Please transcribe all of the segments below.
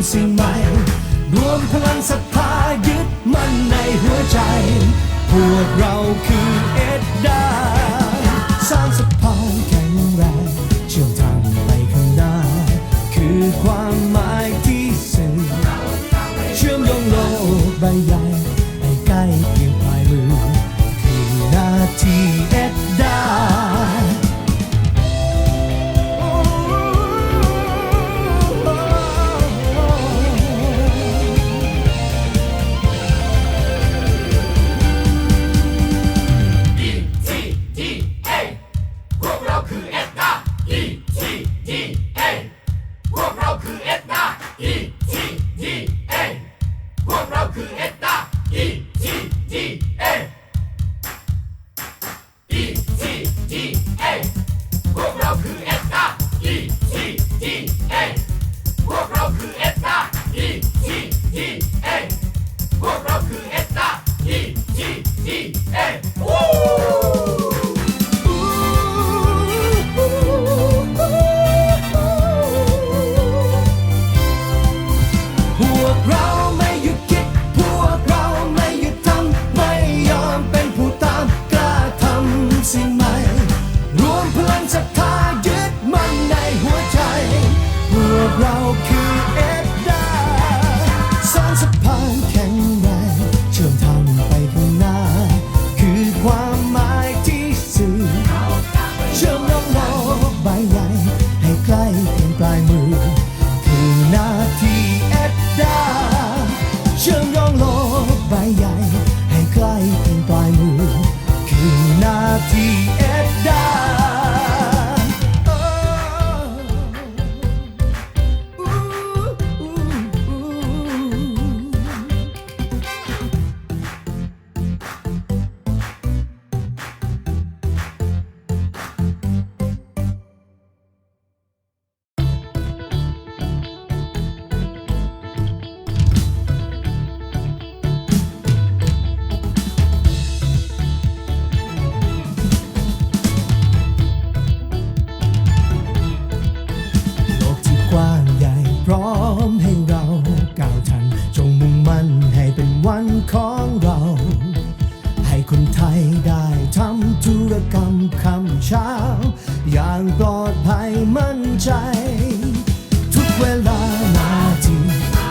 ำสิ่งใหม่รวมพลังศรัทธายึดมั่นในหัวใจพวกเราคือเอ็ดดาสร้างสะพานแข็งแรงเชื่อมทางไปข้างหน้าคือความหมายที่สื่อเชื่อมโยงโลกใบใหญ่ให้ใกล้เพียงปลายมือคือหน้าที่เอ็ดดาของเราให้คนไทยได้ทำธุรกรรมคำเช้าอย่างปลอดภัยมั่นใจทุกเวลานาที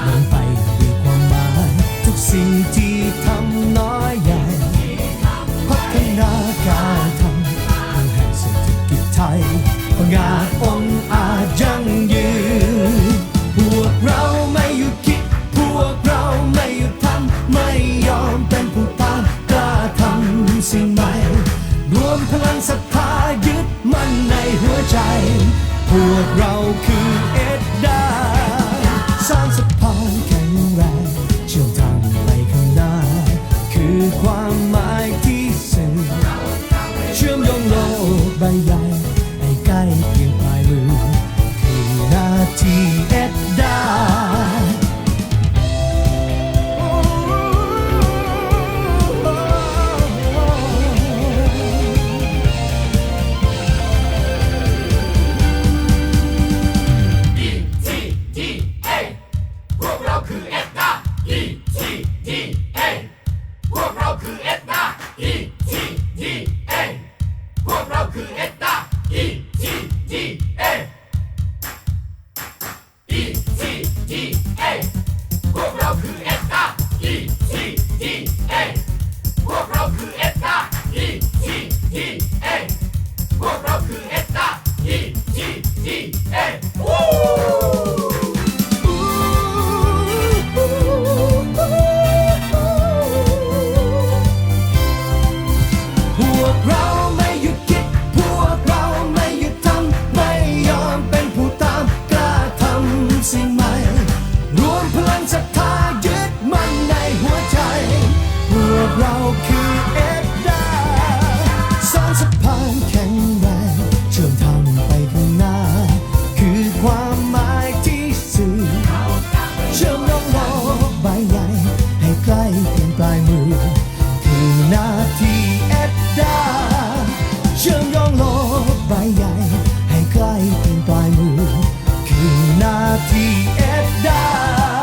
ลงไปด้วยความหมายทุกสิ่งที่ทำน้อยใหญ่พัฒนาการทำเพื่อให้เศรษฐกิจไทยงานองอาจยั่งยืนพวกเราไม่หยุดคิดพวกเราไม่หยุดทำไม่ยอมเป็นผู้ตามกล้าทำสิ่งใหม่รวมพลังศรัทธายึดมั่นในหัวใจพวกเราคือเอ็ดดาสร้างสะพานแข็งแรงเชื่อมทางไปข้างหน้าคือความหมายที่สื่อเชื่อมโยงโลกใบใหญ่ให้ใกล้เพียงปลายมือคือหน้าที่เอ็ดดาที่เอ็ดดา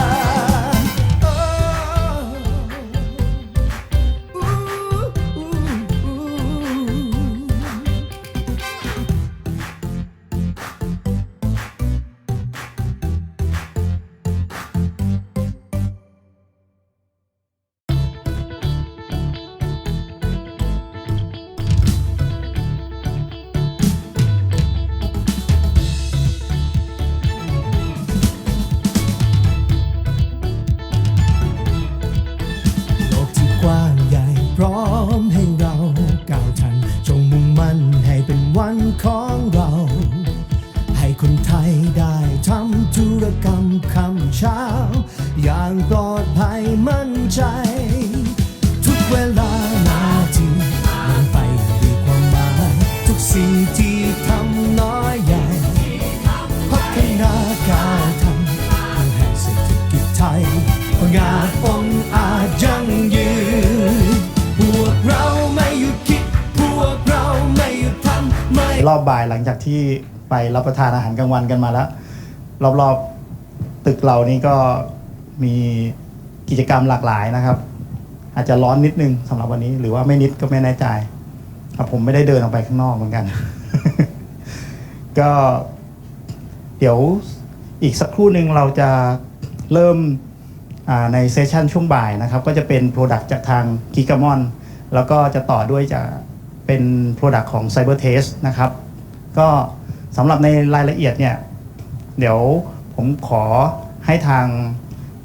ำเช้าอย่างปลอดภัยมั่นใจทุกเวลานาทีลงไปด้วยความหมายทุกสิ่งที่ทำน้อยใหญ่พัฒนาการทำเพื่อให้เศรษฐกิจไทยงานองอาจยั่งยืนพวกเราไม่หยุดคิดพวกเราไม่หยุดทำไม่รอบบ่ายหลังจากที่ไปรับประทานอาหารกลางวันกันมาแล้วรอบๆตึกเรานี่ก็มีกิจกรรมหลากหลายนะครับอาจจะร้อนนิดนึงสำหรับวันนี้หรือว่าไม่นิดก็ไม่แน่ใจผมไม่ได้เดินออกไปข้างนอกเหมือนกัน ก็เดี๋ยวอีกสักครู่หนึ่งเราจะเริ่มในเซสชันช่วงบ่ายนะครับก็จะเป็น Product จากทาง Gigamon แล้วก็จะต่อด้วยจะเป็น Product ของ Cybertest นะครับก็สำหรับในรายละเอียดเนี่ยเดี๋ยวผมขอให้ทาง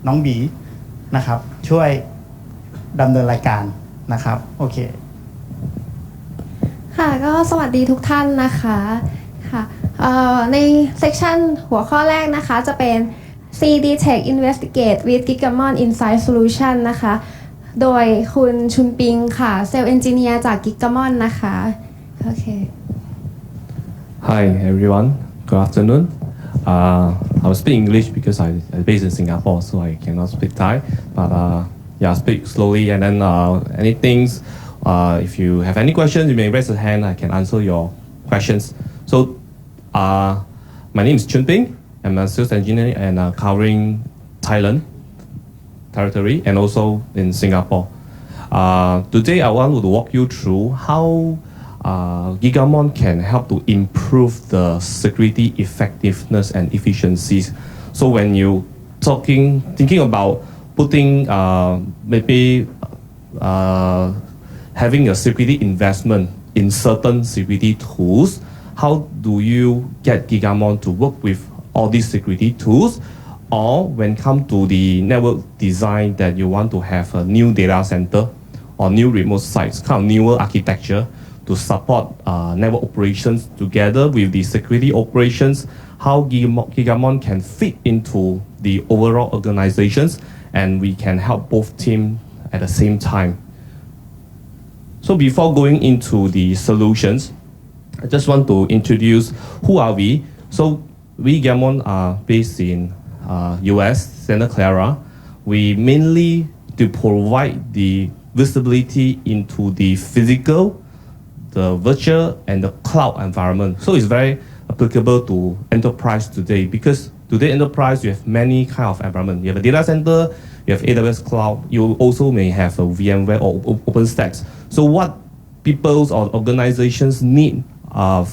น้องบีนะครับช่วยดำเนินรายการนะครับโอเคค่ะก็สวัสดีทุกท่านนะคะค่ะในเซสชันหัวข้อแรกนะคะจะเป็น C Detect Investigate with Gigamon Insight Solution นะคะโดยคุณชุนปิงค่ะเซลล์เอนจิเนียร์จาก Gigamon นะคะโอเค Hi everyone, good afternoon. I'll speak English because I'm based in Singapore, so I cannot speak Thai. But yeah, I'll speak slowly and then anything. If you have any questions, you may raise a hand. I can answer your questions. So my name is Chun Ping. I'm a sales engineer and covering Thailand territory and also in Singapore. Today I want to walk you through how Gigamon can help to improve the security effectiveness and efficiencies. So when you thinking about putting maybe having a security investment in certain security tools, how do you get Gigamon to work with all these security tools? Or when come to the network design that you want to have a new data center or new remote sites, kind of newer architecture to support network operations together with the security operations, how Gigamon can fit into the overall organizations and we can help both teams at the same time. So before going into the solutions, I just want to introduce who are we. So we Gigamon are based in US, Santa Clara. We mainly to provide the visibility into the physical, the virtual and the cloud environment. So it's very applicable to enterprise today because today enterprise you have many kind of environment. You have a data center, you have AWS cloud, you also may have a VMware or OpenStack. So what people or organizations need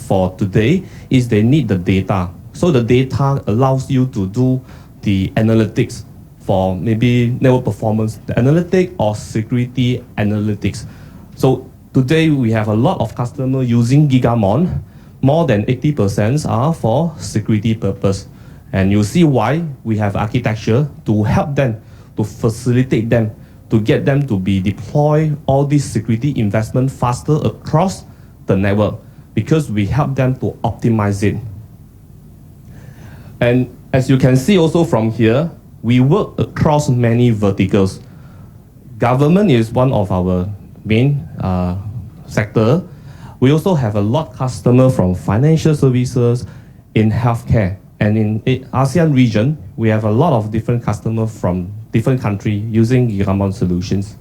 for today is they need the data. So the data allows you to do the analytics for maybe network performance, the analytics or security analytics. So today we have a lot of customers using Gigamon. More than 80% are for security purpose. And you see why we have architecture to help them, to facilitate them, to get them to be deploy all this security investment faster across the network because we help them to optimize it. And as you can see also from here, we work across many verticals. Government is one of our main sector. We also have a lot customer from financial services, in healthcare, and in ASEAN region, we have a lot of different customers from different countries using Gigamon solutions.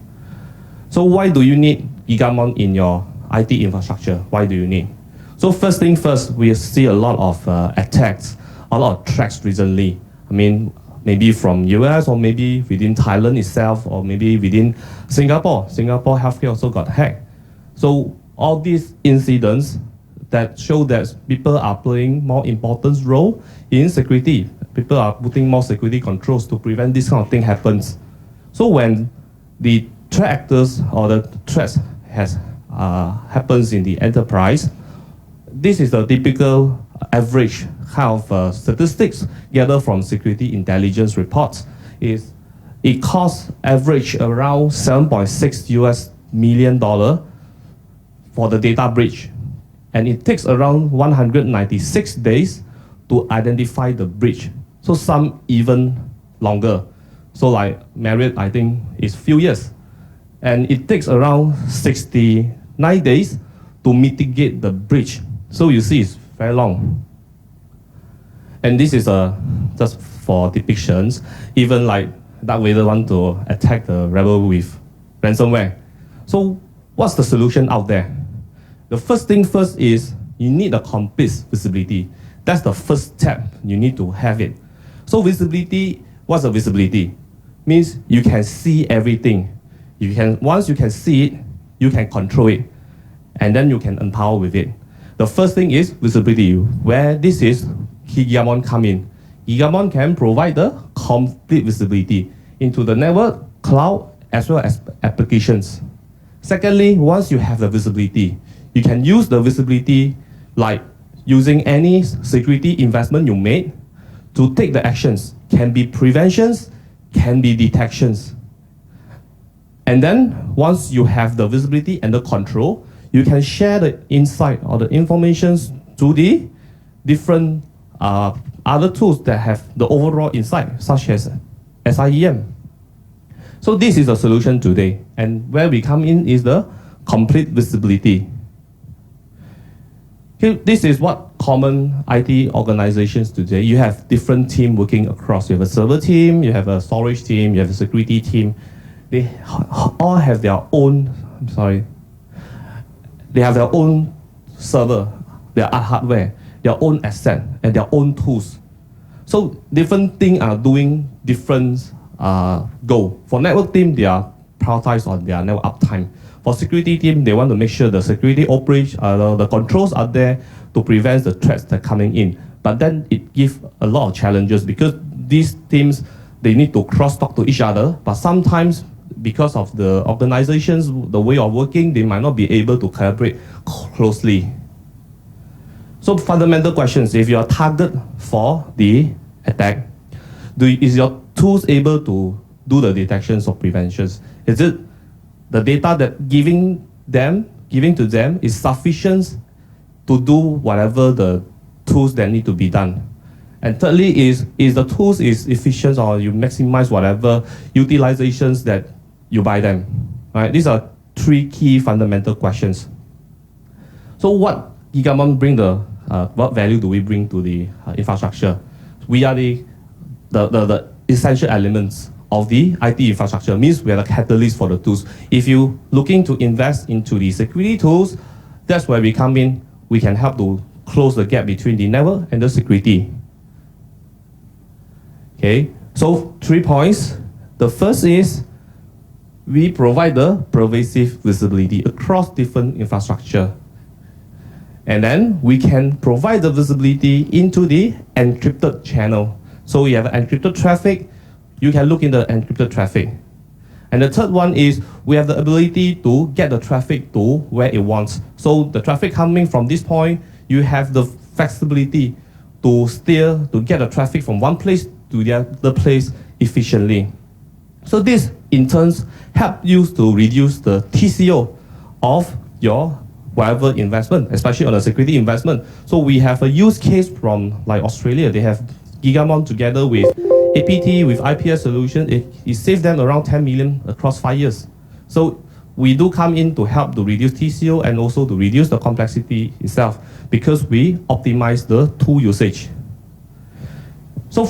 So why do you need Gigamon in your IT infrastructure? Why do you need? So first thing first, we see a lot of attacks, a lot of threats recently. I mean, maybe from US or maybe within Thailand itself or maybe within Singapore. Singapore healthcare also got hacked. So all these incidents that show that people are playing more important role in security. People are putting more security controls to prevent this kind of thing happens. So when the threat actors or the threats happens in the enterprise, this is the typical average kind of statistics gathered from security intelligence reports. It costs average around $7.6 million for the data breach. And it takes around 196 days to identify the breach. So some even longer. So like Marriott, I think is few years. And it takes around 69 days to mitigate the breach. So you see it's very long. And this is just for depictions. Even like Darth Vader want to attack the rebel with ransomware. So what's the solution out there? The first thing first is you need a complete visibility. That's the first step. You need to have it. So visibility, what's a visibility? Means you can see everything. Once you can see it, you can control it. And then you can empower with it. The first thing is visibility, where this is Gigamon come in. Gigamon can provide the complete visibility into the network, cloud, as well as applications. Secondly, once you have the visibility, you can use the visibility like using any security investment you made to take the actions. Can be preventions, can be detections. And then once you have the visibility and the control, you can share the insight or the information to the different other tools that have the overall insight, such as SIEM. So this is a solution today. And where we come in is the complete visibility. Okay, this is what common IT organizations today. You have different teams working across. You have a server team, you have a storage team, you have a security team. They all have their own, they have their own server, their hardware, their own asset, and their own tools. So different things are doing different goal. For network team, they are prioritized on their network uptime. For security team, they want to make sure the security operation, the controls are there to prevent the threats that are coming in. But then it gives a lot of challenges because these teams, they need to cross-talk to each other, but sometimes because of the organizations, the way of working, they might not be able to collaborate closely. So fundamental questions, if you are targeted for the attack, is your tools able to do the detections or preventions? Is it the data that giving to them is sufficient to do whatever the tools that need to be done? And thirdly is the tools is efficient or you maximize whatever utilizations that you buy them, right? These are three key fundamental questions. So what Gigamon bring what value do we bring to the infrastructure? We are the essential elements of the IT infrastructure, means we are the catalyst for the tools. If you looking to invest into the security tools, that's where we come in. We can help to close the gap between the network and the security. Okay, so 3 points. The first is we provide the pervasive visibility across different infrastructure. And then we can provide the visibility into the encrypted channel. So we have encrypted traffic. You can look in the encrypted traffic. And the third one is we have the ability to get the traffic to where it wants. So the traffic coming from this point, you have the flexibility to steer, to get the traffic from one place to the other place efficiently. So this in turn help you to reduce the TCO of your whatever investment, especially on a security investment. So we have a use case from like Australia. They have Gigamon together with APT, with IPS solution. It saved them around 10 million across 5 years. So we do come in to help to reduce TCO and also to reduce the complexity itself because we optimize the tool usage. So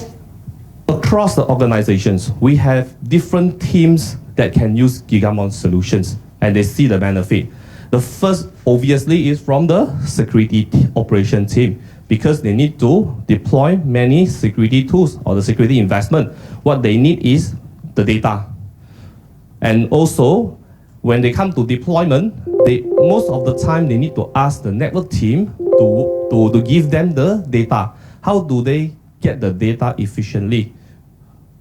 across the organizations, we have different teams that can use Gigamon solutions and they see the benefit. The first, obviously, is from the security operation team because they need to deploy many security tools or the security investment. What they need is the data. And also, when they come to deployment, most of the time they need to ask the network team to give them the data. How do they get the data efficiently?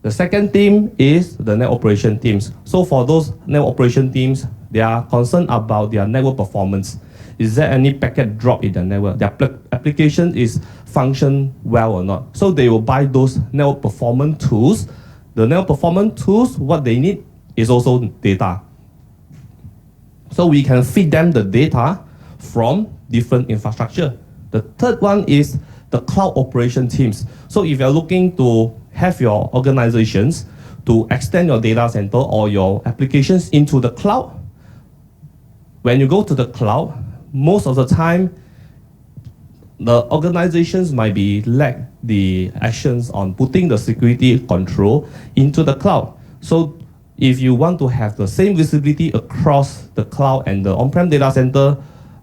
The second team is the network operation teams. So for those network operation teams, they are concerned about their network performance. Is there any packet drop in the network? Their application is function well or not? So they will buy those network performance tools. The network performance tools, what they need is also data. So we can feed them the data from different infrastructure. The third one is the cloud operation teams. So if you're looking to have your organizations to extend your data center or your applications into the cloud. When you go to the cloud, most of the time, the organizations might be lack the actions on putting the security control into the cloud. So if you want to have the same visibility across the cloud and the on-prem data center,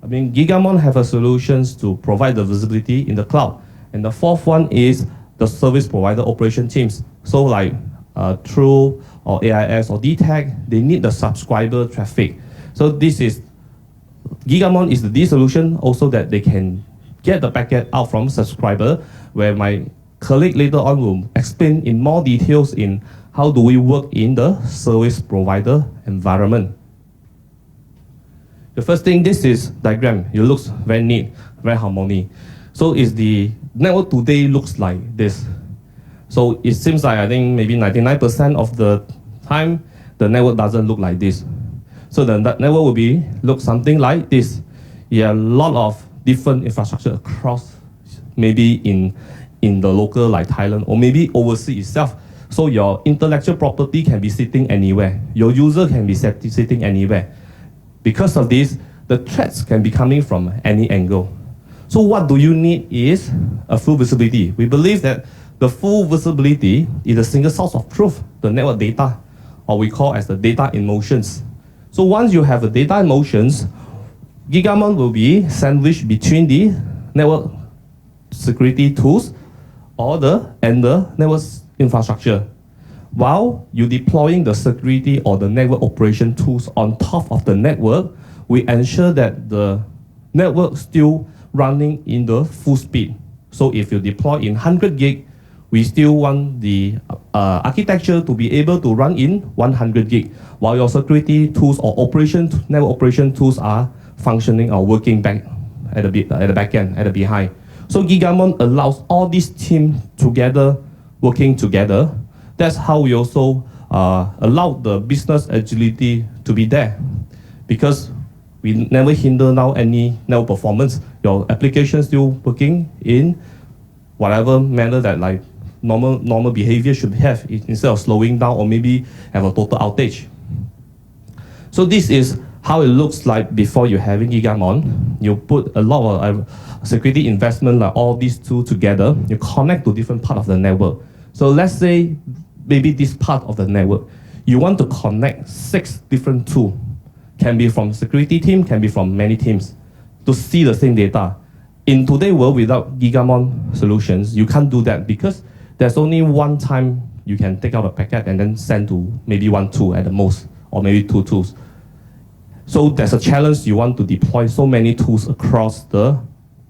I mean, Gigamon have a solutions to provide the visibility in the cloud. And the fourth one is the service provider operation teams. So like True or AIS or DTAG, they need the subscriber traffic. So Gigamon is the solution also that they can get the packet out from subscriber, where my colleague later on will explain in more details in how do we work in the service provider environment. The first thing, this is diagram. It looks very neat, very harmony. So is the network today looks like this. So it seems like I think maybe 99% of the time, the network doesn't look like this. So the network will look something like this. You have a lot of different infrastructure across, maybe in the local like Thailand or maybe overseas itself. So your intellectual property can be sitting anywhere. Your user can be sitting anywhere. Because of this, the threats can be coming from any angle. So what do you need is a full visibility. We believe that the full visibility is a single source of truth, the network data, or we call as the data in motions. So once you have the data in motions, Gigamon will be sandwiched between the network security tools and the network infrastructure. While you deploying the security or the network operation tools on top of the network, we ensure that the network still running in the full speed. So if you deploy in 100 gig, we still want the architecture to be able to run in 100 gig, while your security tools or network operation tools are functioning or working back at the back end, at the behind. So Gigamon allows all these teams together, working together. That's how we also allow the business agility to be there, because we never hinder now any network performance. Your application still working in whatever manner that like normal behavior should have, instead of slowing down or maybe have a total outage. So this is how it looks like before you having Gigamon. You put a lot of security investment, like all these two together. You connect to different part of the network. So let's say maybe this part of the network, you want to connect 6 different tools. Can be from security team, can be from many teams, to see the same data. In today's world, without Gigamon solutions, you can't do that, because there's only one time you can take out a packet and then send to maybe 1 tool at the most, or maybe 2 tools. So there's a challenge. You want to deploy so many tools across the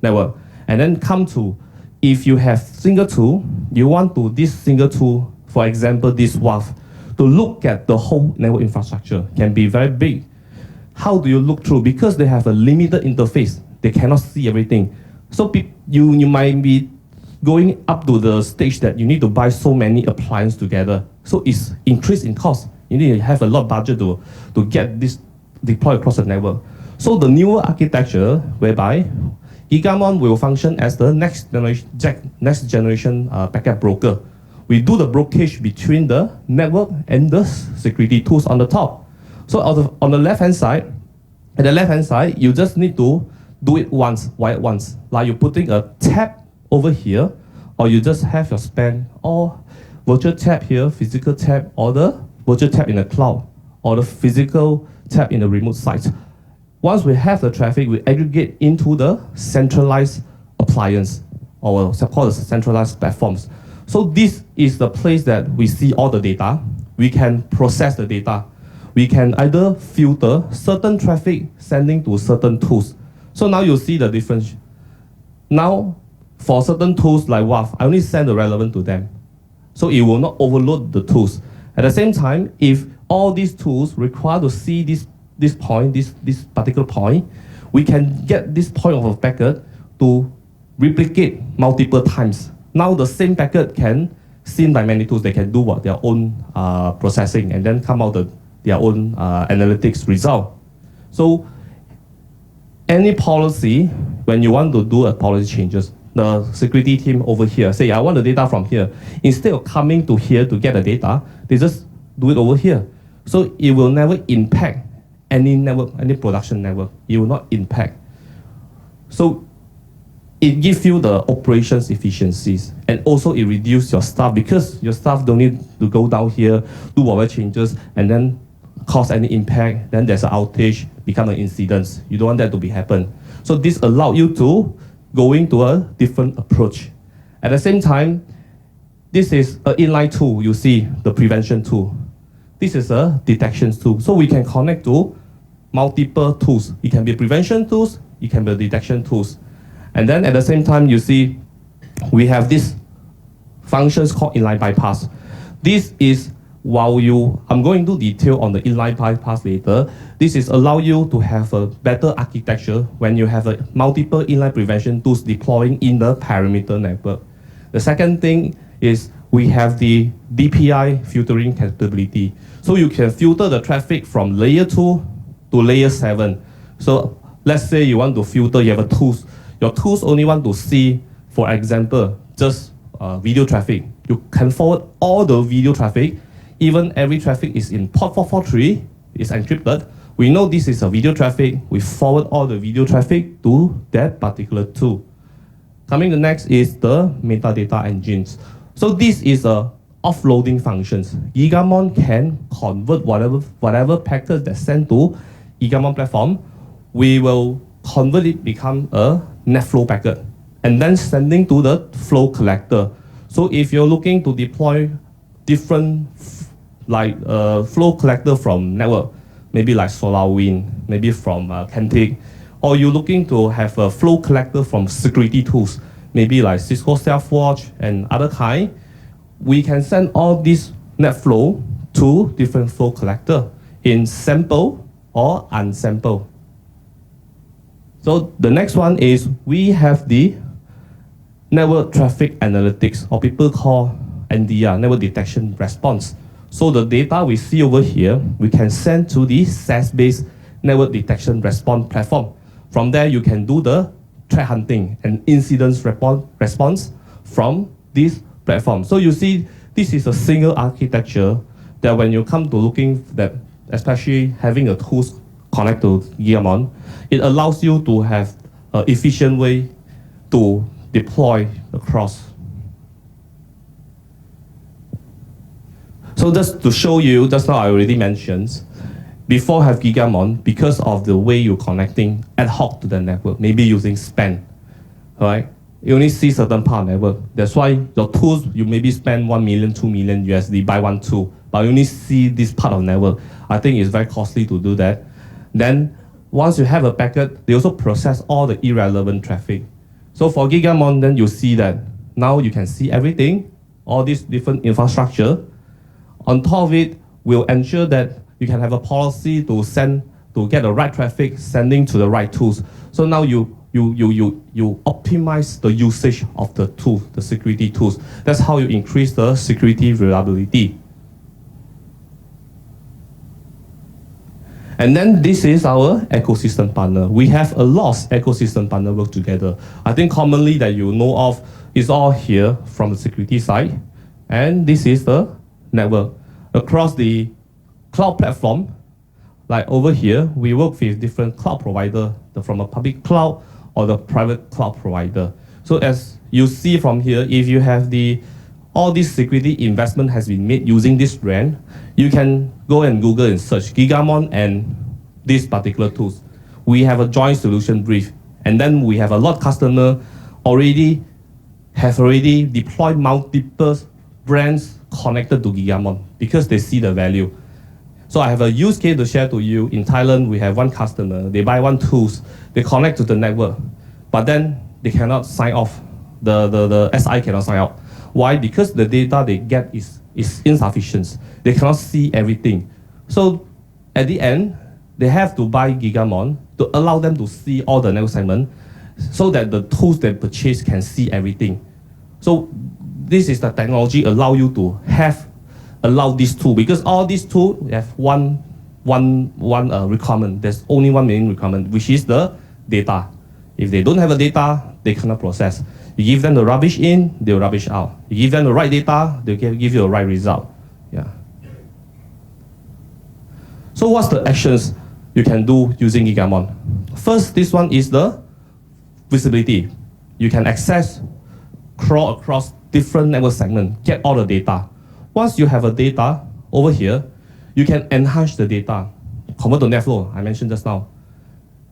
network. And then come to, if you have single tool, you want to, this single tool, for example, this WAF, to look at the whole network infrastructure, can be very big. How do you look through? Because they have a limited interface. They cannot see everything. So you might be going up to the stage that you need to buy so many appliances together. So it's increased in cost. You need to have a lot of budget to get this deployed across the network. So the newer architecture, whereby Gigamon will function as the next generation packet broker. We do the brokerage between the network and the security tools on the top. So on the left-hand side, at the left-hand side, you just need to do it once, wire it once. Like you're putting a tab over here, or you just have your span, or virtual tab here, physical tab, or the virtual tab in the cloud, or the physical tab in the remote site. Once we have the traffic, we aggregate into the centralized appliance, or what's called the centralized platforms. So this is the place that we see all the data. We can process the data. We can either filter certain traffic sending to certain tools. So now you see the difference. Now, for certain tools like WAF, I only send the relevant to them. So it will not overload the tools. At the same time, if all these tools require to see this particular point, we can get this point of a packet to replicate multiple times. Now the same packet can seen by many tools. They can do their own processing and then come out their own analytics result. So any policy, when you want to do a policy changes, the security team over here, say, I want the data from here. Instead of coming to here to get the data, they just do it over here. So it will never impact any network, any production network. It will not impact. So it gives you the operations efficiencies, and also it reduces your staff, because your staff don't need to go down here, do whatever changes, and then cause any impact. Then there's an outage, become an incident. You don't want that to be happen. So this allows you to go into a different approach. At the same time, this is an inline tool. You see the prevention tool. This is a detection tool. So we can connect to multiple tools. It can be prevention tools, it can be detection tools. And then at the same time, you see we have these functions called inline bypass. This is I'm going to detail on the inline bypass later. This is allow you to have a better architecture when you have a multiple inline prevention tools deploying in the perimeter network. The second thing is we have the DPI filtering capability. So you can filter the traffic from layer 2 to layer 7. So let's say you want to filter, you have a tools. Your tools only want to see, for example, just video traffic. You can forward all the video traffic. Even every traffic is in port 443, is encrypted. We know this is a video traffic. We forward all the video traffic to that particular tool. Coming the next is the metadata engines. So this is a offloading functions. Gigamon can convert whatever packets that's sent to Gigamon platform. We will convert it become a net flow packet and then sending to the flow collector. So if you're looking to deploy different flow collector from network, maybe like SolarWind, maybe from Kentic, or you're looking to have a flow collector from security tools, maybe like Cisco SelfWatch and other kind, we can send all this net flow to different flow collector in sample or unsample. So the next one is we have the network traffic analytics, or people call NDR, network detection response. So the data we see over here, we can send to the SaaS-based network detection response platform. From there, you can do the threat hunting and incident response from this platform. So you see, this is a single architecture that when you come to looking that, especially having a tools connect to Gigamon, it allows you to have an efficient way to deploy across. So just to show you, just now I already mentioned, before have Gigamon, because of the way you're connecting ad hoc to the network, maybe using span, right? You only see certain part of the network. That's why your tools, you maybe spend 1 million, 2 million USD, buy one tool, but you only see this part of the network. I think it's very costly to do that. Then once you have a packet, they also process all the irrelevant traffic. So for Gigamon, then you see that now you can see everything, all these different infrastructure. On top of it, we'll ensure that you can have a policy to send, to get the right traffic, sending to the right tools. So now you optimize the usage of the tool, the security tools. That's how you increase the security reliability. And then this is our ecosystem partner. We have a lot of ecosystem partner work together. I think commonly that you know of is all here from the security side. And this is the network. Across the cloud platform, like over here, we work with different cloud provider, from a public cloud or the private cloud provider. So as you see from here, if you have all this security investment has been made using this brand, you can go and Google and search Gigamon and these particular tools. We have a joint solution brief, and then we have a lot of customers already deployed multiple brands connected to Gigamon because they see the value. So I have a use case to share to you. In Thailand, we have one customer, they buy one tools, they connect to the network, but then they cannot sign off. The SI cannot sign out. Why? Because the data they get is insufficient. They cannot see everything. So at the end, they have to buy Gigamon to allow them to see all the network segment so that the tools they purchase can see everything. So this is the technology allow you to allow this tool, because all these tools have one requirement. There's only one main requirement, which is the data. If they don't have the data, they cannot process. You give them the rubbish in, they'll rubbish out. You give them the right data, they'll give you the right result. Yeah. So what's the actions you can do using Gigamon? First, this one is the visibility. You can access, crawl across different network segments, get all the data. Once you have a data over here, you can enhance the data. Convert to net flow, I mentioned just now.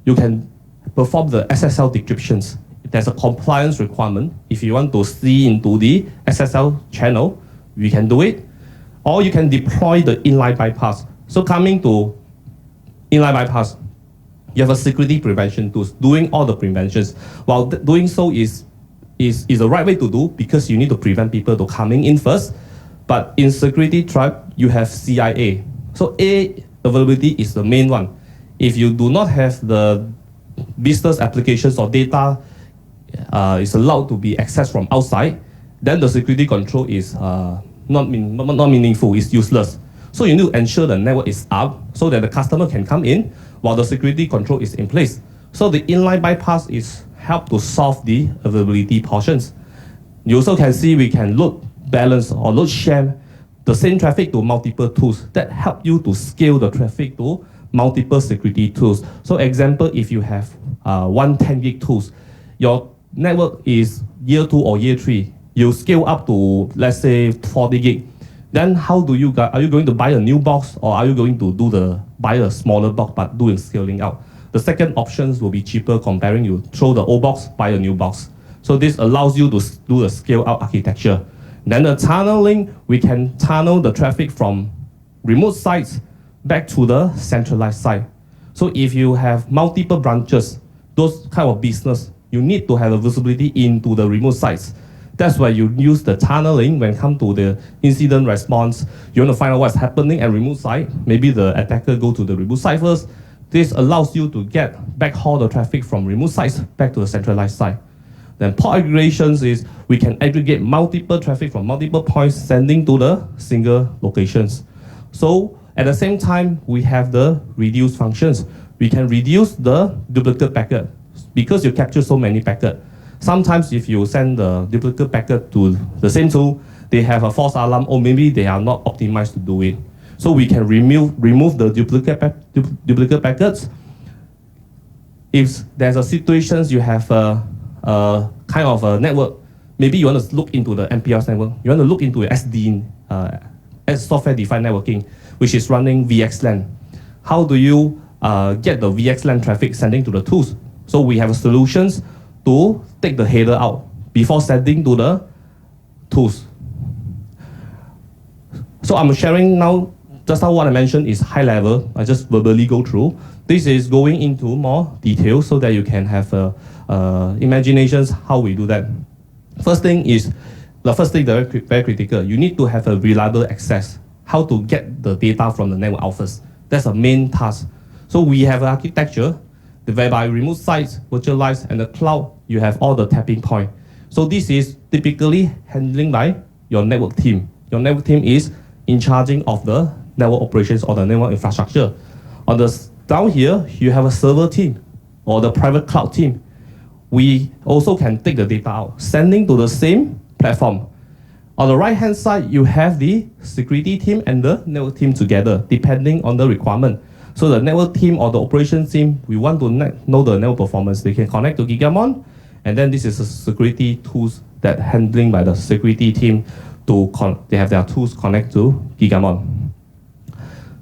You can perform the SSL decryptions. There's a compliance requirement. If you want to see into the SSL channel, we can do it. Or you can deploy the inline bypass. So coming to inline bypass, you have a security prevention tools, doing all the preventions. While doing so is the right way to do because you need to prevent people to coming in first. But in security tribe, you have CIA. So A, availability is the main one. If you do not have the business applications or data is allowed to be accessed from outside, then the security control is not meaningful, it's useless. So you need to ensure the network is up so that the customer can come in while the security control is in place. So the inline bypass is help to solve the availability portions. You also can see we can load balance or load share the same traffic to multiple tools that help you to scale the traffic to multiple security tools. So example, if you have 110 gig tools, your network is year 2 or year 3, you scale up to, let's say, 40 gig. Then how do you, are you going to buy a new box or are you going to buy a smaller box but doing scaling out? The second options will be cheaper comparing you throw the old box, buy a new box. So this allows you to do a scale out architecture. Then the tunneling, we can tunnel the traffic from remote sites back to the centralized site. So if you have multiple branches, those kind of business, you need to have a visibility into the remote sites. That's why you use the tunneling when it comes to the incident response. You want to find out what's happening at remote site. Maybe the attacker go to the remote site first. This allows you to backhaul the traffic from remote sites back to the centralized site. Then port aggregations is we can aggregate multiple traffic from multiple points sending to the single locations. So at the same time, we have the reduce functions. We can reduce the duplicate packet because you capture so many packets. Sometimes if you send the duplicate packet to the same tool, they have a false alarm or maybe they are not optimized to do it. So we can remove the duplicate packets. If there's a situations you have a kind of a network, maybe you want to look into the MPLS network, you want to look into SD, software-defined networking, which is running VXLAN. How do you get the VXLAN traffic sending to the tools? So we have solutions to take the header out before sending to the tools. So I'm sharing now, just now what I mentioned is high level. I just verbally go through. This is going into more detail so that you can have imaginations how we do that. First thing is, the first thing that is very critical, you need to have a reliable access. How to get the data from the network out first. That's a main task. So we have an architecture whereby remote sites, virtualized, and the cloud, you have all the tapping point. So this is typically handling by your network team. Your network team is in charging of the network operations or the network infrastructure. On the down here, you have a server team or the private cloud team. We also can take the data out, sending to the same platform. On the right-hand side, you have the security team and the network team together, depending on the requirement. So the network team or the operations team, we want to know the network performance. They can connect to Gigamon, and then this is a security tools that handling by the security team they have their tools connect to Gigamon.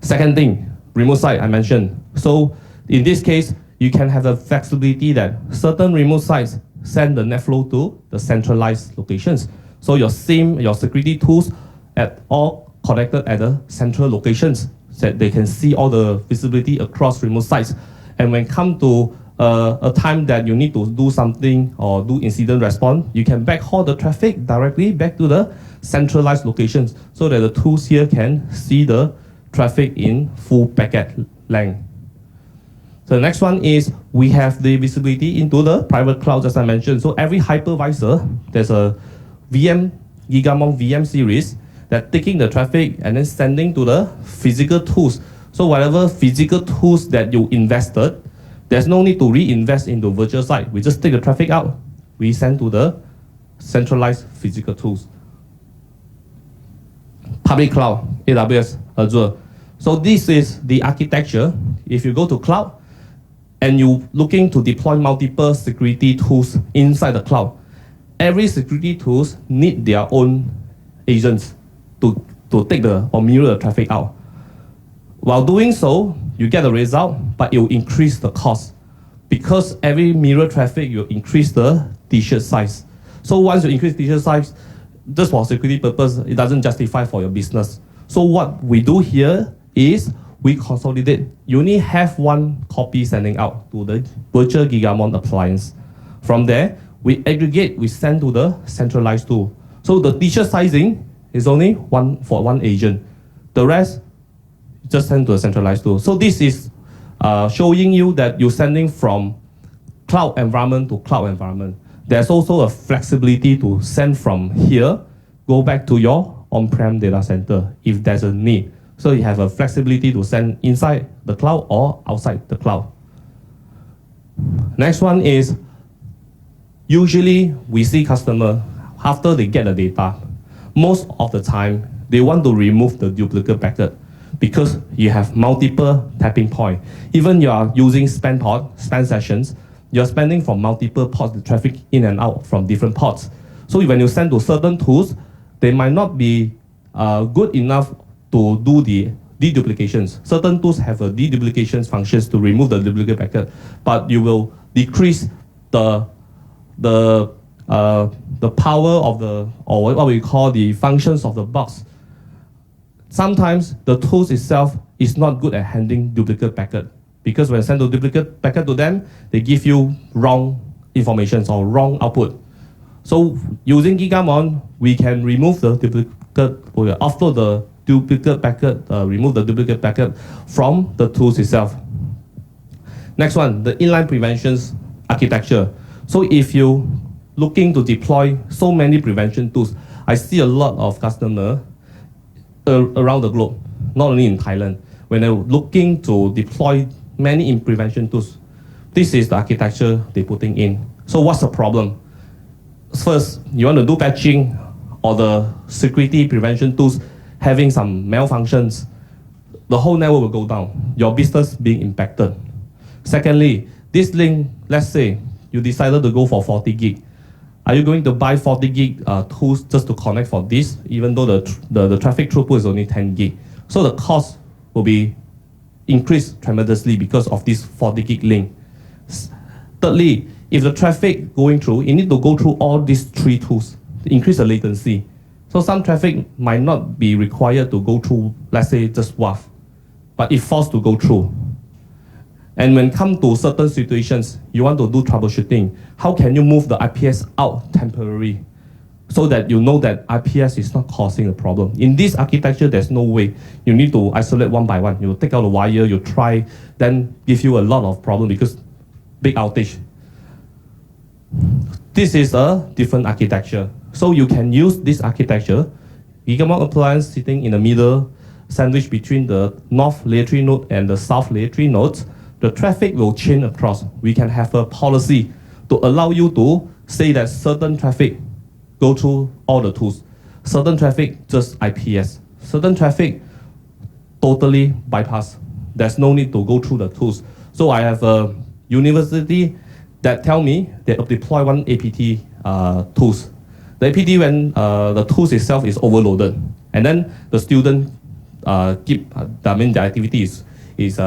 Second thing, remote site I mentioned. So in this case, you can have the flexibility that certain remote sites send the net flow to the centralized locations. So your security tools at all connected at the central locations so that they can see all the visibility across remote sites. And when come to a time that you need to do something or do incident response, you can backhaul the traffic directly back to the centralized locations so that the tools here can see the traffic in full packet length. So the next one is we have the visibility into the private cloud, as I mentioned. So every hypervisor, there's a Gigamon VM series that taking the traffic and then sending to the physical tools. So whatever physical tools that you invested, there's no need to reinvest into virtual site. We just take the traffic out, we send to the centralized physical tools. Public cloud, AWS, Azure. So this is the architecture. If you go to cloud and you're looking to deploy multiple security tools inside the cloud, every security tools need their own agents to take the or mirror the traffic out. While doing so, you get a result, but it will increase the cost. Because every mirror traffic, you increase the t-shirt size. So once you increase t-shirt size, just for security purpose, it doesn't justify for your business. So what we do here is we consolidate. You only have one copy sending out to the virtual Gigamon appliance. From there, we aggregate, we send to the centralized tool. So the t-shirt sizing is only one for one agent. The rest, just send to a centralized tool. So this is showing you that you're sending from cloud environment to cloud environment. There's also a flexibility to send from here, go back to your on-prem data center if there's a need. So you have a flexibility to send inside the cloud or outside the cloud. Next one is, usually we see customer, after they get the data, most of the time, they want to remove the duplicate packet because you have multiple tapping points. Even you are using span sessions, you're spending from multiple ports, the traffic in and out from different ports. So when you send to certain tools, they might not be good enough to do the deduplications. Certain tools have a deduplications functions to remove the duplicate packet, but you will decrease the power of the, or what we call the functions of the box. Sometimes the tools itself is not good at handling duplicate packet, because when you send the duplicate packet to them, they give you wrong information or wrong output. So using Gigamon, we can remove the duplicate, or offload the duplicate packet, remove the duplicate packet from the tools itself. Next one, the inline preventions architecture. So if you looking to deploy so many prevention tools, I see a lot of customers around the globe, not only in Thailand, when they're looking to deploy many in prevention tools. This is the architecture they're putting in. So what's the problem? First, you want to do patching or the security prevention tools having some malfunctions, the whole network will go down, your business being impacted. Secondly, this link, let's say you decided to go for 40 gig. Are you going to buy 40 gig tools just to connect for this, even though the traffic throughput is only 10 gig? So the cost will be increased tremendously because of this 40 gig link. Thirdly, if the traffic going through, you need to go through all these three tools to increase the latency. So some traffic might not be required to go through, let's say, just WAF, but it forced to go through. And when come to certain situations, you want to do troubleshooting. How can you move the IPS out temporarily so that you know that IPS is not causing a problem? In this architecture, there's no way. You need to isolate one by one. You take out the wire, you try, then give you a lot of problem because big outage. This is a different architecture. So you can use this architecture. Gigamon appliance sitting in the middle, sandwiched between the north layer 3 node and the south layer 3 nodes. The traffic will chain across. We can have a policy to allow you to say that certain traffic go through all the tools. Certain traffic, just IPS. Certain traffic, totally bypass. There's no need to go through the tools. So I have a university that tell me they deploy one APT tools. The APT, when the tools itself is overloaded, and then the student the activity is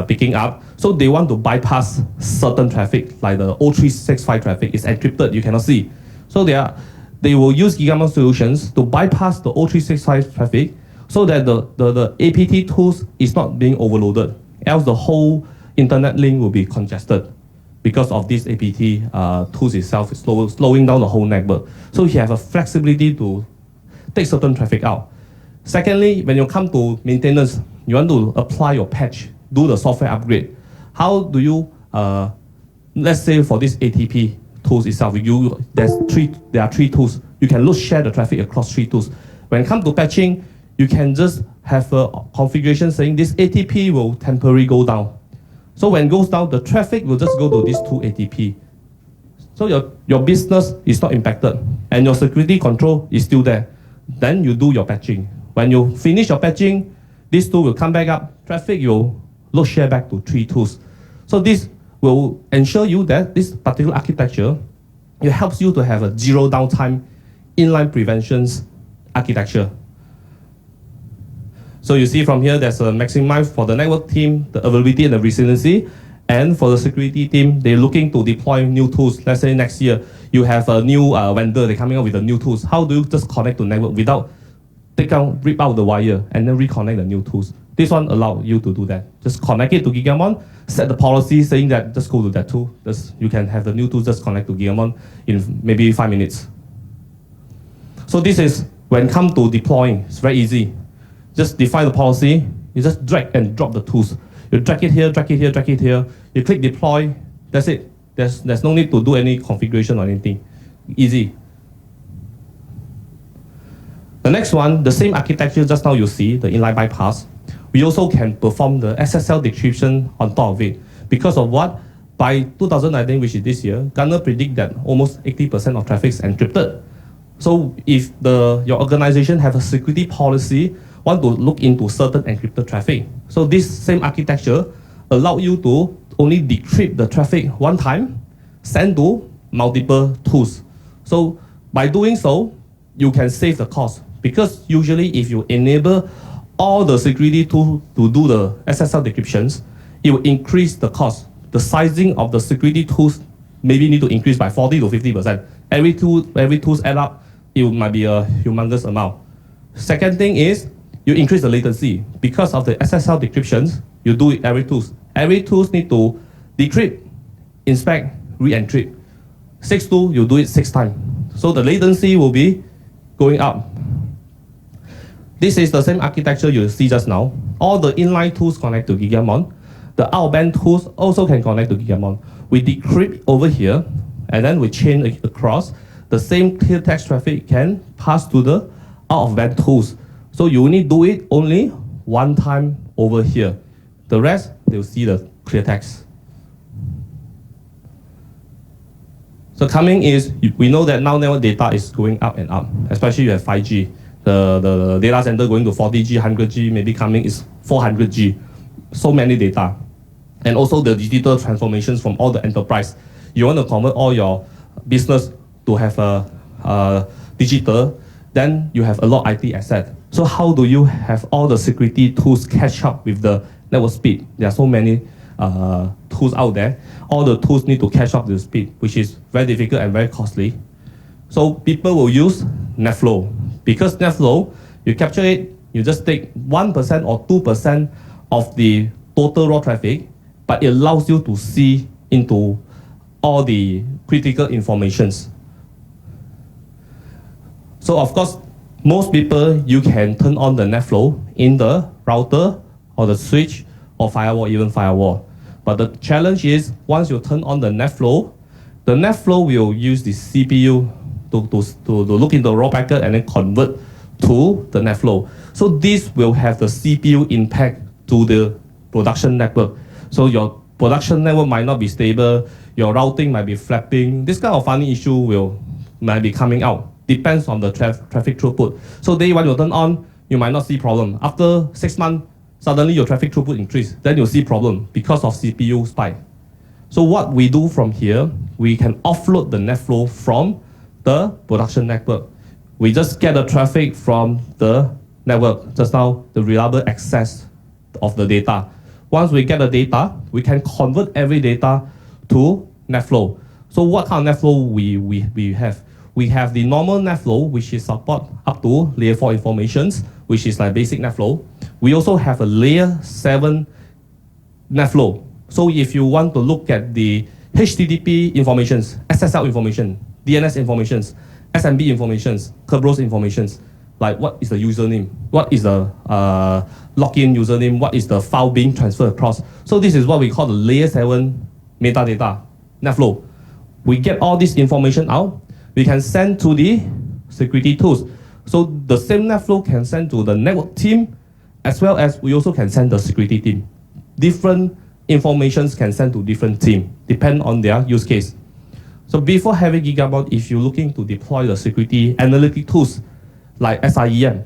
picking up. So they want to bypass certain traffic, like the 0365 traffic is encrypted, you cannot see. So they will use Gigamon solutions to bypass the 0365 traffic so that the APT tools is not being overloaded. Else the whole internet link will be congested because of this APT tools itself is slowing down the whole network. So you have a flexibility to take certain traffic out. Secondly, when you come to maintenance, you want to apply your patch, do the software upgrade. How do you, let's say for this ATP tools itself, there are three tools. You can share the traffic across three tools. When it comes to patching, you can just have a configuration saying this ATP will temporarily go down. So when it goes down, the traffic will just go to these two ATP. So your business is not impacted and your security control is still there. Then you do your patching. When you finish your patching, this tool will come back up. Traffic, you'll load share back to 3 tools. So this will ensure you that this particular architecture, it helps you to have a zero downtime inline preventions architecture. So you see from here, there's a maximize for the network team, the availability and the resiliency. And for the security team, they're looking to deploy new tools. Let's say next year, you have a new vendor, they're coming up with the new tools. How do you just connect to network without rip out the wire and then reconnect the new tools? This one allows you to do that. Just connect it to Gigamon, set the policy saying that just go to that tool. You can have the new tool just connect to Gigamon in maybe 5 minutes. So this is, when it comes to deploying, it's very easy. Just define the policy, you just drag and drop the tools. You drag it here, drag it here, drag it here. You click deploy, that's it. There's no need to do any configuration or anything. Easy. The next one, the same architecture just now you see, the inline bypass. We also can perform the SSL decryption on top of it. Because of what? By 2019, which is this year, Gartner predict that almost 80% of traffic is encrypted. So if your organization have a security policy, want to look into certain encrypted traffic. So this same architecture allow you to only decrypt the traffic one time, send to multiple tools. So by doing so, you can save the cost. Because usually if you enable all the security tools to do the SSL decryptions, it will increase the cost. The sizing of the security tools maybe need to increase by 40 to 50%. Every tools add up, it might be a humongous amount. Second thing is, you increase the latency. Because of the SSL decryptions, you do it every tools. Every tools need to decrypt, inspect, re-encrypt. 6 tools, you do it 6 times. So the latency will be going up. This is the same architecture you see just now. All the inline tools connect to Gigamon. The outbound tools also can connect to Gigamon. We decrypt over here, and then we chain across. The same clear text traffic can pass to the out-of-band tools. So you only do it only one time over here. The rest, they'll see the clear text. So coming is, we know that now network data is going up and up, especially you have 5G. The data center going to 40G, 100G, maybe coming is 400G. So many data. And also the digital transformations from all the enterprise. You want to convert all your business to have a digital, then you have a lot of IT asset. So how do you have all the security tools catch up with the network speed? There are so many tools out there. All the tools need to catch up with the speed, which is very difficult and very costly. So people will use NetFlow. Because NetFlow, you capture it, you just take 1% or 2% of the total raw traffic, but it allows you to see into all the critical informations. So of course, most people, you can turn on the NetFlow in the router or the switch or firewall, even firewall. But the challenge is, once you turn on the NetFlow will use the CPU to look into the raw packet and then convert to the NetFlow. So this will have the CPU impact to the production network. So your production network might not be stable, your routing might be flapping. This kind of funny issue might be coming out. Depends on the traffic throughput. So day one you turn on, you might not see problem. After 6 months, suddenly your traffic throughput increase. Then you'll see problem because of CPU spike. So what we do from here, we can offload the NetFlow from the production network. We just get the traffic from the network, just now the reliable access of the data. Once we get the data, we can convert every data to NetFlow. So what kind of NetFlow we have? We have the normal NetFlow, which is support up to layer 4 informations, which is like basic NetFlow. We also have a layer 7 NetFlow. So if you want to look at the HTTP informations, SSL information, DNS informations, SMB informations, Kerberos informations, like what is the username, what is the login username, what is the file being transferred across. So this is what we call the layer 7 metadata, NetFlow. We get all this information out, we can send to the security tools. So the same NetFlow can send to the network team, as well as we also can send the security team. Different informations can send to different team, depend on their use case. So before having Gigamon, if you're looking to deploy the security analytic tools like SIEM,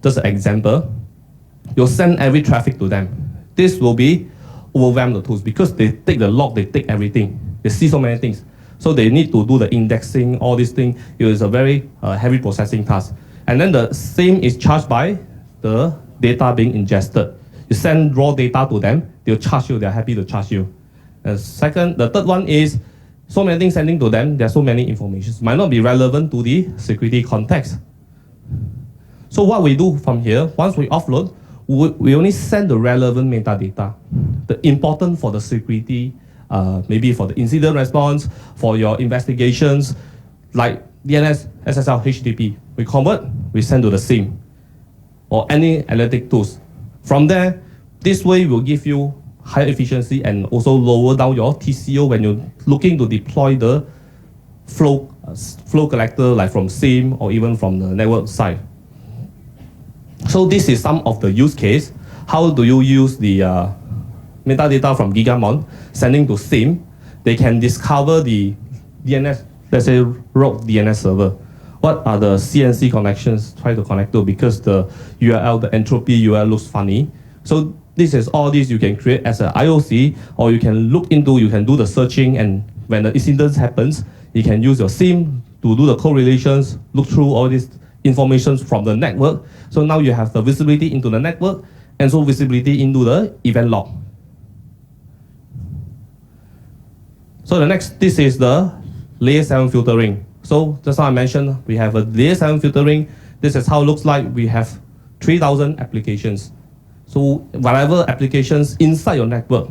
just an example, you'll send every traffic to them. This will be overwhelm the tools because they take the log, they take everything. They see so many things. So they need to do the indexing, all these things. It is a very heavy processing task. And then the same is charged by the data being ingested. You send raw data to them, they'll charge you, they're happy to charge you. The third one is so many things sending to them, there are so many information. Might not be relevant to the security context. So what we do from here, once we offload, we only send the relevant metadata, the important for the security, maybe for the incident response, for your investigations, like DNS, SSL, HTTP. We convert, we send to the SIEM or any analytic tools. From there, this way will give you higher efficiency and also lower down your TCO when you're looking to deploy the flow collector like from SIEM or even from the network side. So this is some of the use case. How do you use the metadata from Gigamon sending to SIEM? They can discover the DNS, let's say rogue DNS server. What are the CNC connections try to connect to because the URL, the entropy URL looks funny. So this is all this you can create as an IOC or you can look into, you can do the searching and when the incident happens, you can use your SIEM to do the correlations, look through all this information from the network. So now you have the visibility into the network and so visibility into the event log. So the next, this is the layer 7 filtering. So just how I mentioned, we have a layer 7 filtering. This is how it looks like. We have 3,000 applications. So whatever applications inside your network,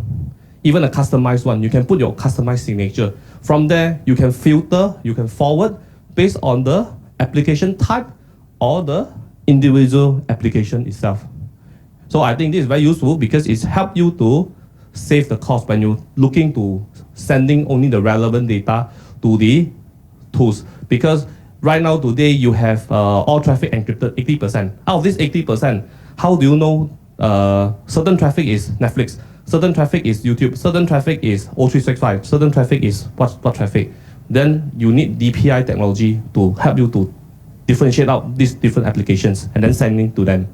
even a customized one, you can put your customized signature. From there, you can filter, you can forward based on the application type or the individual application itself. So I think this is very useful because it's helped you to save the cost when you're looking to sending only the relevant data to the tools. Because right now today you have all traffic encrypted 80%. Out of this 80%, how do you know certain traffic is Netflix, certain traffic is YouTube, certain traffic is O365, certain traffic is what traffic? Then you need DPI technology to help you to differentiate out these different applications and then sending to them.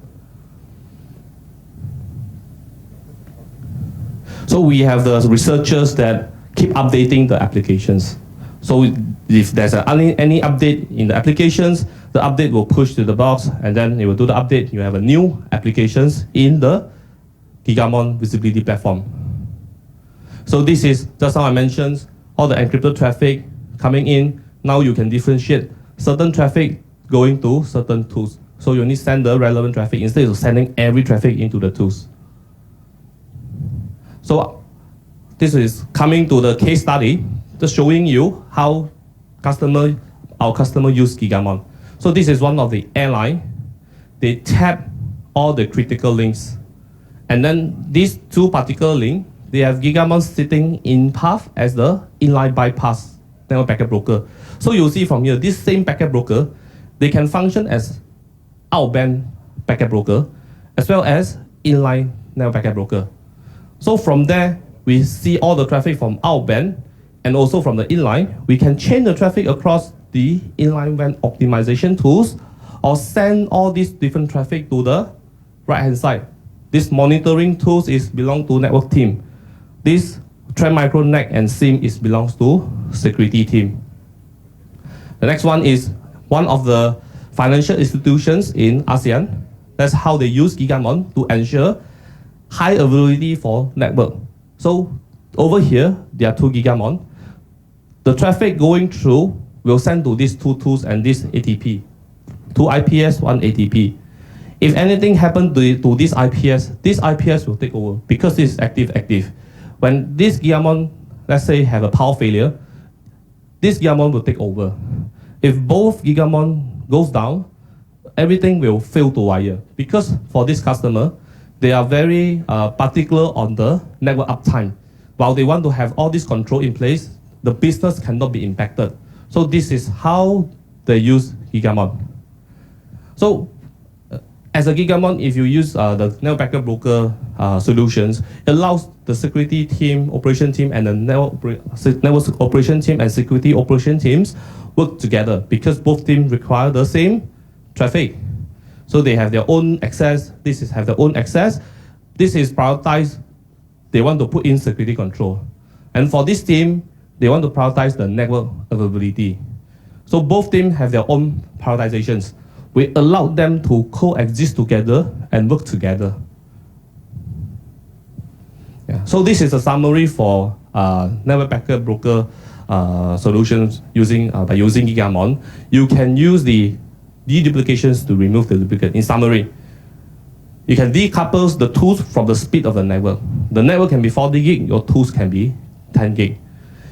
So we have the researchers that keep updating the applications. So if there's any update in the applications, the update will push to the box and then it will do the update. You have a new applications in the Gigamon visibility platform. So this is just how I mentioned, all the encrypted traffic coming in. Now you can differentiate certain traffic going to certain tools. So you only send the relevant traffic instead of sending every traffic into the tools. So this is coming to the case study, just showing you how our customer use Gigamon. So this is one of the airline. They tap all the critical links. And then these two particular links, they have Gigamon sitting in path as the inline bypass network packet broker. So you'll see from here, this same packet broker, they can function as outbound packet broker as well as inline network packet broker. So from there, we see all the traffic from outbound and also from the inline. We can chain the traffic across the inline WAN optimization tools or send all these different traffic to the right-hand side. This monitoring tools belong to network team. This Trend Micro NAC and SIEM belongs to security team. The next one is one of the financial institutions in ASEAN. That's how they use Gigamon to ensure high availability for network. So over here, there are two Gigamon. The traffic going through will send to these two tools and this ATP. Two IPS, one ATP. If anything happened to this IPS will take over because it's active. When this Gigamon, let's say, have a power failure, this Gigamon will take over. If both Gigamon goes down, everything will fail to wire. Because for this customer, they are very particular on the network uptime. While they want to have all this control in place, the business cannot be impacted. So this is how they use Gigamon. So as a Gigamon, if you use the network packet broker solutions, it allows the security team, operation team, and the network operation team and security operation teams work together because both teams require the same traffic. So they have their own access. Have their own access. This is prioritized. They want to put in security control. And for this team, they want to prioritize the network availability. So both teams have their own prioritizations. We allow them to coexist together and work together. Yeah. So this is a summary for network packet broker solutions by using Gigamon. You can use the deduplications to remove the duplicate. In summary, you can decouple the tools from the speed of the network. The network can be 40 gig, your tools can be 10 gig.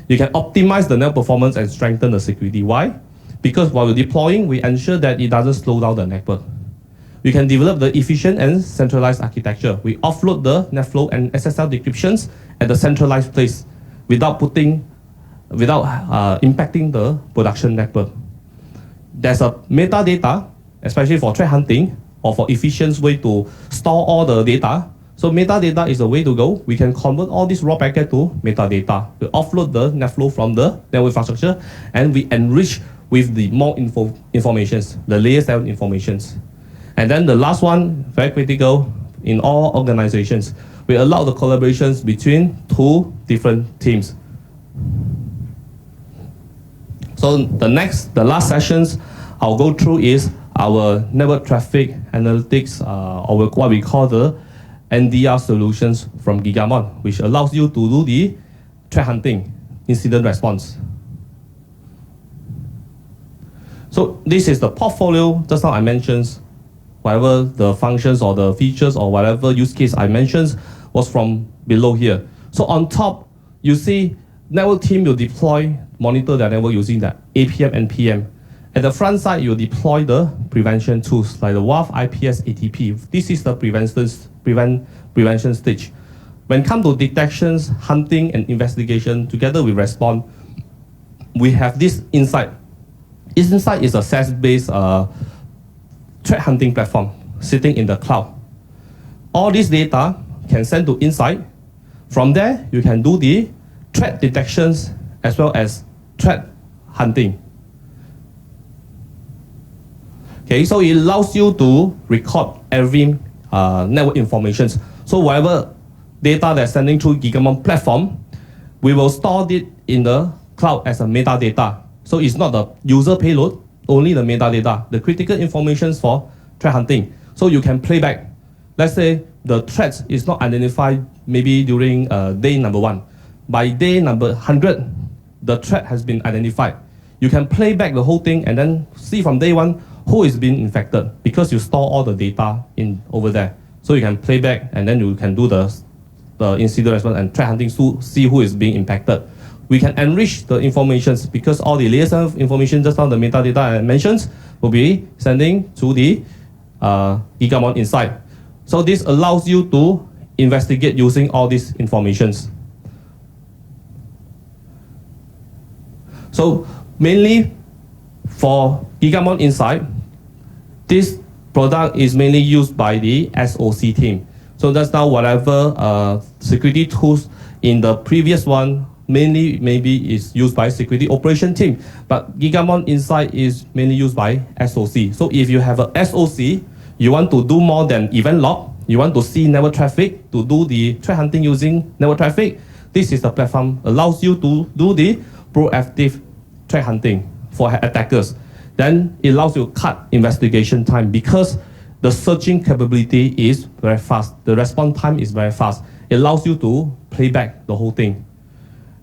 You can optimize the network performance and strengthen the security. Why? Because while we're deploying, we ensure that it doesn't slow down the network. We can develop the efficient and centralized architecture. We offload the NetFlow and SSL decryptions at the centralized place without impacting the production network. There's a metadata, especially for threat hunting or for efficient way to store all the data. So metadata is the way to go. We can convert all this raw packet to metadata. We offload the NetFlow from the network infrastructure and we enrich with the more informations, the layer 7 informations. And then the last one, very critical in all organizations, we allow the collaborations between two different teams. So the last sessions I'll go through is our network traffic analytics, or what we call the NDR solutions from Gigamon, which allows you to do the threat hunting, incident response. So this is the portfolio. Just now I mentioned whatever the functions or the features or whatever use case I mentioned was from below here. So on top, you see network team will monitor their network using the APM and PM. At the front side, you deploy the prevention tools like the WAF, IPS, ATP. This is the prevention stage. When it comes to detections, hunting, and investigation, together with response, we have this Insight. Insight is a SaaS-based threat hunting platform sitting in the cloud. All this data can send to Insight. From there, you can do the threat detections as well as threat hunting. Okay, so it allows you to record every network information. So whatever data that's sending through Gigamon platform, we will store it in the cloud as a metadata. So it's not the user payload, only the metadata, the critical information for threat hunting. So you can play back. Let's say the threat is not identified maybe during day number 1. By day number 100, the threat has been identified. You can play back the whole thing and then see from day 1 who is being infected because you store all the data in over there. So you can play back and then you can do the incident response and threat hunting to see who is being impacted. We can enrich the information because all the layers of information just on the metadata I mentioned will be sending to the Gigamon Insight. So this allows you to investigate using all these informations. So mainly for Gigamon Insight, this product is mainly used by the SOC team. So that's now whatever security tools in the previous one mainly maybe is used by security operation team, but Gigamon Insight is mainly used by SOC. So if you have a SOC, you want to do more than event log, you want to see network traffic, to do the threat hunting using network traffic, this is the platform allows you to do the proactive threat hunting for attackers. Then it allows you to cut investigation time because the searching capability is very fast. The response time is very fast. It allows you to play back the whole thing.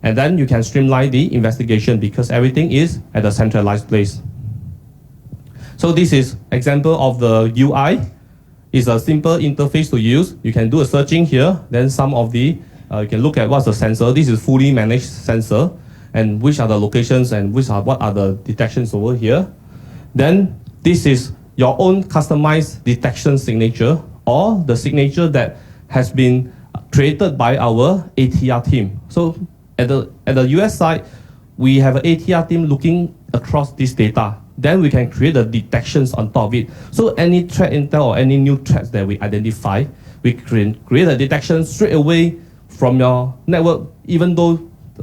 And then you can streamline the investigation because everything is at a centralized place. So this is example of the UI. It's a simple interface to use. You can do a searching here. Then some of the, you can look at what's the sensor. This is fully managed sensor and which are the locations and what are the detections over here. Then this is your own customized detection signature or the signature that has been created by our ATR team. So at the US side, we have an ATR team looking across this data. Then we can create the detections on top of it. So any threat intel or any new threats that we identify, we create a detection straight away from your network, even though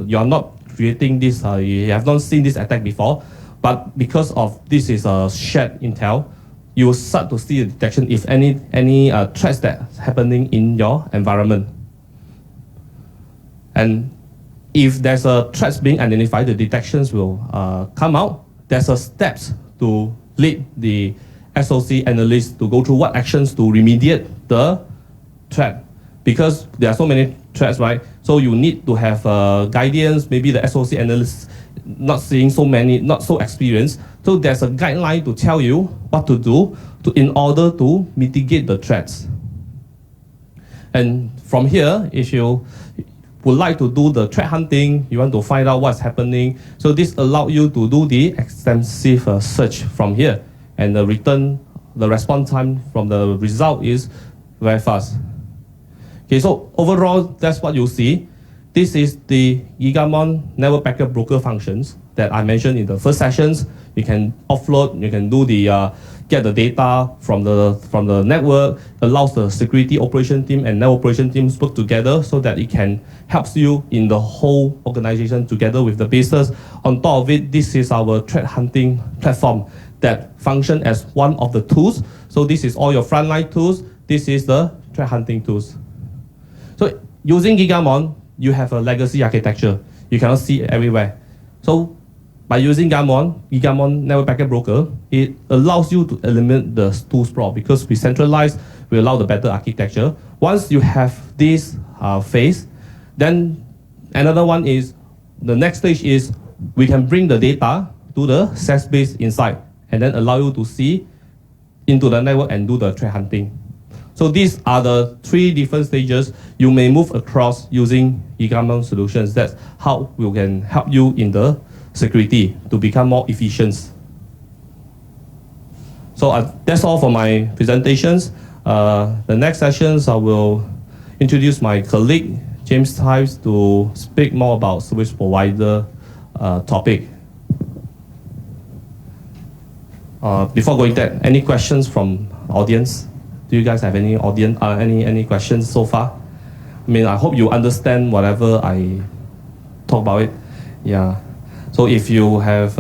you are not creating this, you have not seen this attack before, but because of this is a shared intel, you will start to see a detection if any threats that's happening in your environment. And if there's a threats being identified, the detections will come out. There's a steps to lead the SOC analyst to go through what actions to remediate the threat, because there are so many threats, right? So you need to have guidance. Maybe the SOC analyst not seeing so many, not so experienced. So there's a guideline to tell you what to do in order to mitigate the threats. And from here, if you would like to do the threat hunting, you want to find out what's happening. So this allows you to do the extensive search from here. And the response time from the result is very fast. Okay, so overall, that's what you see. This is the Gigamon network packet broker functions that I mentioned in the first sessions. You can offload, you can do the get the data from the network, allows the security operation team and network operation teams work together so that it can helps you in the whole organization together with the business. On top of it, this is our threat hunting platform that function as one of the tools. So this is all your frontline tools. This is the threat hunting tools. So using Gigamon, you have a legacy architecture. You cannot see it everywhere. So by using Gigamon Network Packet Broker, it allows you to eliminate the tool sprawl because we centralize, we allow the better architecture. Once you have this phase, then another one is, the next stage is we can bring the data to the SaaS base inside and then allow you to see into the network and do the threat hunting. So these are the three different stages you may move across using Gigamon solutions. That's how we can help you in the security to become more efficient. So that's all for my presentations. The next sessions I will introduce my colleague James Tives to speak more about service provider topic. Before going there, any questions from audience? Do you guys have any audience any questions so far? I mean, I hope you understand whatever I talk about it. Yeah. So if you have,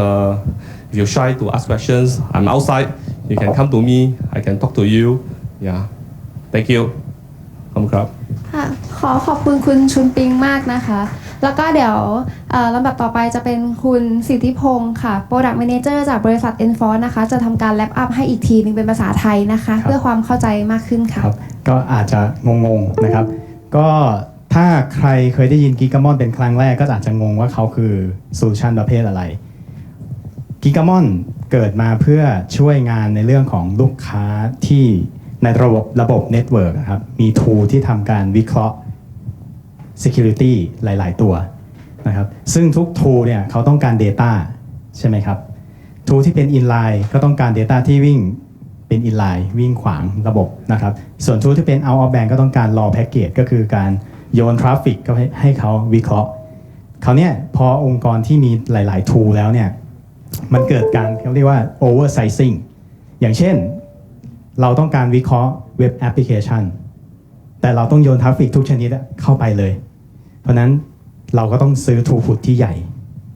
if you're shy to ask questions, I'm outside. You can come to me. I can talk to you. Yeah. Thank you. ขอบคุณครับ ขอบคุณคุณชุนปิงมากนะคะ แล้วก็เดี๋ยวลำดับต่อไปจะเป็นคุณสิทธิพงศ์ค่ะ Product Manager จากบริษัท Enforce นะคะ จะทำการแลปอัพให้อีกทีนึงเป็นภาษาไทยนะคะ เพื่อความเข้าใจมากขึ้นค่ะก็อาจจะงงๆนะครับก็ถ้าใครเคยได้ยิน Gigamon เป็นครั้งแรกก็อาจจะงงว่าเขาคือโซลูชันประเภทอะไร Gigamon เกิดมาเพื่อช่วยงานในเรื่องของลูกค้าที่ในระบบเน็ตเวิร์กครับมี tool ที่ทำการวิเคราะห์ security หลายๆตัวนะครับซึ่งทุก tool เนี่ยเขาต้องการ data ใช่ไหมครับ tool ที่เป็น inline ก็ต้องการ data ที่วิ่งเป็น inline วิ่งขวางระบบนะครับส่วน tool ที่เป็น out of band ก็ต้องการ raw package ก็คือการโยน traffic ก็ให้เขาวิเคราะห์เขาเนี่ยพอองค์กรที่มีหลายๆ tool แล้วเนี่ยมันเกิดการเขาเรียกว่า oversizing อย่างเช่นเราต้องการวิเคราะห์เว็บแอปพลิเคชันแต่เราต้องโยนทราฟฟิกทุกชนิดเข้าไปเลยเพราะนั้นเราก็ต้องซื้อ throughput ที่ใหญ่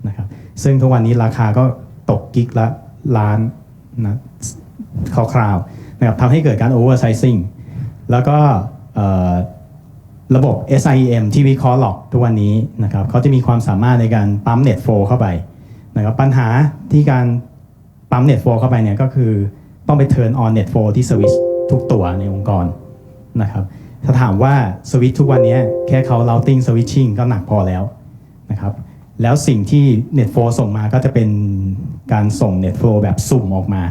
นะครับซึ่งทุกวันนี้ราคาก็ตกกิกละล้านนะคร่าวๆนะครับทำให้เกิดการ oversizing แล้วก็ระบบ SIEM ที่วิเคราะห์หลอกทุกวันนี้นะครับเขาจะมีความสามารถในการปั๊ม net flow เข้าไปนะครับปัญหาที่การปั๊ม net flow เข้าไปเนี่ยก็คือต้องไป turn on net flow ที่สวิตช์ทุกตัวในองค์กรนะครับถ้าถามว่าสวิตช์ทุกวันนี้แค่เขา routing switching ก็หนักพอแล้วนะครับแล้วสิ่งที่ net flow ส่งมาก็จะเป็นการส่ง net flow แบบสุ่มออกมา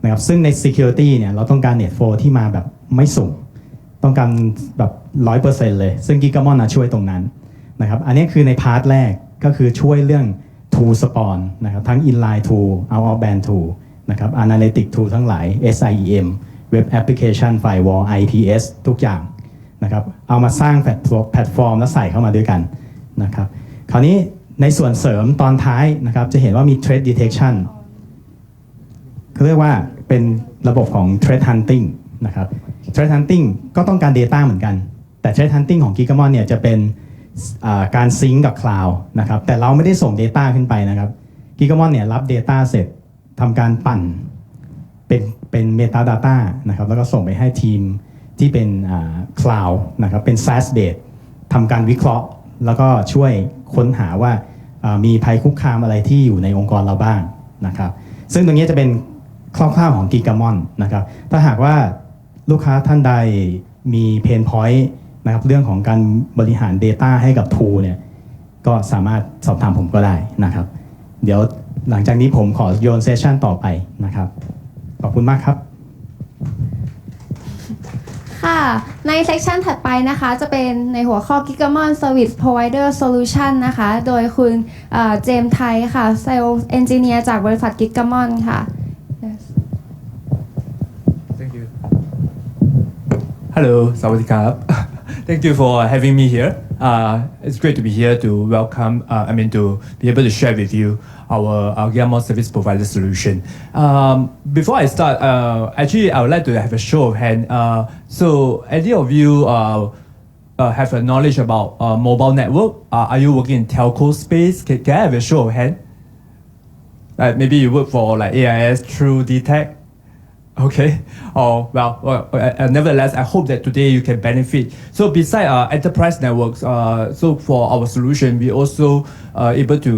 นะครับซึ่งใน security เนี่ยเราต้องการ net flow ที่มาแบบไม่สุ่มต้องการแบบ 100% เลยซึ่ง Gigamon ช่วยตรงนั้นนะครับอันนี้คือในพาร์ทแรกก็คือช่วยเรื่อง tool spawn นะครับทั้ง inline tool out of band tool นะครับ Analytic Tool ทั้งหลาย SIEM Web Application Firewall IPS ทุกอย่างนะครับเอามาสร้างแพลตฟอร์มแล้วใส่เข้ามาด้วยกันนะครับคราวนี้ในส่วนเสริมตอนท้ายนะครับจะเห็นว่ามี Threat Detection เขาเรียกว่าเป็นระบบของ Threat Hunting นะครับ Threat Hunting ก็ต้องการ Data เหมือนกันแต่ Threat Hunting ของ Gigamon เนี่ยจะเป็นการซิงก์กับ Cloud นะครับแต่เราไม่ได้ส่ง Data ขึ้นไปนะครับ Gigamon เนี่ยรับ Data เสร็จทำการปั่นเป็น Metadata นะครับแล้วก็ส่งไปให้ทีมที่เป็นCloud นะครับเป็น SaaS based ทำการวิเคราะห์แล้วก็ช่วยค้นหาว่ามีภัยคุกคามอะไรที่อยู่ในองค์กรเราบ้างนะครับซึ่งตรงนี้จะเป็นคร่าวๆของ Gigamon นะครับถ้าหากว่าลูกค้าท่านใดมีเพนพอยต์นะครับเรื่องของการบริหาร Data ให้กับ Tool เนี่ยก็สามารถสอบถามผมก็ได้นะครับเดี๋ยวหลังจากนี้ผมขอโยนเซสชันต่อไปนะครับขอบคุณมากครับค่ะในเซสชันถัดไปนะคะจะเป็นในหัวข้อ Gigamon Service Provider Solution นะคะโดยคุณเจมส์ไทยค่ะ Sales Engineer จากบริษัท Gigamon ค่ะ Thank you. Hello, Sawadee-krap. Thank you for having me here. It's great to be here to welcome, to be able to share with you our Gigamon service provider solution. Before I start, actually, I would like to have a show of hand. So, any of you have a knowledge about mobile network? Are you working in telco space? Can I have a show of hand? Maybe you work for like AIS, True, DTech. Okay. Nevertheless, I hope that today you can benefit. So beside enterprise networks, so for our solution, we also able to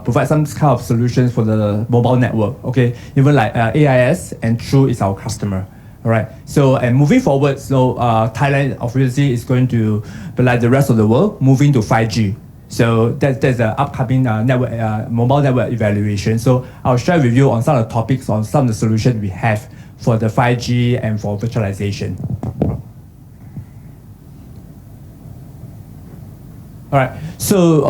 provide some kind of solutions for the mobile network. Okay, even like AIS and True is our customer. All right. So and moving forward, so Thailand obviously is going to be like the rest of the world, moving to 5G. So there's the upcoming network, mobile network evaluation. So I'll share with you on some of the topics on some of the solutions we have for the 5G and for virtualization. All right. So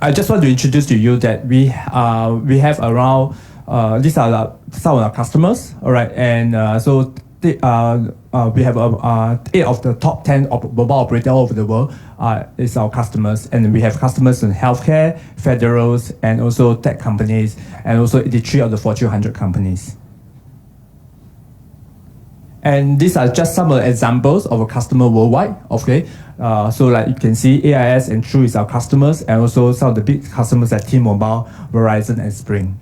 I just want to introduce to you that we have around these are some of our customers. All right, and we have 8 of the top 10 mobile operators all over the world is our customers, and we have customers in healthcare, federals, and also tech companies, and also 83 of the Fortune 100 companies. And these are just some of the examples of a customer worldwide. Okay, so like you can see, AIS and True is our customers, and also some of the big customers like T-Mobile, Verizon, and Spring.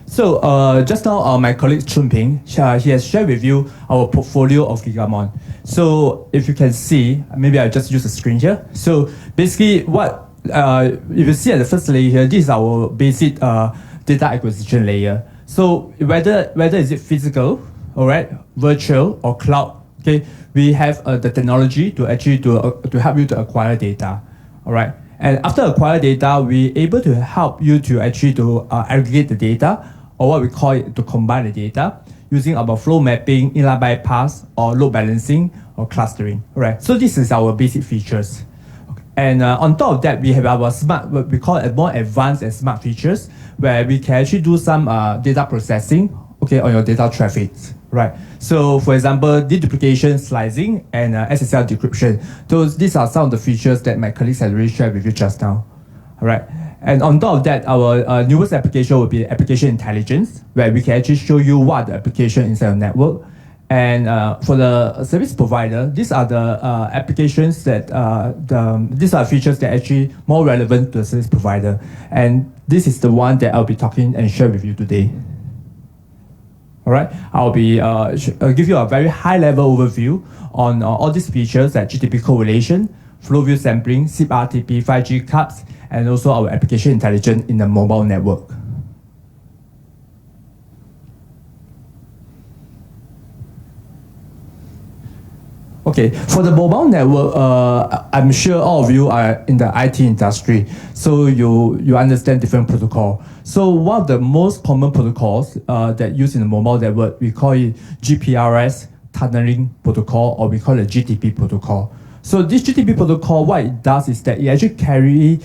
So just now, my colleague Chun Ping, he has shared with you our portfolio of Gigamon. So if you can see, maybe I'll just use the screen here. So basically, what if you see at the first layer here, this is our basic data acquisition layer. So whether is it physical, all right, virtual or cloud, okay, we have the technology to actually to help you to acquire data, all right. And after acquire data, we able to help you to actually to aggregate the data, or what we call it to combine the data using our flow mapping, inline bypass, or load balancing or clustering, all right. So this is our basic features. And on top of that, we have our smart, what we call it more advanced and smart features, where we can actually do some data processing, okay, on your data traffic, right? So, for example, deduplication, slicing, and SSL decryption. These are some of the features that my colleagues had already shared with you just now, all right? And on top of that, our newest application will be application intelligence, where we can actually show you what the application inside your network. And for the service provider, these are the applications that these are features that are actually more relevant to the service provider. And this is the one that I'll be talking and share with you today. All right, I'll be give you a very high-level overview on all these features like GTP correlation, flow view sampling, SIP RTP, 5G CAPS, and also our application intelligence in the mobile network. Okay, for the mobile network, I'm sure all of you are in the IT industry, so you understand different protocol. So one of the most common protocols that used in the mobile network, we call it GPRS tunneling protocol, or we call it GTP protocol. So this GTP protocol, what it does is that it actually carry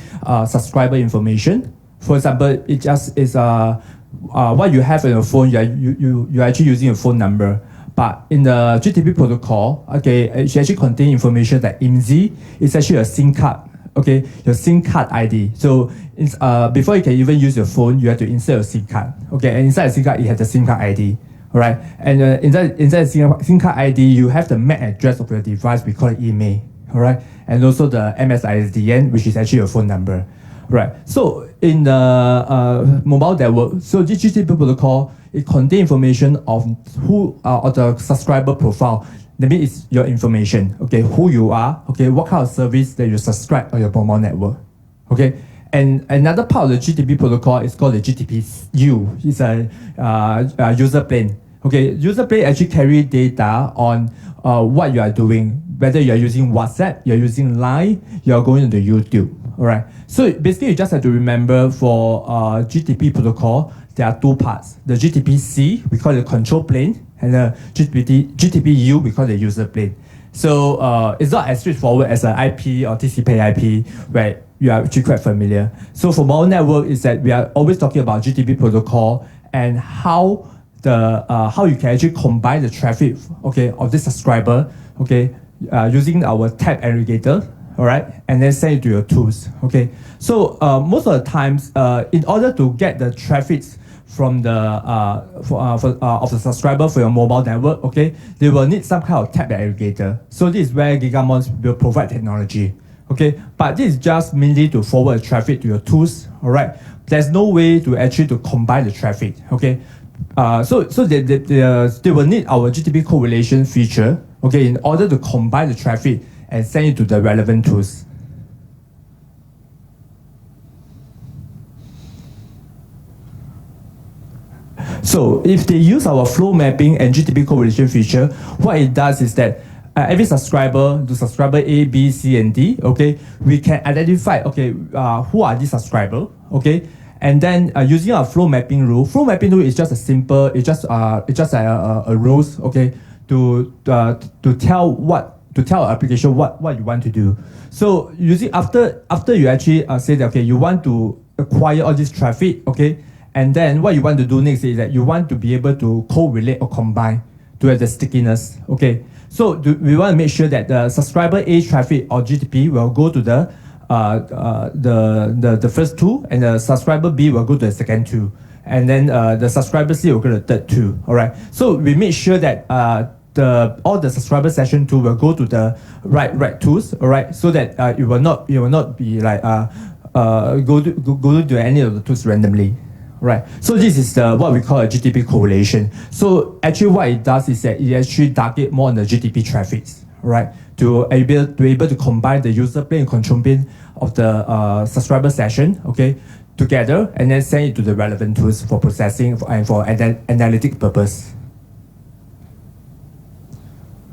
subscriber information. For example, it just is what you have in your phone. You're actually using a phone number. But in the GTP protocol, okay, it actually contains information like IMSI. It's actually a SIM card, okay, your SIM card ID. So before you can even use your phone, you have to insert a SIM card, okay, and inside the SIM card, it has the SIM card ID, Right, and inside SIM card ID, you have the MAC address of your device. We call it email. All right, and also the MSISDN, which is actually your phone number. Right. So in the mobile network, so this GTP protocol, it contains information of who of the subscriber profile. That means it's your information. Okay, who you are. Okay, what kind of service that you subscribe on your mobile network. Okay. And another part of the GTP protocol is called the GTP-U. It's a user plane. Okay, user plane actually carry data on what you are doing, whether you are using WhatsApp, you are using Line, you are going to YouTube. All right. So basically, you just have to remember for GTP protocol, there are two parts. The GTP-C, we call it the control plane, and the GTP-U, we call it the user plane. So it's not as straightforward as an IP or TCP/IP, where you are actually quite familiar. So for mobile network, is that we are always talking about GTP protocol and how you can actually combine the traffic, okay, of this subscriber, okay, using our tab aggregator, all right, and then send it to your tools, okay. So most of the times, in order to get the traffic from the of the subscriber for your mobile network, okay, they will need some kind of tab aggregator. So this is where Gigamon will provide technology, okay. But this is just mainly to forward traffic to your tools, all right. There's no way to actually to combine the traffic, okay. So they will need our GTP correlation feature, okay, in order to combine the traffic and send it to the relevant tools. So if they use our flow mapping and GTP correlation feature, what it does is that every subscriber, to subscriber A, B, C, and D, okay, we can identify, okay, who are these subscribers, okay, and then using our flow mapping rule. Flow mapping rule is just a simple, it's just a rules, okay, to tell our application what you want to do. So using after you actually say that, okay, you want to acquire all this traffic, okay, and then what you want to do next is that you want to be able to correlate or combine to have the stickiness, okay. So we want to make sure that the subscriber A traffic or GTP will go to the first two, and the subscriber B will go to the second two, and then the subscriber C will go to the third two. All right. So we make sure that all the subscriber session 2 will go to the right tools. All right. So that it will not be like go to any of the tools randomly. Right. So this is what we call a GTP correlation. So actually what it does is that it actually target more on the GTP traffic, right? To be able to combine the user plane and control plane of the subscriber session, okay, together, and then send it to the relevant tools for processing and for analytic purpose.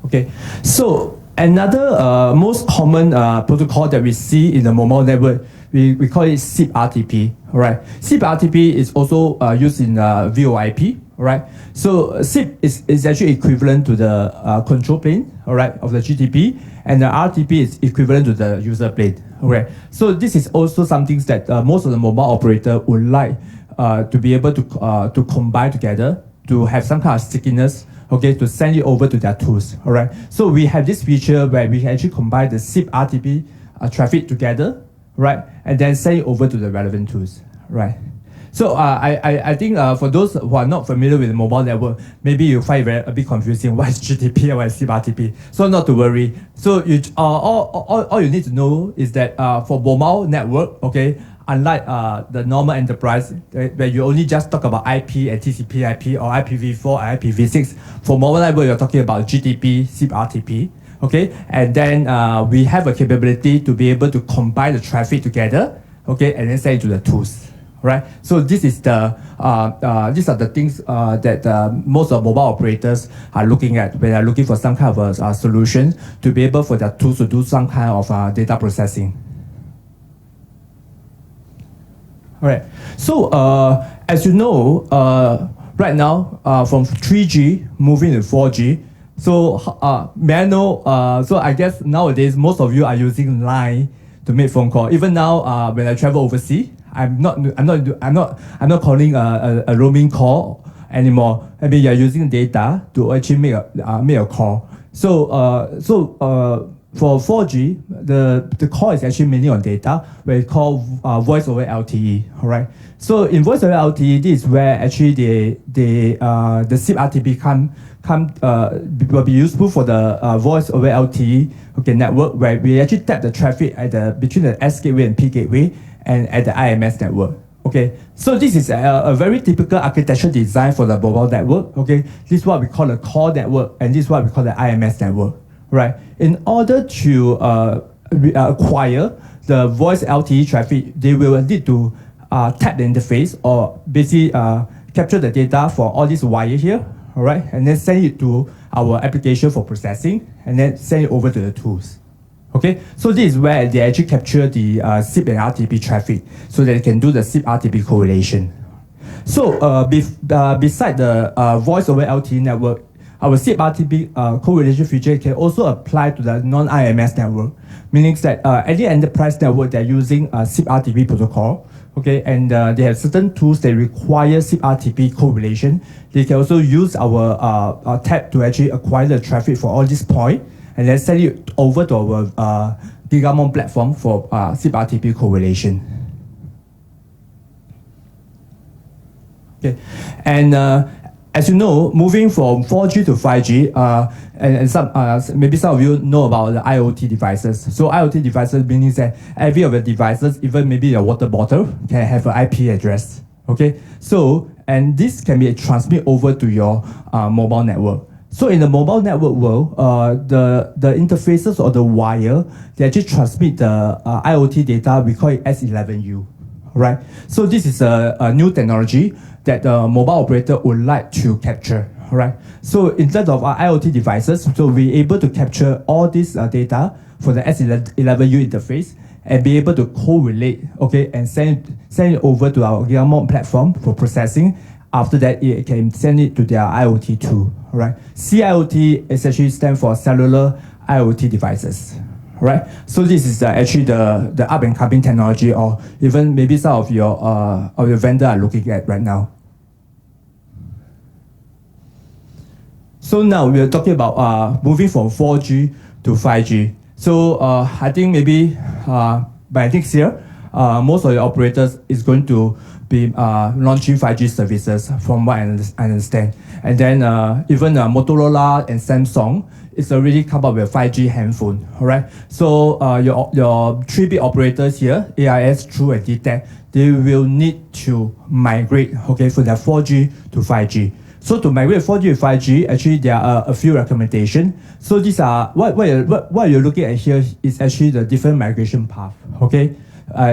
Okay. So another most common protocol that we see in the mobile network, we call it SIP RTP. All right. SIP RTP is also used in VoIP. All right. So SIP is actually equivalent to the control plane, all right, of the GTP, and the RTP is equivalent to the user plane. Okay. So this is also something that most of the mobile operator would like to be able to combine together to have some kind of stickiness. Okay, to send it over to their tools. All right. So we have this feature where we can actually combine the SIP RTP traffic together, right, and then send it over to the relevant tools, right. So I think for those who are not familiar with the mobile network, maybe you find it a bit confusing. What is GTP and what is SIP RTP? So not to worry. So you all you need to know is that for mobile network, okay, unlike the normal enterprise where you only just talk about IP and TCP/IP or IPv4 or IPv6, for mobile network you're talking about GTP, SIP RTP. Okay, and then we have a capability to be able to combine the traffic together, okay, and then send it to the tools. Right. So this is these are the things that most of mobile operators are looking at when they're looking for some kind of a solution to be able for their tools to do some kind of data processing. All right. So as you know, right now from 3G moving to 4G. So may I know? So I guess nowadays most of you are using Line to make phone call. Even now, when I travel overseas, I'm not calling a roaming call anymore. I mean, you're using data to actually make a call. So for 4G, the core is actually mainly on data, where we call voice over LTE. All right. So in voice over LTE, this is where actually the SIP RTP will be useful for the voice over LTE network, where we actually tap the traffic at between the S gateway and P gateway and at the IMS network. Okay, so this is a very typical architecture design for the mobile network. Okay, this is what we call the core network, and this is what we call the IMS network. Right. In order to acquire the voice LTE traffic, they will need to tap the interface or basically capture the data for all these wires here. All right, and then send it to our application for processing, and then send it over to the tools. Okay, so this is where they actually capture the SIP and RTP traffic, so that they can do the SIP RTP correlation. So beside the voice over LTE network, our SIP RTP correlation feature can also apply to the non-IMS network, meaning that any enterprise network that are using SIP RTP protocol, okay, and they have certain tools that require SIP RTP correlation, they can also use our tab to actually acquire the traffic for all these points, and then send it over to our Gigamon platform for SIP RTP correlation. Okay, and as you know, moving from 4G to 5G, and some maybe some of you know about the IoT devices. So IoT devices means that every of the devices, even maybe a water bottle, can have an IP address. Okay, so and this can be transmitted over to your mobile network. So in the mobile network world, the interfaces or the wire, they actually transmit the IoT data. We call it S11U, right? So this is a new technology that the mobile operator would like to capture, right? So in terms of our IoT devices, so we're able to capture all this data for the S11U interface and be able to correlate, okay, and send it over to our Gigamon platform for processing. After that, it can send it to their IoT tool, right? CIoT essentially stands for cellular IoT devices, right? So this is actually the up and coming technology, or even maybe some of your vendor are looking at right now. So now we are talking about moving from 4G to 5G. So I think maybe by next year, most of the operators is going to be launching 5G services, from what I understand. And then even Motorola and Samsung is already come up with a 5G handphone, all right? So your 3 big operators here, AIS, True, and DTAC, they will need to migrate, okay, from their 4G to 5G. So to migrate 4G to 5G, actually there are a few recommendations. So these are, what you're looking at here is actually the different migration path, okay?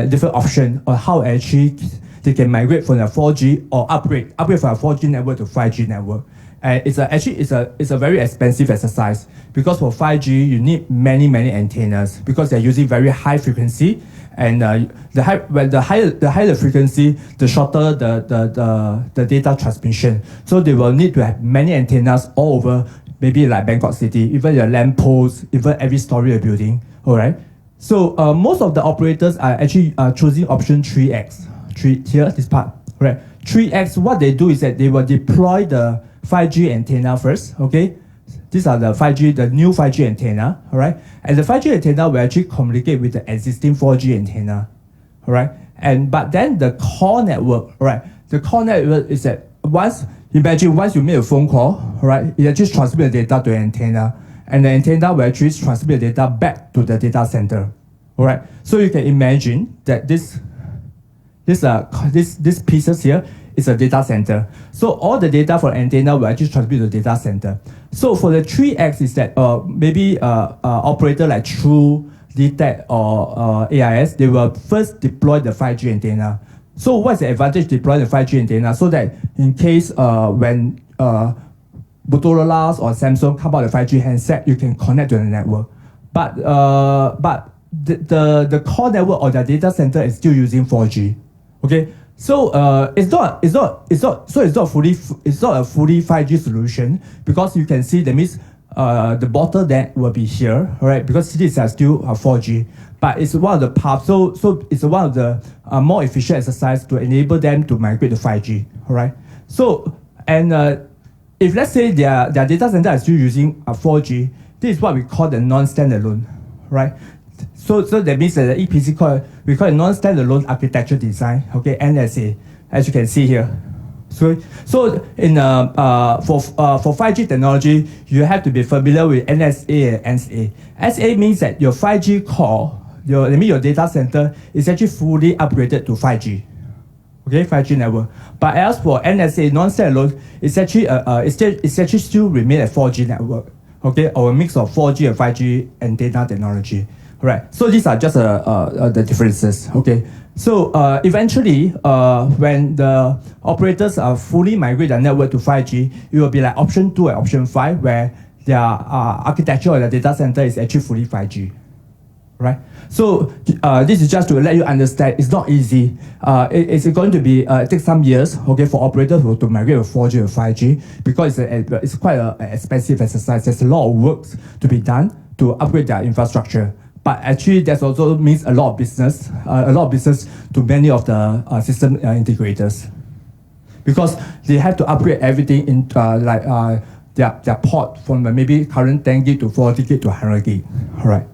Different option on how actually they can migrate from their 4G or upgrade from a 4G network to 5G network. And it's a very expensive exercise, because for 5G you need many antennas, because they're using very high frequency, and the higher the frequency, the shorter the data transmission. So they will need to have many antennas all over, maybe like Bangkok City, even your lamp posts, even every story of building. All right. So most of the operators are actually choosing option 3X. Here, this part, right? 3X, what they do is that they will deploy the 5G antenna first, okay? These are the new 5G antenna, all right? And the 5G antenna will actually communicate with the existing 4G antenna, all right? But then the core network, right? The core network is that once you make a phone call, right? It actually transmits the data to the antenna, and the antenna will actually transmit the data back to the data center, all right? So you can imagine that this pieces here is a data center. So all the data for antenna will actually transmit to the data center. So for the 3X is that maybe operator like True, DTAC, or AIS, they will first deploy the 5G antenna. So what's the advantage deploying the 5G antenna? So that in case when Motorola or Samsung come out with 5G handset, you can connect to the network. But the core network or the data center is still using 4G. Okay, so it's not a fully 5G solution, because you can see that means the bottleneck will be here, right? Because cities are still 4G, but it's one of the paths. So it's one of the more efficient exercise to enable them to migrate to 5G, all right? So and if let's say their data center is still using 4G, this is what we call the non-standalone. right? So that means that the EPC we call it non-standalone architecture design, okay, NSA, as you can see here. So in for 5G technology, you have to be familiar with NSA and NSA. SA means that your 5G core, your data center is actually fully upgraded to 5G. Okay, 5G network. But as for NSA, non-standalone, it's actually still remain a 4G network. Okay, or a mix of 4G and 5G and data technology. Right. So these are just the differences. Okay. So eventually, when the operators fully migrate their network to 5G, it will be like option 2 and option 5, where their architecture or their data center is actually fully 5G. Right. So this is just to let you understand it's not easy. It's going to be take some years, okay, for operators to migrate from 4G to 5G, because it's quite an expensive exercise. There's a lot of work to be done to upgrade their infrastructure. But actually, that also means a lot of business to many of the system integrators, because they have to upgrade everything in their port from maybe current 10 gig to 40 gig to 100 gig. All right.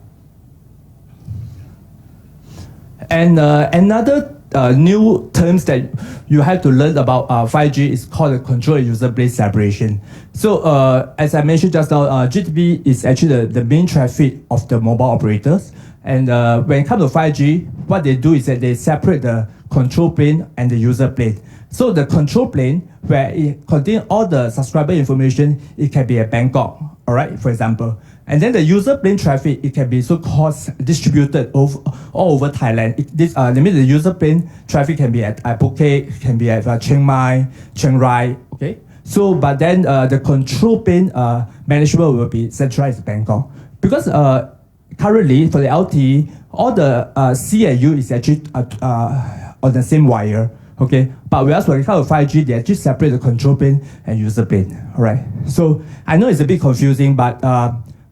And another new terms that you have to learn about 5G is called the control and user plane separation. So as I mentioned just now, GTP is actually the main traffic of the mobile operators. And when it comes to 5G, what they do is that they separate the control plane and the user plane. So the control plane, where it contains all the subscriber information, it can be at Bangkok, all right, for example. And then the user plane traffic, it can be so-called distributed all over Thailand. That means the user plane traffic can be at Phuket, can be at Chiang Mai, Chiang Rai, okay? So, but then the control plane management will be centralized in Bangkok. Because currently, for the LTE, all the C and U is actually on the same wire, okay? But whereas when it comes to 5G, they actually separate the control plane and user plane, all right? So, I know it's a bit confusing, but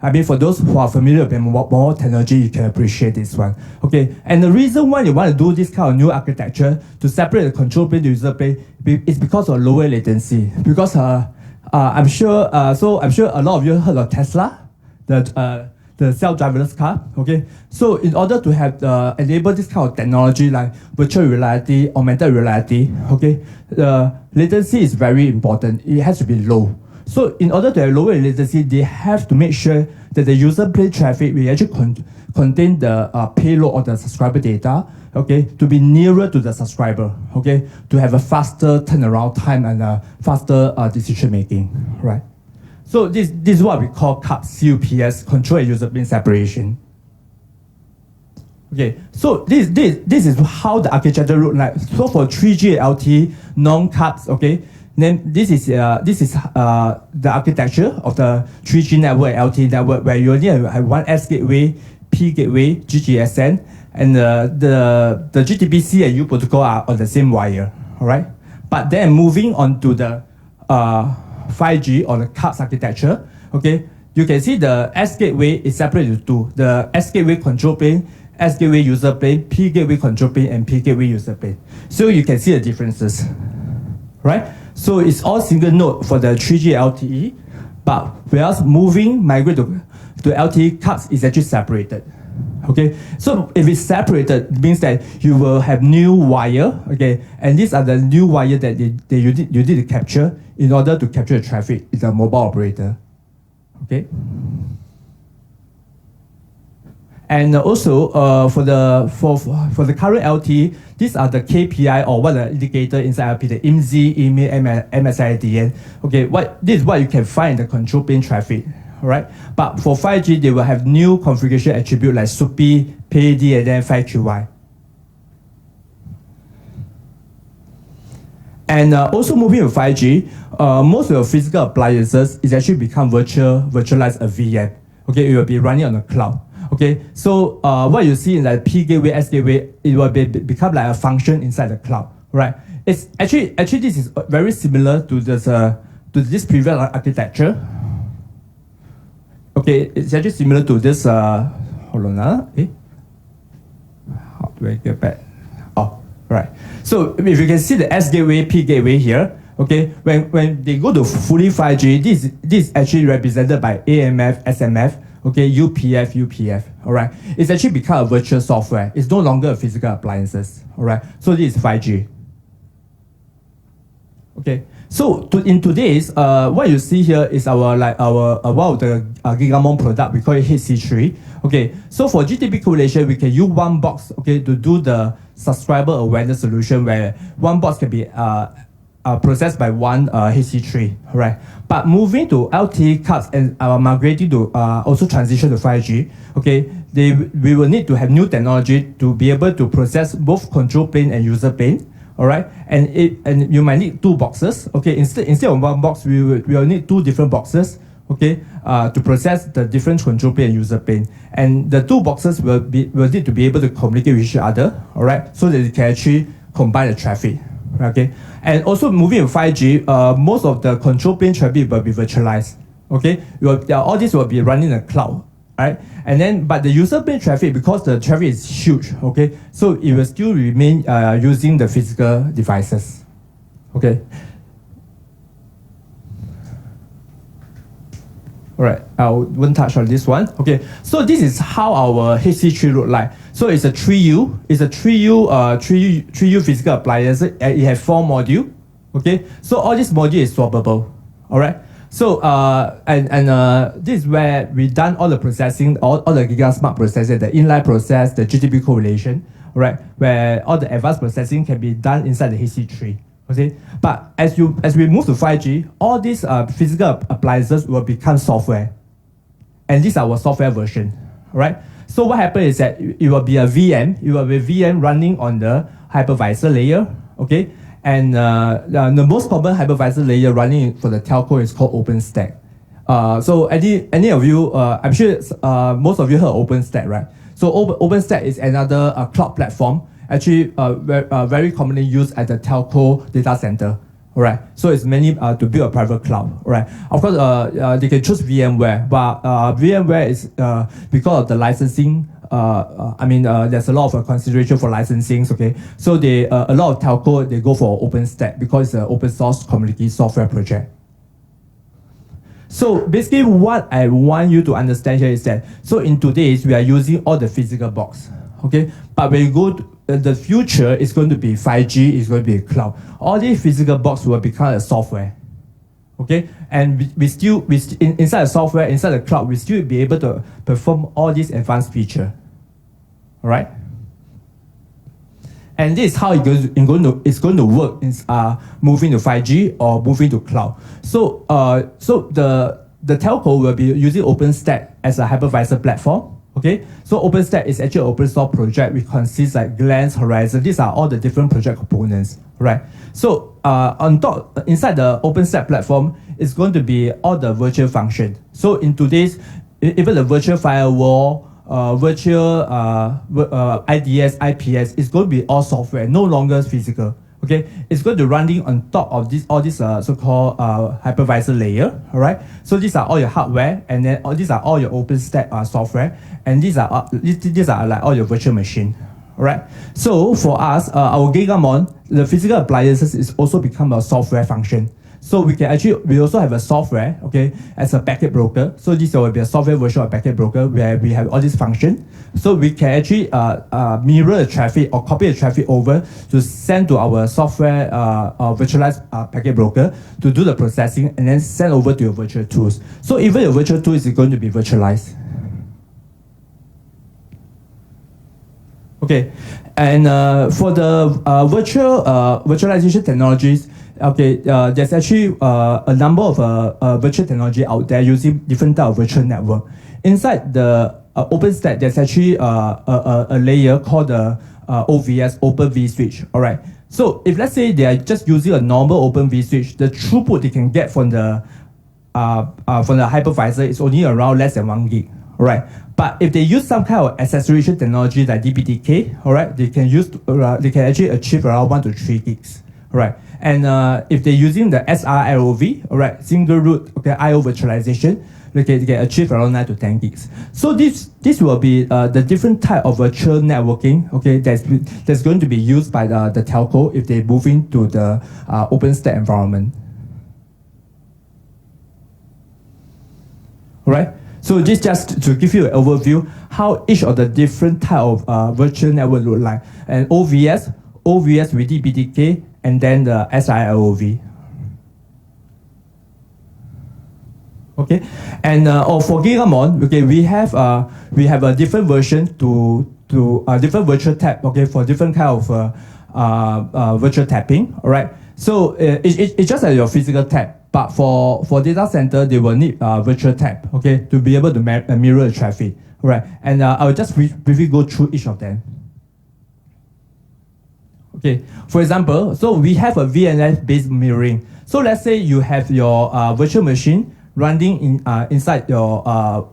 I mean, for those who are familiar with mobile technology, you can appreciate this one. Okay, and the reason why you want to do this kind of new architecture to separate the control plane to user plane is because of lower latency. Because I'm sure a lot of you heard of Tesla, the self-driverless car. Okay, so in order to have enable this kind of technology like virtual reality, augmented reality, okay, the latency is very important. It has to be low. So in order to have lower latency, they have to make sure that the user plane traffic will actually contain the payload or the subscriber data, okay, to be nearer to the subscriber, okay, to have a faster turnaround time and a faster decision making, right? So this is what we call CUPS, control and user plane separation. Okay, so this is how the architecture look like. So for 3G LTE non-CUPS, okay. Then this is the architecture of the 3G network, LTE network, where you only have one S gateway, P gateway, GGSN, and the GTP-C and U protocol are on the same wire, all right? But then moving on to the 5G or the CUPS architecture, okay, you can see the S gateway is separated into two: the S gateway control plane, S gateway user plane, P gateway control plane, and P gateway user plane. So you can see the differences, right? So it's all single node for the 3G LTE, but whereas migrate to LTE, CUPS is actually separated. Okay, so if it's separated, it means that you will have new wire, okay, and these are the new wire that you need to capture in order to capture the traffic in the mobile operator. Okay. And also for the current LTE, these are the KPI or what the indicator inside LP, the IMSI, IMEI, MSIDN. Okay, this is what you can find in the control plane traffic, right? But for 5G, they will have new configuration attribute like SUPI, PAD, and then 5QY. And also moving to 5G, most of your physical appliances is actually virtualized a VM. Okay, it will be running on the cloud. Okay, so what you see in the P gateway, S gateway, it will become like a function inside the cloud, right? It's actually this is very similar to this previous architecture. Okay, it's actually similar to this. Hold on, okay. How do I get back? Oh, right. So if you can see the S gateway, P gateway here. Okay, when they go to fully 5G, this is actually represented by AMF, SMF. okay, UPF, all right, it's actually become a virtual software. It's no longer a physical appliances, all right. So this is 5G. Okay, so in today's, what you see here is our one of the Gigamon product. We call it HC3. Okay, so for GTP correlation, we can use one box, okay, to do the subscriber awareness solution where one box can be processed by one HC3, right? But moving to LTE cards and migrating to also transition to 5G, okay, we will need to have new technology to be able to process both control plane and user plane. All right, and you might need two boxes. Okay, instead of one box, we will need two different boxes. Okay, to process the different control plane and user plane, and the two boxes will need to be able to communicate with each other. All right, so that it can actually combine the traffic. Okay, and also moving to 5G, most of the control plane traffic will be virtualized. Okay, all this will be running in the cloud. Right? And then, but the user plane traffic, because the traffic is huge, okay, so it will still remain using the physical devices, okay. All right, I won't touch on this one. Okay, so this is how our HC3 look like. So it's a 3U, it's a 3U physical appliance. It has 4 modules. Okay, so all this module is swappable. All right. So this is where we done all the processing, all the GigaSmart processing, the inline process, the GTP correlation, right? Where all the advanced processing can be done inside the HC3. Okay, but as we move to 5G, all these physical appliances will become software, and this is our software version, right? So what happens is that it will be a VM, it will be a VM running on the hypervisor layer, okay? And the most common hypervisor layer running for the telco is called OpenStack. So any of you, I'm sure most of you heard OpenStack, right? So OpenStack is another cloud platform, actually very commonly used at the telco data center. All right. So it's mainly to build a private cloud. All right. Of course, they can choose VMware, but VMware is because of the licensing. There's a lot of consideration for licensing. Okay, so a lot of telco they go for OpenStack because it's an open source community software project. So basically, what I want you to understand here is that in today's we are using all the physical box. Okay, but when you go to the future, it's going to be 5G. It's going to be a cloud. All these physical box will become a software. Okay, and inside the software, inside the cloud, we still be able to perform all these advanced features. All right, and this is how it's going to work in moving to 5G or moving to cloud. So the telco will be using OpenStack as a hypervisor platform. Okay, so OpenStack is actually an open source project which consists like Glance, Horizon. These are all the different project components, right? So on top, inside the OpenStack platform, it's going to be all the virtual function. So in today's, even the virtual firewall, virtual IDS, IPS, is going to be all software, no longer physical. Okay, it's going to running on top of all this so-called hypervisor layer. All right, so these are all your hardware, and then these are all your OpenStack software, and these are like all your virtual machine. All right, so for us, our Gigamon, the physical appliances is also become a software function. So we also have a software, okay, as a packet broker. So this will be a software version of packet broker where we have all these functions. So we can actually mirror the traffic or copy the traffic over to send to our software virtualized packet broker to do the processing and then send over to your virtual tools. So even your virtual tool is going to be virtualized. Okay, and for the virtualization technologies, okay, there's actually a number of virtual technology out there using different type of virtual network. Inside the OpenStack, there's actually a layer called the OVS, Open vSwitch. All right. So if let's say they are just using a normal Open vSwitch, the throughput they can get from the hypervisor is only around less than 1 gig. All right. But if they use some kind of acceleration technology like DPDK, all right, they can actually achieve around 1 to 3 gigs. All right. And if they're using the SRLOV, all right, single root, okay, IO virtualization, they can achieve around 9 to 10 gigs. So this will be the different type of virtual networking, okay, that's going to be used by the telco if they move into the OpenStack environment. All right. So this just to give you an overview how each of the different type of virtual network look like. And OVS with DBTK, and then the SIIOV. Okay, and for Gigamon, okay, we have a different version to different virtual tap. Okay, for different kind of virtual tapping. All right, so it's just like your physical tap, but for data center they will need virtual tap. Okay, to be able to mirror the traffic. All right, and I will just briefly go through each of them. Okay, for example, so we have a VNF based mirroring. So let's say you have your virtual machine running inside your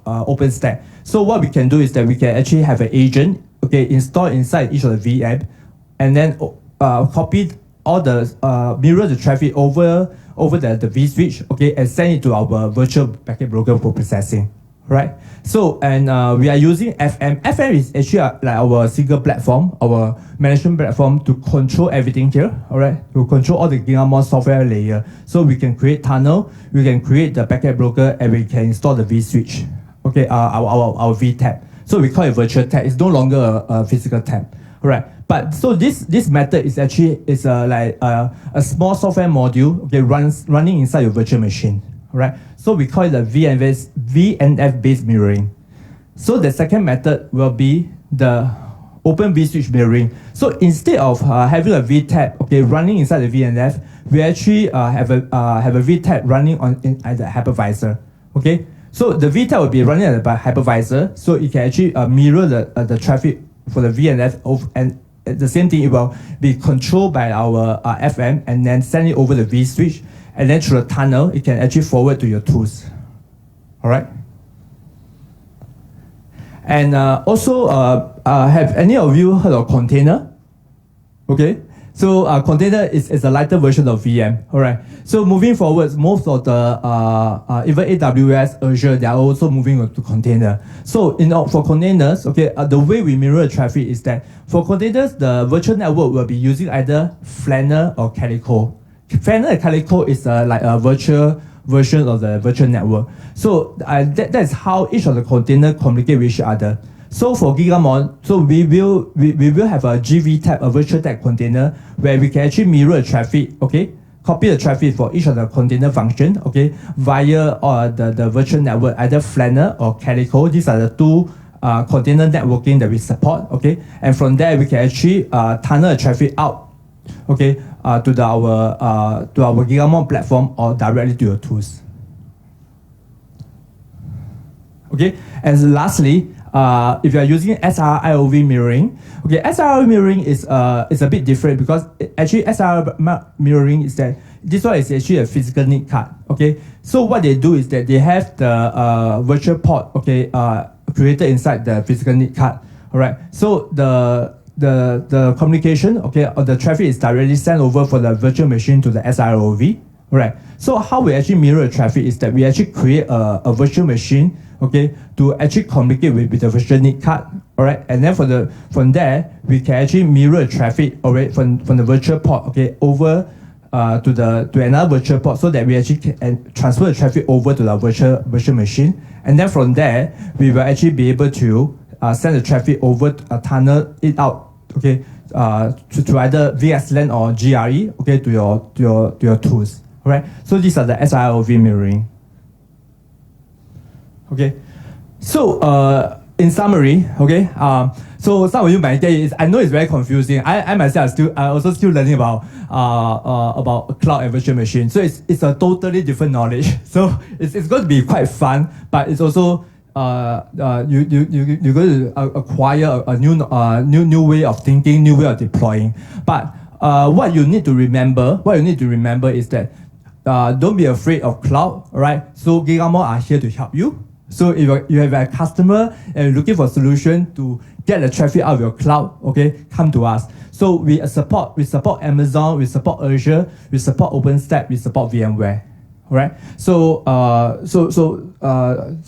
OpenStack. So what we can do is that we can actually have an agent, okay, installed inside each of the VM, and then copy all the mirror the traffic over the vSwitch, okay, and send it to our virtual packet broker for processing, right? So and we are using FM. FM is actually like our single platform, our management platform to control everything here, all right? To control all the Gigamon software layer. So we can create tunnel, we can create the packet broker, and we can install the vSwitch, okay, our vTap. So we call it virtual tap. It's no longer a physical tap, all right? But so this method is actually like a small software module, okay, running inside your virtual machine, all right? So we call it a VNF-based mirroring. So the second method will be the open vSwitch mirroring. So instead of having a vTap, okay, running inside the VNF, we actually have a vTap running at the hypervisor. Okay, so the vTap will be running at the hypervisor, so it can actually mirror the traffic for the VNF, and the same thing, it will be controlled by our FM, and then send it over the vSwitch. And then through the tunnel, it can actually forward to your tools. All right. And also, have any of you heard of container? Okay. So container is a lighter version of VM. All right. So moving forward, most of the even AWS, Azure, they are also moving to container. So for containers, okay, the way we mirror traffic is that for containers, the virtual network will be using either Flanner or Calico. Flanner and Calico is like a virtual version of the virtual network. So that's how each of the container communicate with each other. So for Gigamon, so we will have a GV-tap, a virtual tap container, where we can actually mirror traffic, okay, copy the traffic for each of the container function, okay, via the virtual network, either Flanner or Calico. These are the two container networking that we support, okay, and from there we can actually tunnel the traffic out, okay, to our Gigamon platform or directly to your tools. Okay, and lastly, if you are using SIIOV mirroring, okay, SIIOV mirroring is a bit different because actually SIIOV mirroring is that this one is actually a physical NIC card. Okay, so what they do is that they have the virtual port, okay, created inside the physical NIC card. All right, so the communication, okay, or the traffic is directly sent over for the virtual machine to the SIIOV. Right. So how we actually mirror traffic is that we actually create a virtual machine, okay, to actually communicate with the virtual NIC card. All right. And then from there we can actually mirror traffic, all right, from the virtual port, okay, over to another virtual port, so that we actually can transfer the traffic over to the virtual machine. And then from there we will actually be able to send the traffic over, tunnel it out, okay, to either VXLAN or GRE, okay, to your tools. Right, so these are the SIIOV mirroring. Okay, so in summary, okay, so some of you might say, I know it's very confusing. I myself also still learning about cloud and virtual machine. So it's a totally different knowledge. So it's going to be quite fun, but it's also you're going to acquire a new way of thinking, new way of deploying. But what you need to remember is that don't be afraid of cloud, right? So Gigamon are here to help you. So if you have a customer and looking for a solution to get the traffic out of your cloud, okay, come to us. So we support Amazon, we support Azure, we support OpenStack, we support VMware. All right. So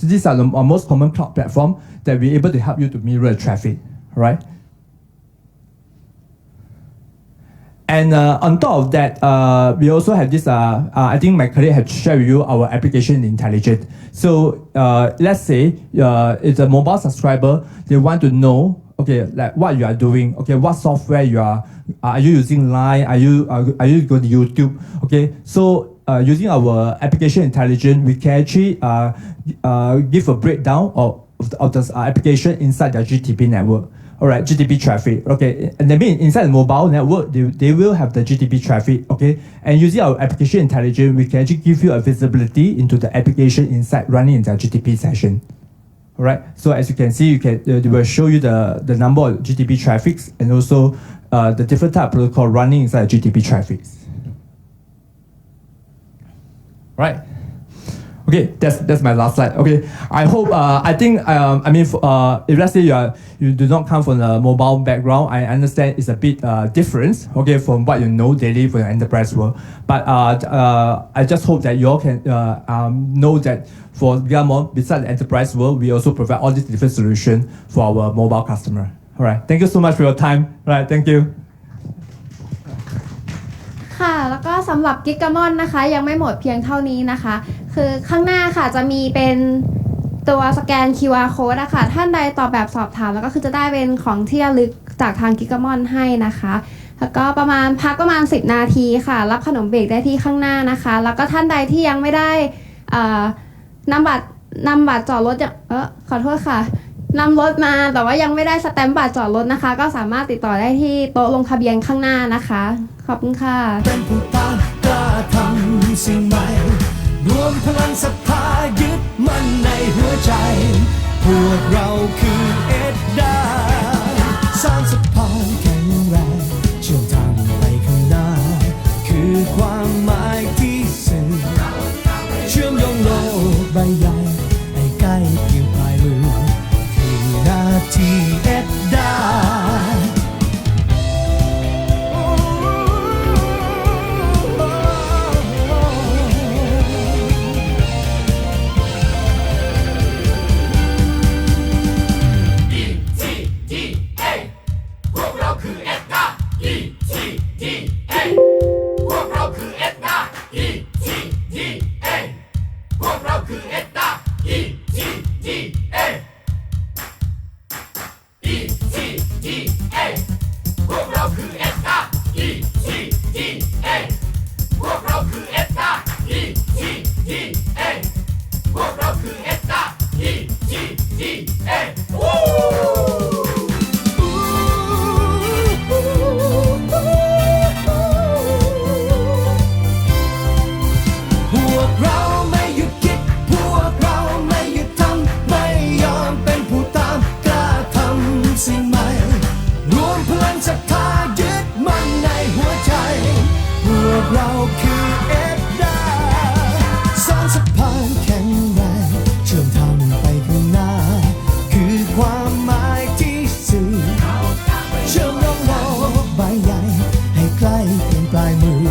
these are the most common cloud platform that we're able to help you to mirror traffic. All right. And on top of that, we also have this, I think my colleague had shared with you our application intelligence. So let's say it's a mobile subscriber, they want to know, okay, like what you are doing, okay, what software you are you using Line, are you going to YouTube, okay? So using our application intelligence, we can actually give a breakdown of the application inside the GTP network. All right, GTP traffic. Okay, and that means inside the mobile network, they will have the GTP traffic. Okay, and using our application intelligence, we can actually give you a visibility into the application inside running in the GTP session. All right, so as you can see, they will show you the number of GTP traffics and also the different type of protocol running inside the GTP traffics. Right. Okay, that's my last slide. Okay, I hope I think if let's say you do not come from a mobile background, I understand it's a bit different. Okay, from what you know daily for the enterprise world. But I just hope that you all can know that for Gigamon, besides the enterprise world, we also provide all these different solutions for our mobile customer. All right, thank you so much for your time. All right, thank you. ค่ะแล้วก็สำหรับ Gigamon นะคะยังไม่หมดเพียงเท่านี้นะคะคือข้างหน้าค่ะจะมีเป็นตัวสแกน QR code นะคะท่านใดตอบแบบสอบถามแล้วก็คือจะได้เป็นของที่ระลึกจากทาง Gigamon ให้นะคะแล้วก็พักประมาณ10นาทีค่ะรับขนมเบรกได้ที่ข้างหน้านะคะแล้วก็ท่านใดที่ยังไม่ได้นำบัตรจอดรถขอโทษค่ะนำรถมาแต่ว่ายังไม่ได้สแตมป์บัตรจอดรถนะคะก็สามารถติดต่อได้ที่โต๊ะลงทะเบียนข้างหน้านะคะขอบคุณค่ะเป็นผู้ต้านกล้าทำสิ่งใหม่รวมพลังศรัทธายึดมั่นในหัวใจพวกเราคือเอ็ดดาสร้างสะพานแข็งแรงเชื่อมทางไปข้างหน้าคือความหมายที่สื่อเชื่อมโยงโลกใบใหญ่ให้ใกล้เพียงปลายมือคือหน้าที่เอ็ดดาเราคือเอ็ดดาสร้างสะพานแข็งแรงเชื่อมทางไปข้างหน้าคือความหมายที่สื่อเชื่อมโยงโลกใบใหญ่ให้ใกล้เพียงปลายมือ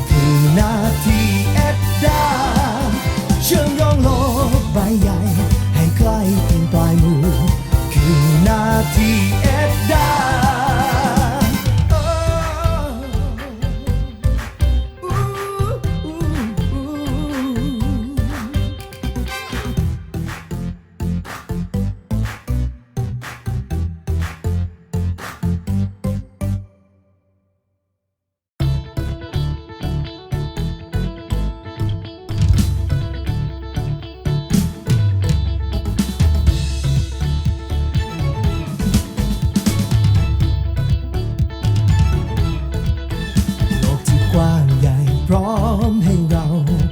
คือหน้าที่เอ็ดดาเชื่อมโยงโลกใบใหญ่ให้ใกล้เพียงปลายมือคือหน้าที่เอ็ดดาพร้อมให้เรา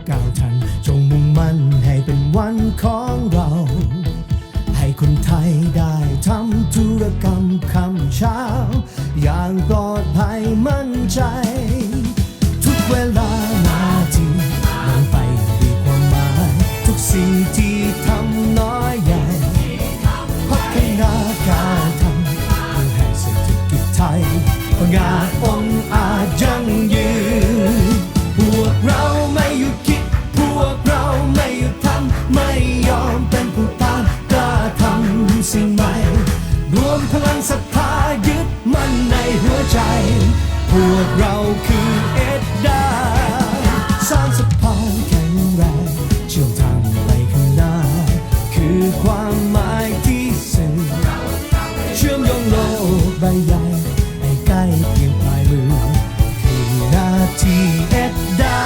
ก้าวทันจงมุ่งมั่นให้เป็นวันของเราให้คนไทยได้ทำธุรกรรมค่ำเช้าอย่างปลอดภัยมั่นใจทุกเวลานาทีลงไปด้วยความหมายทุกสิ่งที่ทำน้อยใหญ่พัฒนาการทำเพื่อให้เศรษฐกิจไทยงานองอาจยั่งยืนพวกเราไม่หยุดคิดพวกเราไม่หยุดทำไม่ยอมเป็นผู้ต้านกล้าทำสิ่งใหม่รวมพลังศรัทธายึดมั่นในหัวใจ พวกเราคือเอ็ดดาสร้างสะพานแข็งแรงเชื่อมทางไปข้างหน้าคือความหมายที่สื่อเชื่อมโยงโลกใบใหญ่ให้ใกล้เพียงปลายมือคือหน้าที่เอ็ดดา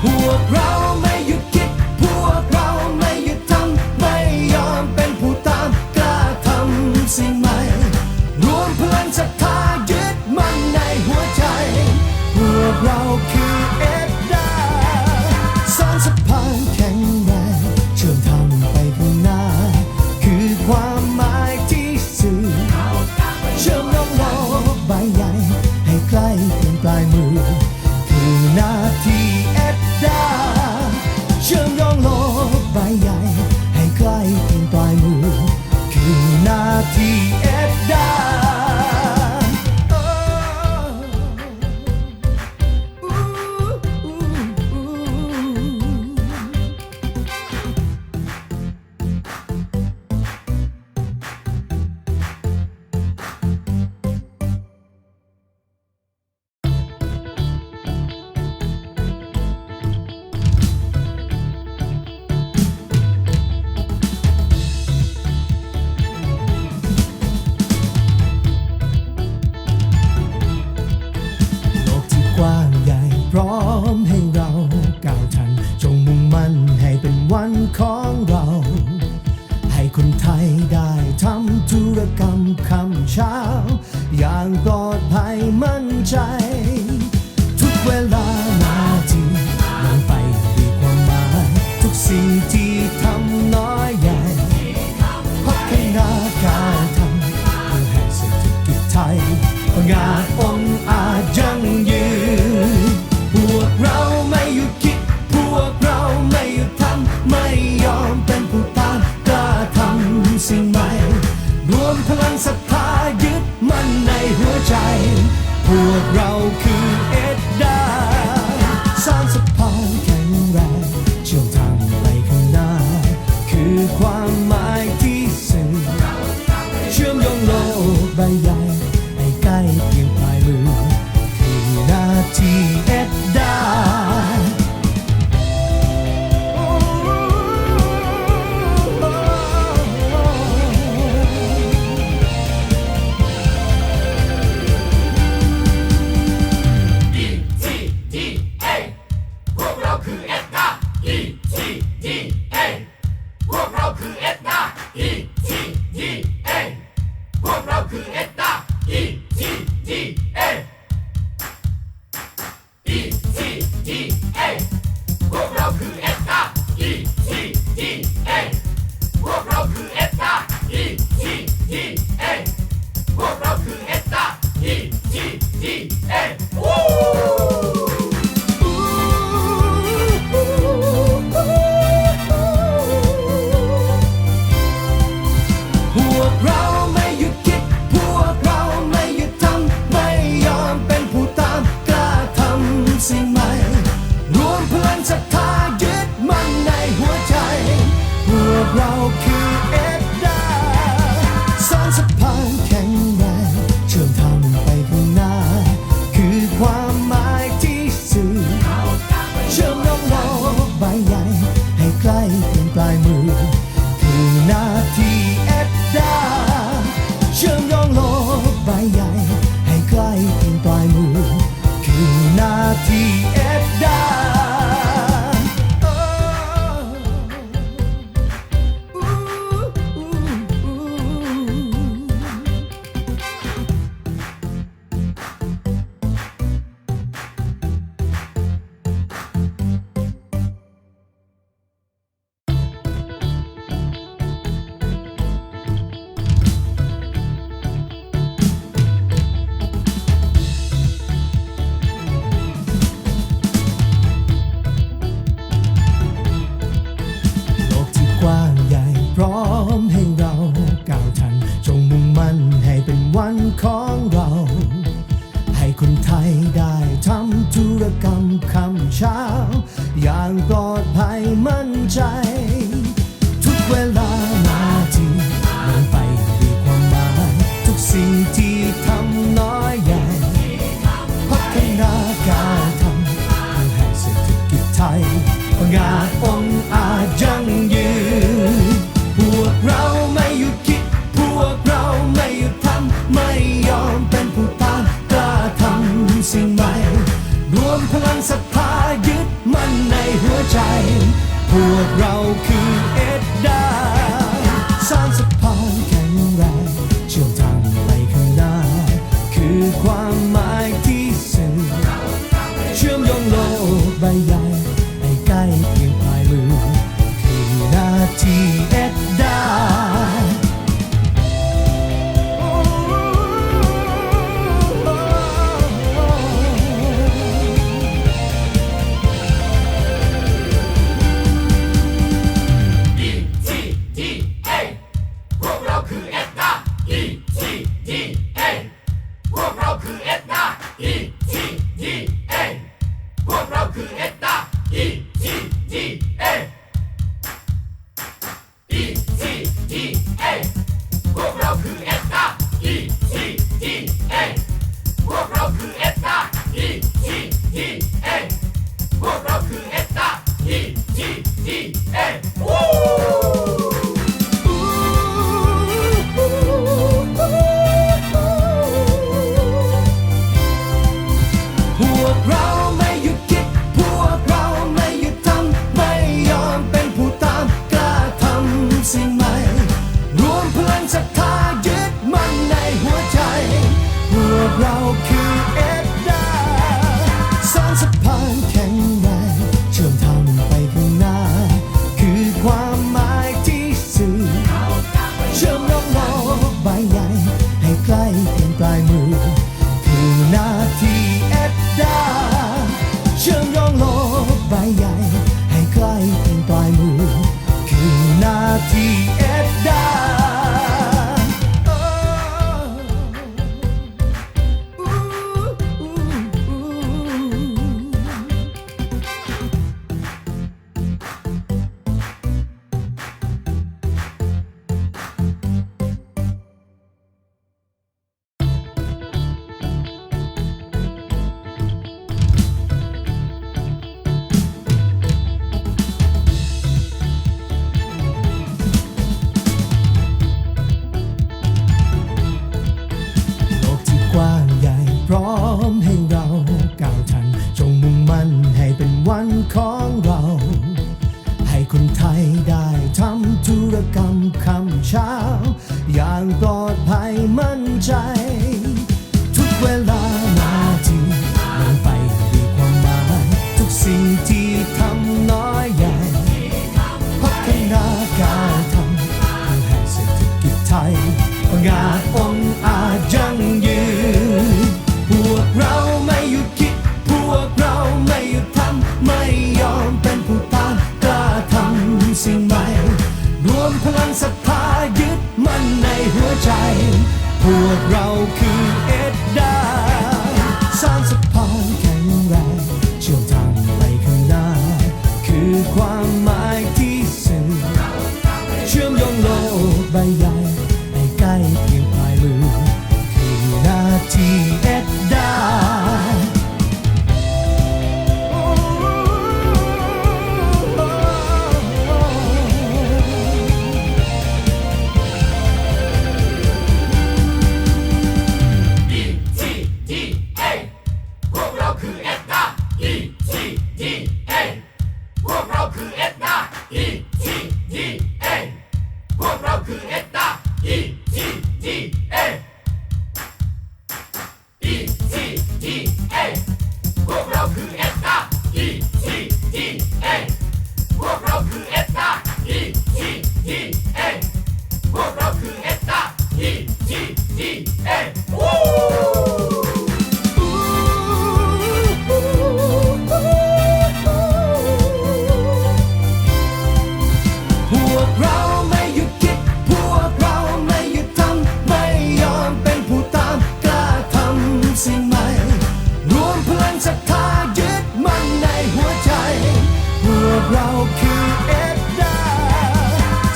พวกเราไม่หยุดคิดพวกเราไม่หยุดทำไม่ยอมเป็นผู้ตามกล้าทำสิ่งใหม่รวมพลังศรัทธายึดมั่นในหัวใจพวกเราคือเอ็ดดาสร้างสะพานแข็งแรงเชื่อมทางไปข้างหน้าคือความหมายที่สื่อเชื่อมโยงโลกใบใหญ่ให้ใกล้เพียงปลายมือคือหน้าที่เอ็ดดาเชื่อมโยงโลกใบใหญ่ให้ใกล้เพียงปลายมือคือหน้าที่เอ็ดดาโลกที่กว้างใหญ่พร้อมให้เราก้าวทันจงมุ่งมั่นให้เป็นวันของเรา ให้คนไทยได้ทำธุรกรรมคำเช้าอย่างปลอดภัยมั่นใจ ทุกเวลานาทีลงไปด้วยความหมายทุกสิ่งที่ทำน้อยใหญ่พัฒนาการทำเพื่อให้เศรษฐกิจไทยงานองอาจยั่งยืนพวกเราไม่หยุดคิดพวกเราไม่หยุดทำไม่ยอมเป็นผู้ตามกล้าทำสิ่งใหม่รวมพลังศรัทธายึดมั่นในหัวใจพวกเราคือเอ็ดดาสร้างสะพานแข็งแรงเชื่อมทางไปข้างหน้าคือความหมายที่สื่อเชื่อมโยงโลกใบใหญ่ให้ใกล้เพียงปลายมือคือหน้าที่เอ็ดดาพวกเราไม่หยุดคิดพวกเราไม่หยุดทำไม่ยอมเป็นผู้ตามกล้าทำสิ่งใหม่รวมพลังศรัทธายึดมั่นในหัวใจพวกเราคือเอ็ดดาสร้างสะพานแข็งแรงเชื่อมทางไปข้างหน้าคือความหมายที่สื่อเชื่อมโยงโลกใบใหญ่ให้ใกล้เพียงปลายมือคือหน้าที่เอ็ดดาเชื่อมโยงโลกใบใหญ่ให้ใกล้เพียงปลายมือคือหน้าที่เอ็ดดา อย่างปลอดภัยมั่นใจ ทุกเวลานาทีลงไปด้วยความหมายทุกสิ่งที่ทำน้อยใหญ่พัฒนาการทำเพื่อให้เศรษฐกิจไทยงาองอาจยั่งยืนพวกเราไม่หยุดคิดพวกเราไม่หยุดทำไม่ยอมเป็นผู้ตามกล้าทำสิ่งใหม่รวมพลังศรัทธายึดมั่นในหัวใจพวกเราคือเอ็ดดาสร้างสะพานแข็งแรงเชื่อมทางไปข้างหน้าคือความหมายที่สื่อเชื่อมโยงโลกใบใหญ่ให้ใกล้เพียงปลายมือคือหน้าที่เอ็ดดาพวกเราไม่หยุดคิดพวกเราไม่หยุดทำไม่ยอมเป็นผู้ตามกล้าทำสิ่งใหม่รวมพลังศรัทธายึดมั่นในหัวใจพวกเราคือเอ็ดดาสร้างสะพานแข็งแรงเชื่อมทางไปข้างหน้าคือความหมายที่สื่อเชื่อมโยงโลกใบใหญ่ให้ใกล้เพียงปลายมือคือหน้าที่เอ็ดดาเชื่อมโยงโลกใบใหญ่ให้ใกล้เพียงปลายมือคือหน้าที่เอ็ดดาโลกที่กว้างใหญ่พร้อมให้เราก้าวทันจงมุ่งมั่นให้เป็นวันของเรา ให้คนไทยได้ทำธุรกรรมคำเช้าอย่างปลอดภัยมั่นใจ ทุกเวลานาทีลงไปด้วยความหมายทุกสิ่งที่ทำน้อยใหญ่พัฒนาการทำเพื่อให้เศรษฐกิจไทยงาองอาจยั่งยืนพวกเราไม่หยุดคิดพวกเราไม่หยุดทำไม่ยอมเป็นผู้ตามกล้าทำสิ่งใหม่รวมพลังศรัทธายึดมั่นในหัวใจพวกเราคือเอ็ดดาสร้างสะพานแข็งแรงเชื่อมทางไปข้างหน้าคือความหมายที่สื่อเชื่อมโยงโลกใบใหญ่ให้ใกล้เพียงปลายมือคือหน้าที่เอ็ดดา เราคือเอ็ดดา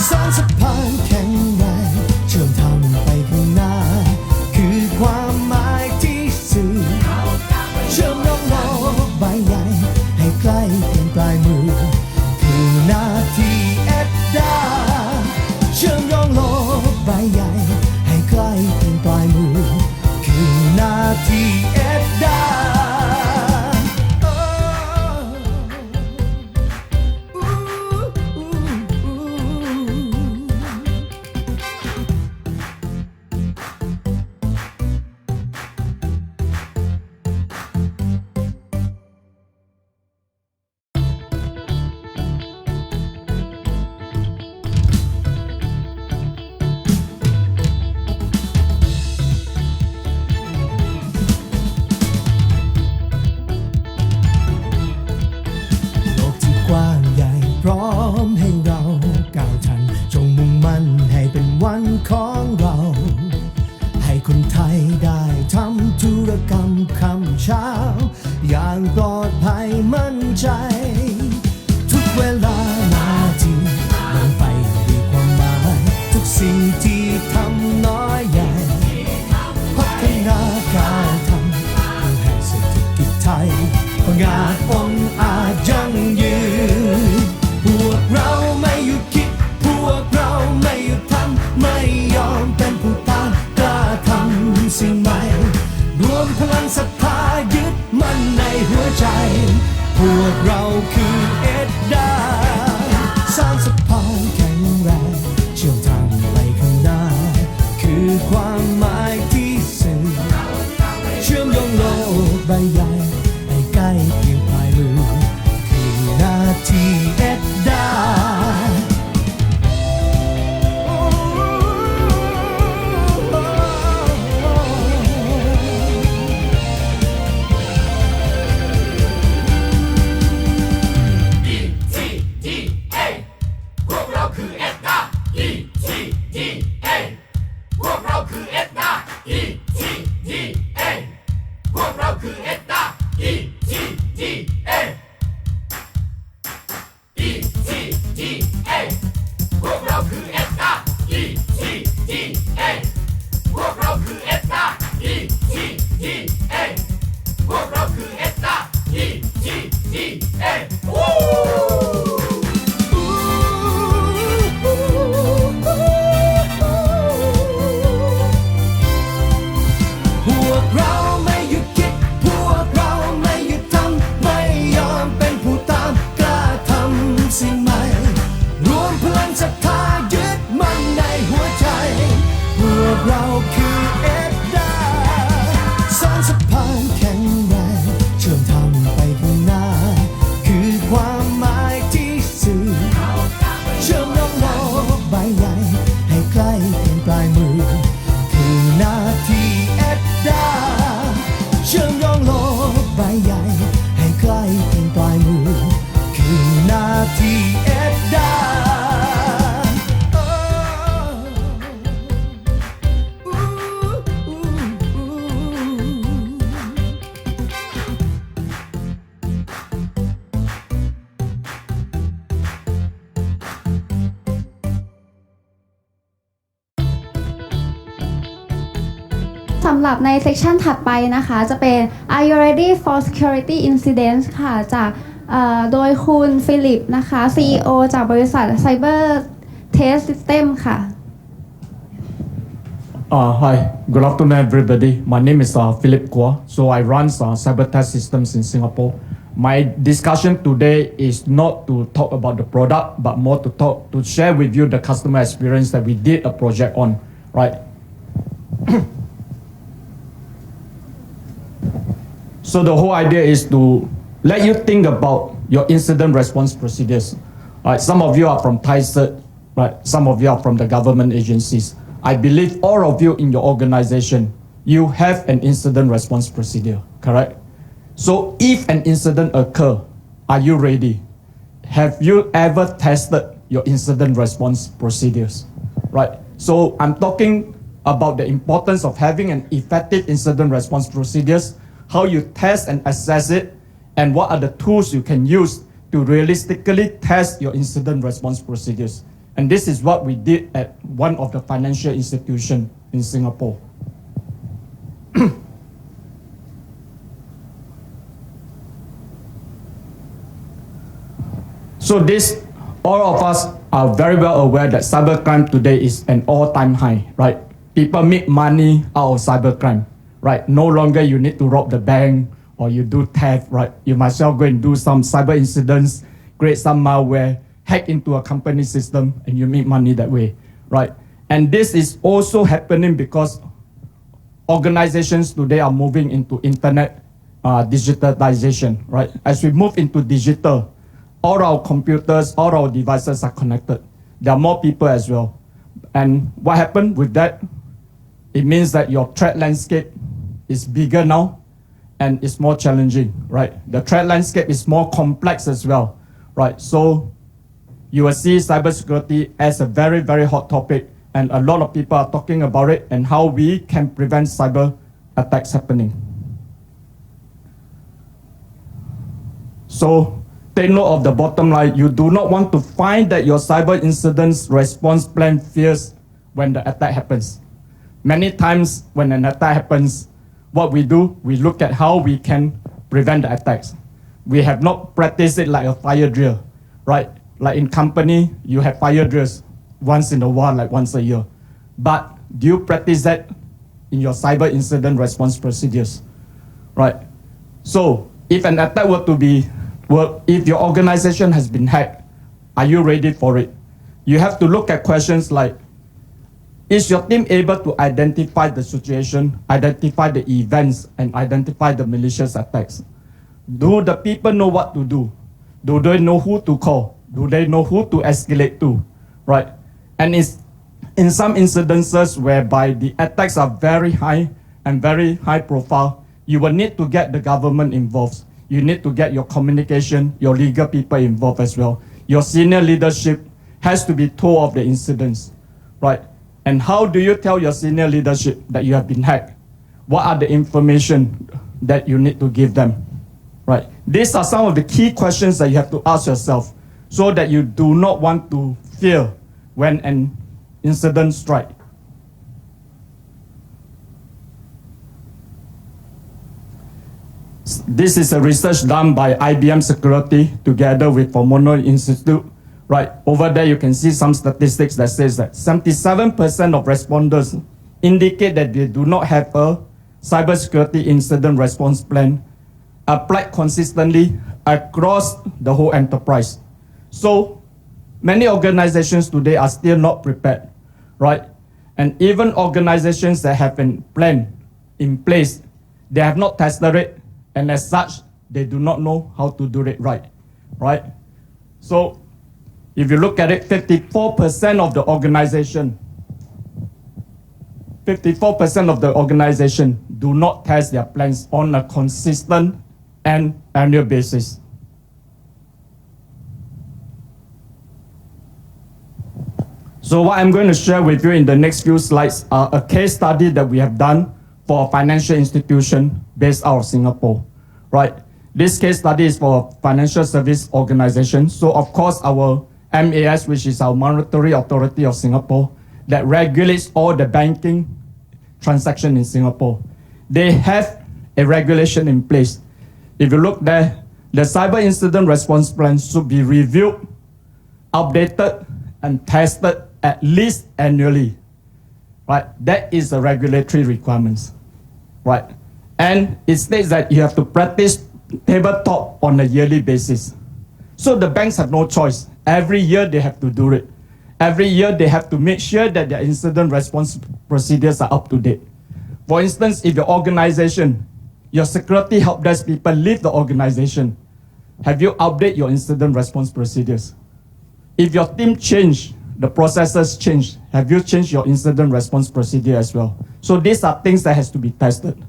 สร้างสะพานแข็งแรงเชื่อมทางไปข้างหน้าคือความหมายที่สื่อเชื่อมโลกใบใหญ่ให้ใกล้เพียงปลายมือคือหน้าที่เอ็ดดาเชื่อมโยงโลกใบใหญ่ให้ใกล้เพียงปลายมือคือหน้าที่เอ็ดดาโลกที่กว้างใหญ่พร้อมให้เราก้าวทันจงมุ่งมั่นให้เป็นวันของเรา ให้คนไทยได้ทำธุรกรรมคำเช้าอย่างปลอดภัยมั่นใจ ทุกเวลานาทีลงไปด้วยความหมายทุกสิ่งที่ทำน้อยใหญ่ พัฒนาการทำเพื่อให้เศรษฐกิจไทยงาดองอาจยั่งยืนพวกเราไม่หยุดคิดพวกเราไม่หยุดทำไม่ยอมเป็นผู้ต้านกล้าทำสิ่งใหม่รวมพลังศรัทธายึดมั่นในหัวใจพวกเราคือเอ็ดดาสร้างสะพานแข็งแรงเชื่อมทางไปข้างหน้าคือความหมายที่สื่อเชื่อมโยงโลกใบใหญ่ให้ใกล้เพียงปลายมือคือหน้าที่เอ็ดดาพวกเราไม่หยุดคิดพวกเราไม่หยุดทำไม่ยอมเป็นผู้ตามกล้าทำสิ่งใหม่รวมพลังศรัทธายึดมั่นในหัวใจพวกเราคือเอ็ดดาสร้างสะพานแข็งแรงเชื่อมทางไปข้างหน้าคือความหมายที่สื่อเชื่อมโยงโลกใบใหญ่ให้ใกล้เพียงปลายมือคือหน้าที่เอ็ดดาเชื่อมโยงโลกใบใหญ่ให้ใกล้เพียงปลายมือคือหน้าที่เอ็ดดาสำหรับในเซสชันถัดไปนะคะจะเป็น Are you ready for security incidents ค่ะจากโดยคุณฟิลิปนะคะ CEO จากบริษัท Cybertest System ค่ะ Hi, good afternoon, everybody. My name is Philip Guo. So I run Cybertest systems in Singapore. My discussion today is not to talk about the product, but more to share with you the customer experience that we did a project on, right? So the whole idea is to let you think about your incident response procedures. Right? Some of you are from Thai Cert, right? Some of you are from the government agencies. I believe all of you in your organization, you have an incident response procedure, correct? So if an incident occur, are you ready? Have you ever tested your incident response procedures, right? So I'm talking about the importance of having an effective incident response procedures, how you test and assess it, and what are the tools you can use to to realistically test your incident response procedures. And this is what we did at one of the financial institutions in Singapore. So this, all of us are very well aware that cybercrime today is an all-time high, right? People make money out of cybercrime, right? No longer you need to rob the bank or you do theft, right? You might as well go and do some cyber incidents, create some malware, hack into a company system, and you make money that way, right? And this is also happening because organizations today are moving into internet digitalization, right? As we move into digital, all our computers, all our devices are connected. There are more people as well. And what happened with that? It means that your threat landscape is bigger now and it's more challenging, right? The threat landscape is more complex as well, right? So you will see cybersecurity as a very, very hot topic, and a lot of people are talking about it and how we can prevent cyber attacks happening. So take note of the bottom line. You do not want to find that your cyber incidents response plan fails when the attack happens. Many times when an attack happens, what we do, we look at how we can prevent the attacks. We have not practiced it like a fire drill, right? Like in company, you have fire drills once in a while, like once a year. But do you practice that in your cyber incident response procedures, right? So if an attack were to be, if your organization has been hacked, are you ready for it? You have to look at questions like, is your team able to identify the situation, identify the events, and identify the malicious attacks? Do the people know what to do? Do they know who to call? Do they know who to escalate to, right? And it's in some incidences whereby the attacks are very high and very high profile, you will need to get the government involved. You need to get your communication, your legal people involved as well. Your senior leadership has to be told of the incidents, right? And how do you tell your senior leadership that you have been hacked? What are the information that you need to give them, right? These are some of the key questions that you have to ask yourself so that you do not want to fear when an incident strikes. This is a research done by IBM Security together with Formono Institute. Right, over there you can see some statistics that says that 77% of responders indicate that they do not have a cybersecurity incident response plan applied consistently across the whole enterprise. So many organizations today are still not prepared, right? And even organizations that have a plan in place, they have not tested it, and as such, they do not know how to do it right, right? So if you look at it, 54% of the organization do not test their plans on a consistent and annual basis. So what I'm going to share with you in the next few slides are a case study that we have done for a financial institution based out of Singapore, right? This case study is for a financial service organization. So of course our MAS, which is our Monetary Authority of Singapore, that regulates all the banking transaction in Singapore. They have a regulation in place. If you look there, the cyber incident response plan should be reviewed, updated, and tested at least annually, right? That is the regulatory requirements, right? And it states that you have to practice tabletop on a yearly basis. So the banks have no choice. Every year they have to do it. Every year they have to make sure that their incident response procedures are up to date. For instance, if your organization, your security help desk people leave the organization, have you updated your incident response procedures? If your team changed, the processes changed, have you changed your incident response procedure as well? So these are things that has to be tested.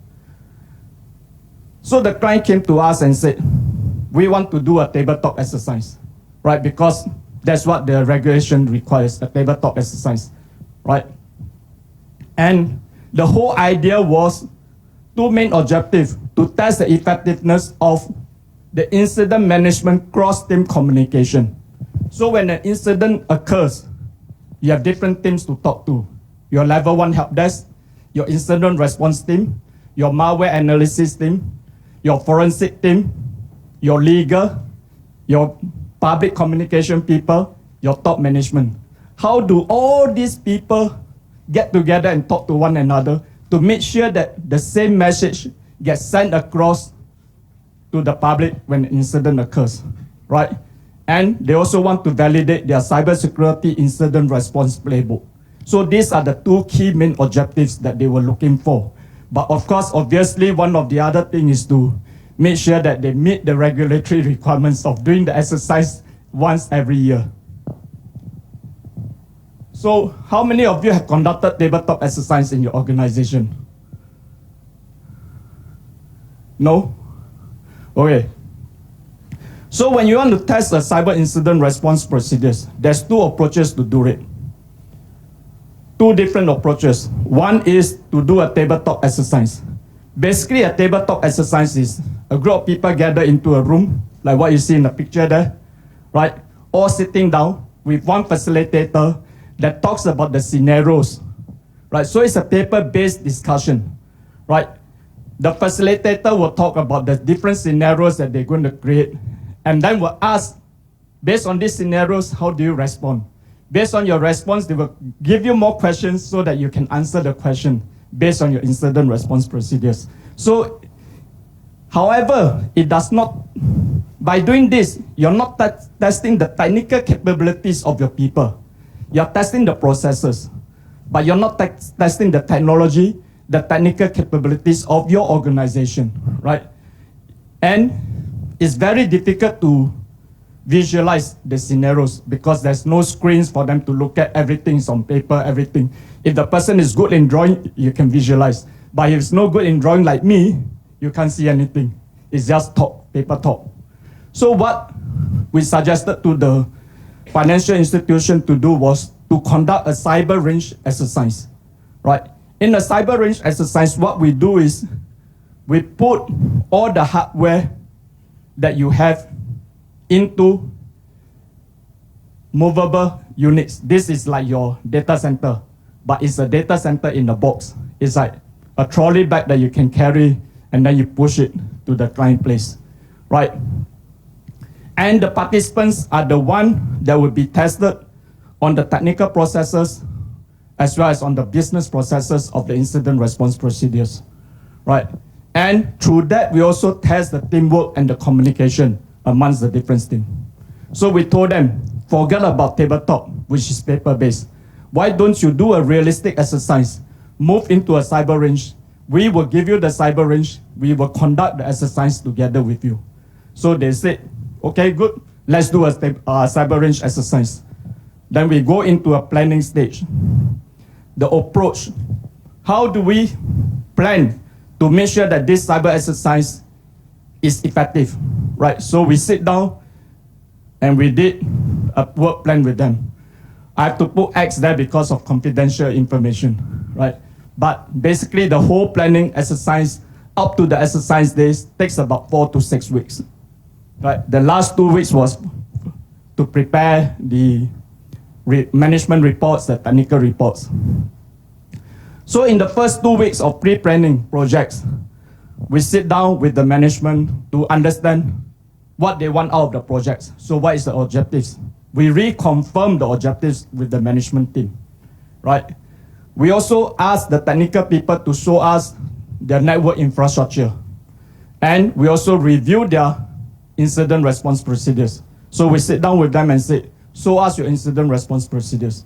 So the client came to us and said, we want to do a tabletop exercise, right? Because that's what the regulation requires, a tabletop exercise, right? And the whole idea was two main objectives: to test the effectiveness of the incident management cross-team communication. So when an incident occurs, you have different teams to talk to. Your level 1 help desk, your incident response team, your malware analysis team, your forensic team, your legal, your public communication people, your top management. How do all these people get together and talk to one another to make sure that the same message gets sent across to the public when an incident occurs, right? And they also want to validate their cybersecurity incident response playbook. So these are the two key main objectives that they were looking for. But of course, obviously, one of the other things is to make sure that they meet the regulatory requirements of doing the exercise once every year. So how many of you have conducted tabletop exercise in your organization? No? Okay. So when you want to test a cyber incident response procedures, there's two approaches to do it. Two different approaches. One is to do a tabletop exercise. Basically, a tabletop exercise is a group of people gather into a room, like what you see in the picture there, right? All sitting down with one facilitator that talks about the scenarios, right? So it's a paper-based discussion, right? The facilitator will talk about the different scenarios that they're going to create, and then will ask, based on these scenarios, how do you respond? Based on your response, they will give you more questions so that you can answer the question based on your incident response procedures. So, however, it does not, by doing this, you're not testing the technical capabilities of your people. You're testing the processes, but you're not testing the technology, the technical capabilities of your organization, right? And it's very difficult to visualize the scenarios because there's no screens for them to look at. Everything's on paper, everything. If the person is good in drawing, you can visualize. But if it's no good in drawing like me, you can't see anything. It's just talk, paper talk. So what we suggested to the financial institution to do was to conduct a cyber range exercise, right? In a cyber range exercise, what we do is we put all the hardware that you have into movable units. This is like your data center, but it's a data center in a box. It's like a trolley bag that you can carry and then you push it to the client place, right? And the participants are the one that will be tested on the technical processes as well as on the business processes of the incident response procedures, right? And through that, we also test the teamwork and the communication amongst the different teams. So we told them, forget about tabletop, which is paper-based. Why don't you do a realistic exercise? Move into a cyber range. We will give you the cyber range. We will conduct the exercise together with you. So they said, okay, good. Let's do a cyber range exercise. Then we go into a planning stage. The approach. How do we plan to make sure that this cyber exercise is effective, right? So we sit down and we did a work plan with them. I have to put X there because of confidential information, right? But basically the whole planning exercise up to the exercise days takes about 4 to 6 weeks, right? The last 2 weeks was to prepare the management reports, the technical reports. So in the first 2 weeks of pre-planning projects, we sit down with the management to understand what they want out of the projects. So what is the objectives? We reconfirm the objectives with the management team, right? We also ask the technical people to show us their network infrastructure. And we also review their incident response procedures. So we sit down with them and say, show us your incident response procedures.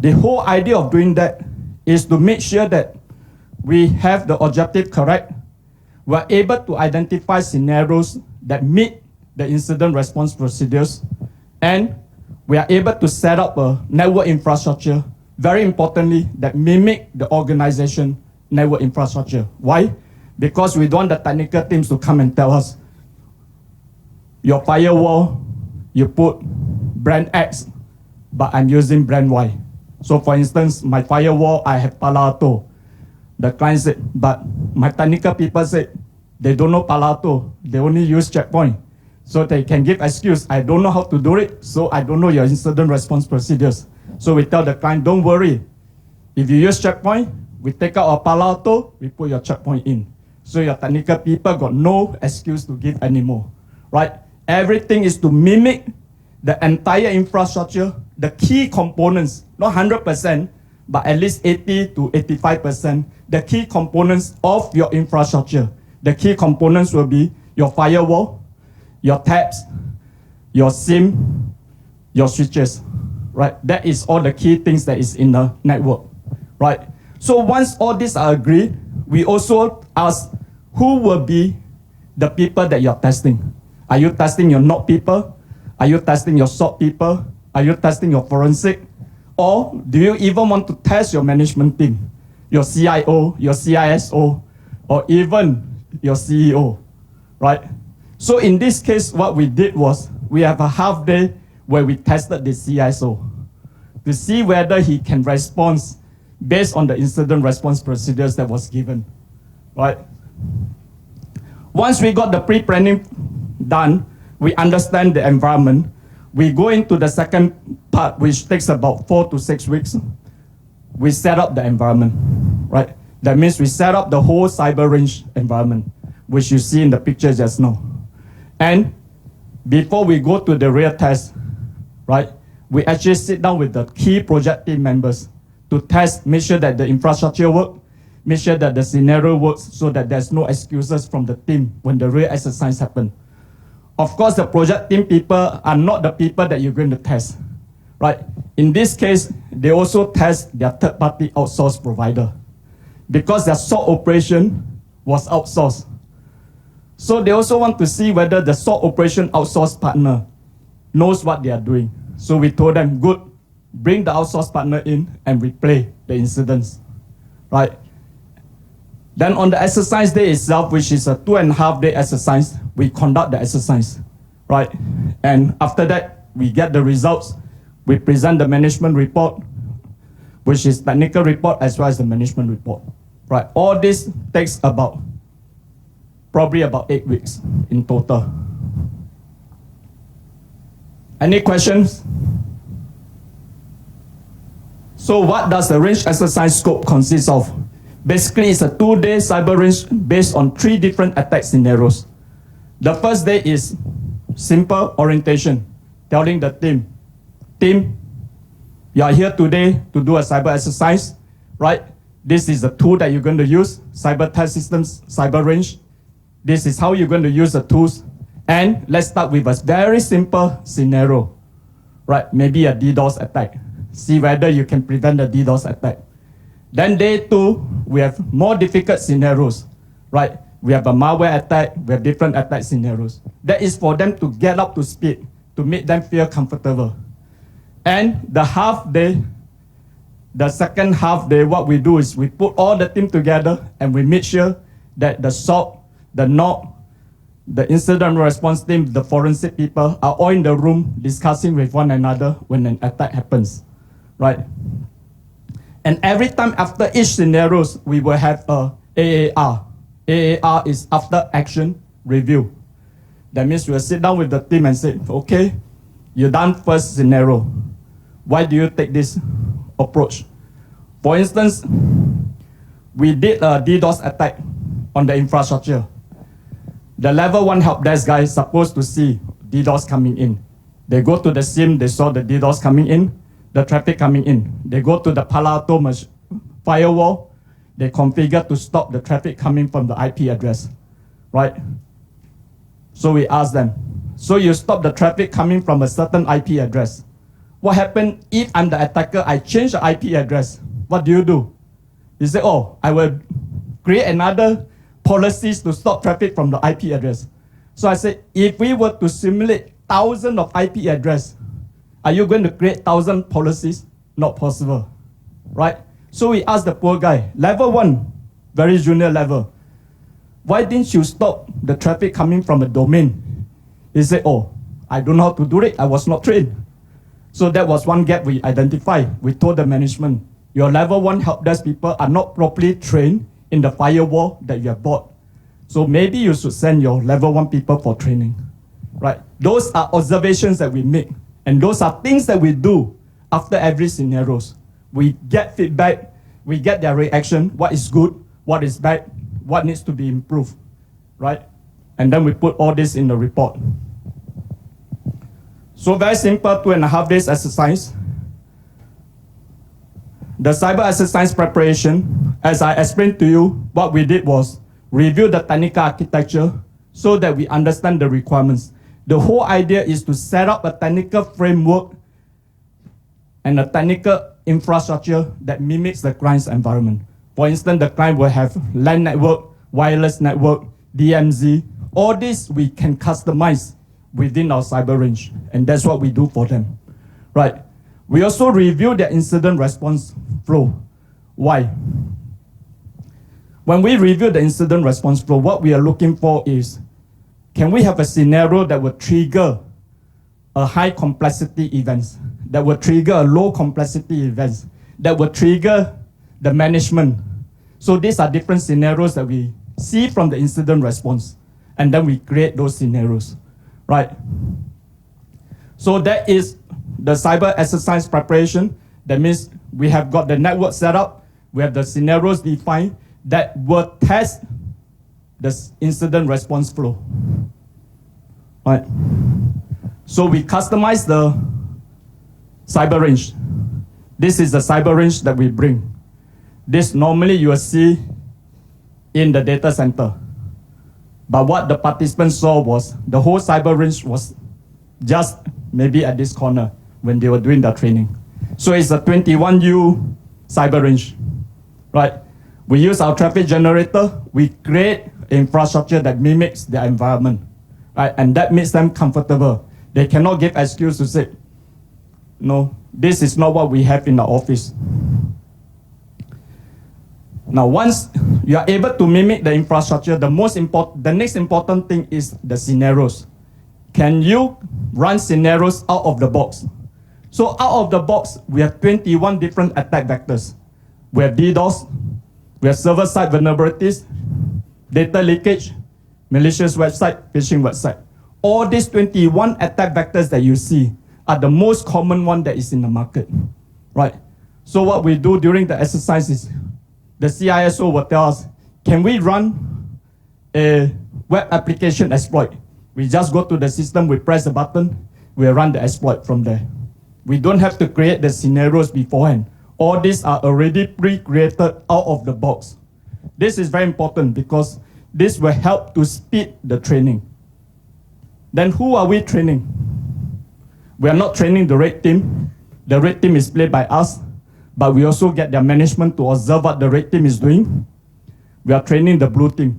The whole idea of doing that is to make sure that we have the objective correct. We're able to identify scenarios that meet the incident response procedures, and we are able to set up a network infrastructure, very importantly, that mimic the organization network infrastructure. Why? Because we don't want the technical teams to come and tell us, your firewall, you put brand X, but I'm using brand Y. So for instance, my firewall, I have Palo Alto. The client said, but my technical people said, they don't know Palo Alto, they only use Checkpoint. So they can give excuse, I don't know how to do it, so I don't know your incident response procedures. So we tell the client, don't worry. If you use checkpoint, we take out our Palo Alto, we put your checkpoint in. So your technical people got no excuse to give anymore, right? Everything is to mimic the entire infrastructure, the key components, not 100%, but at least 80 to 85%, the key components of your infrastructure. The key components will be your firewall, your taps, your SIM, your switches, right? That is all the key things that is in the network, right? So once all these are agreed, we also ask who will be the people that you're testing. Are you testing your NOC people? Are you testing your SOC people? Are you testing your forensic? Or do you even want to test your management team, your CIO, your CISO, or even your CEO, right? So in this case, what we did was we have a half day where we tested the CISO to see whether he can respond based on the incident response procedures that was given, right? Once we got the pre-planning done, we understand the environment. We go into the second part, which takes about 4 to 6 weeks. We set up the environment, right? That means we set up the whole cyber range environment, which you see in the picture just now. And before we go to the real test, right, we actually sit down with the key project team members to test, make sure that the infrastructure works, make sure that the scenario works so that there's no excuses from the team when the real exercise happens. Of course, the project team people are not the people that you're going to test, right? In this case, they also test their third-party outsourced provider because their SOC operation was outsourced. So they also want to see whether the SOC operation outsourced partner knows what they are doing. So we told them, good, bring the outsourced partner in and replay the incidents, right? Then on the exercise day itself, which is a 2.5 day exercise, we conduct the exercise, right? And after that, we get the results. We present the management report, which is technical report as well as the management report, right? All this takes probably about 8 weeks in total. Any questions? So what does the range exercise scope consist of? Basically, it's a 2-day cyber range based on 3 different attack scenarios. The first day is simple orientation, telling the team, you are here today to do a cyber exercise, right? This is the tool that you're going to use, Cybertest systems, cyber range. This is how you're going to use the tools. And let's start with a very simple scenario, right? Maybe a DDoS attack. See whether you can prevent the DDoS attack. Then day 2, we have more difficult scenarios, right? We have a malware attack, we have different attack scenarios. That is for them to get up to speed, to make them feel comfortable. And the half day, the second half day, what we do is we put all the team together and we make sure that the SOC, the NOC, the incident response team, the forensic people are all in the room discussing with one another when an attack happens, right? And every time after each scenarios, we will have a AAR. AAR is after action review. That means we will sit down with the team and say, okay, you done first scenario. Why do you take this approach? For instance, we did a DDoS attack on the infrastructure. The level 1 help desk guy is supposed to see DDoS coming in. They go to the SIM, they saw the DDoS coming in, the traffic coming in. They go to the Palo Alto firewall, they configure to stop the traffic coming from the IP address, right? So we ask them, so you stop the traffic coming from a certain IP address. What happens if I'm the attacker, I change the IP address? What do? You say, oh, I will create another policies to stop traffic from the IP address. So I said, if we were to simulate thousands of IP address, are you going to create 1,000 policies? Not possible, right? So we asked the poor guy, level 1, very junior level, why didn't you stop the traffic coming from a domain? He said, oh, I don't know how to do it. I was not trained. So that was one gap we identified. We told the management, your level 1 help desk people are not properly trained in the firewall that you have bought. So maybe you should send your level 1 people for training. right? Those are observations that we make, and those are things that we do after every scenarios. We get feedback, we get their reaction, what is good, what is bad, what needs to be improved, right? And then we put all this in the report. So very simple 2.5 days exercise. The cyber exercise preparation, as I explained to you, what we did was review the technical architecture so that we understand the requirements. The whole idea is to set up a technical framework and a technical infrastructure that mimics the client's environment. For instance, the client will have LAN network, wireless network, DMZ. All this we can customize within our cyber range, and that's what we do for them, right? We also review the incident response flow. Why? When we review the incident response flow, what we are looking for is, can we have a scenario that will trigger a high complexity events, that will trigger a low complexity events, that will trigger the management. So these are different scenarios that we see from the incident response, and then we create those scenarios, right? So that is the cyber exercise preparation. That means we have got the network set up, we have the scenarios defined that will test the incident response flow, right? So we customize the cyber range. This is the cyber range that we bring. This normally you will see in the data center. But what the participants saw was the whole cyber range was just maybe at this corner when they were doing the training. So it's a 21U cyber range, right? We use our traffic generator, we create infrastructure that mimics their environment, right? And that makes them comfortable. They cannot give excuse to say, no, this is not what we have in the office. Now, once you are able to mimic the infrastructure, the next important thing is the scenarios. Can you run scenarios out of the box? So out of the box, we have 21 different attack vectors. We have DDoS, we have server-side vulnerabilities, data leakage, malicious website, phishing website. All these 21 attack vectors that you see are the most common one that is in the market, right? So what we do during the exercise is, the CISO will tell us, can we run a web application exploit? We just go to the system, we press the button, we run the exploit from there. We don't have to create the scenarios beforehand. All these are already pre-created out of the box. This is very important because this will help to speed the training. Then who are we training? We are not training the red team. The red team is played by us, but we also get their management to observe what the red team is doing. We are training the blue team,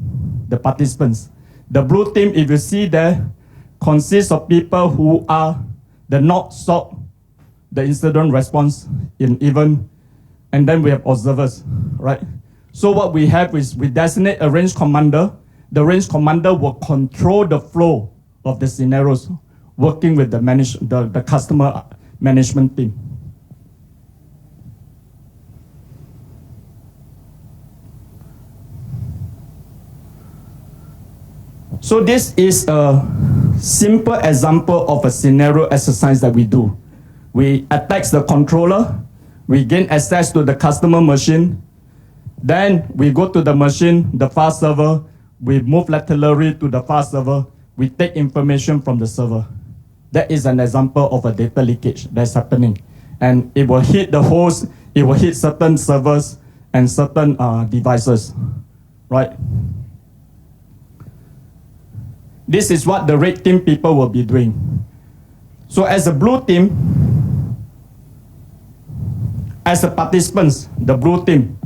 the participants. The blue team, if you see there, consists of people who are the not SOC, the incident response in even, and then we have observers, right? So what we have is we designate a range commander. The range commander will control the flow of the scenarios, working with the customer management team. So this is a simple example of a scenario exercise that we do. We attack the controller, we gain access to the customer machine, then we go to the machine, the file server, we move laterally to the file server, we take information from the server. That is an example of a data leakage that's happening. And it will hit the host, it will hit certain servers and certain devices, right? This is what the red team people will be doing. So as a blue team, as the participants, the blue team,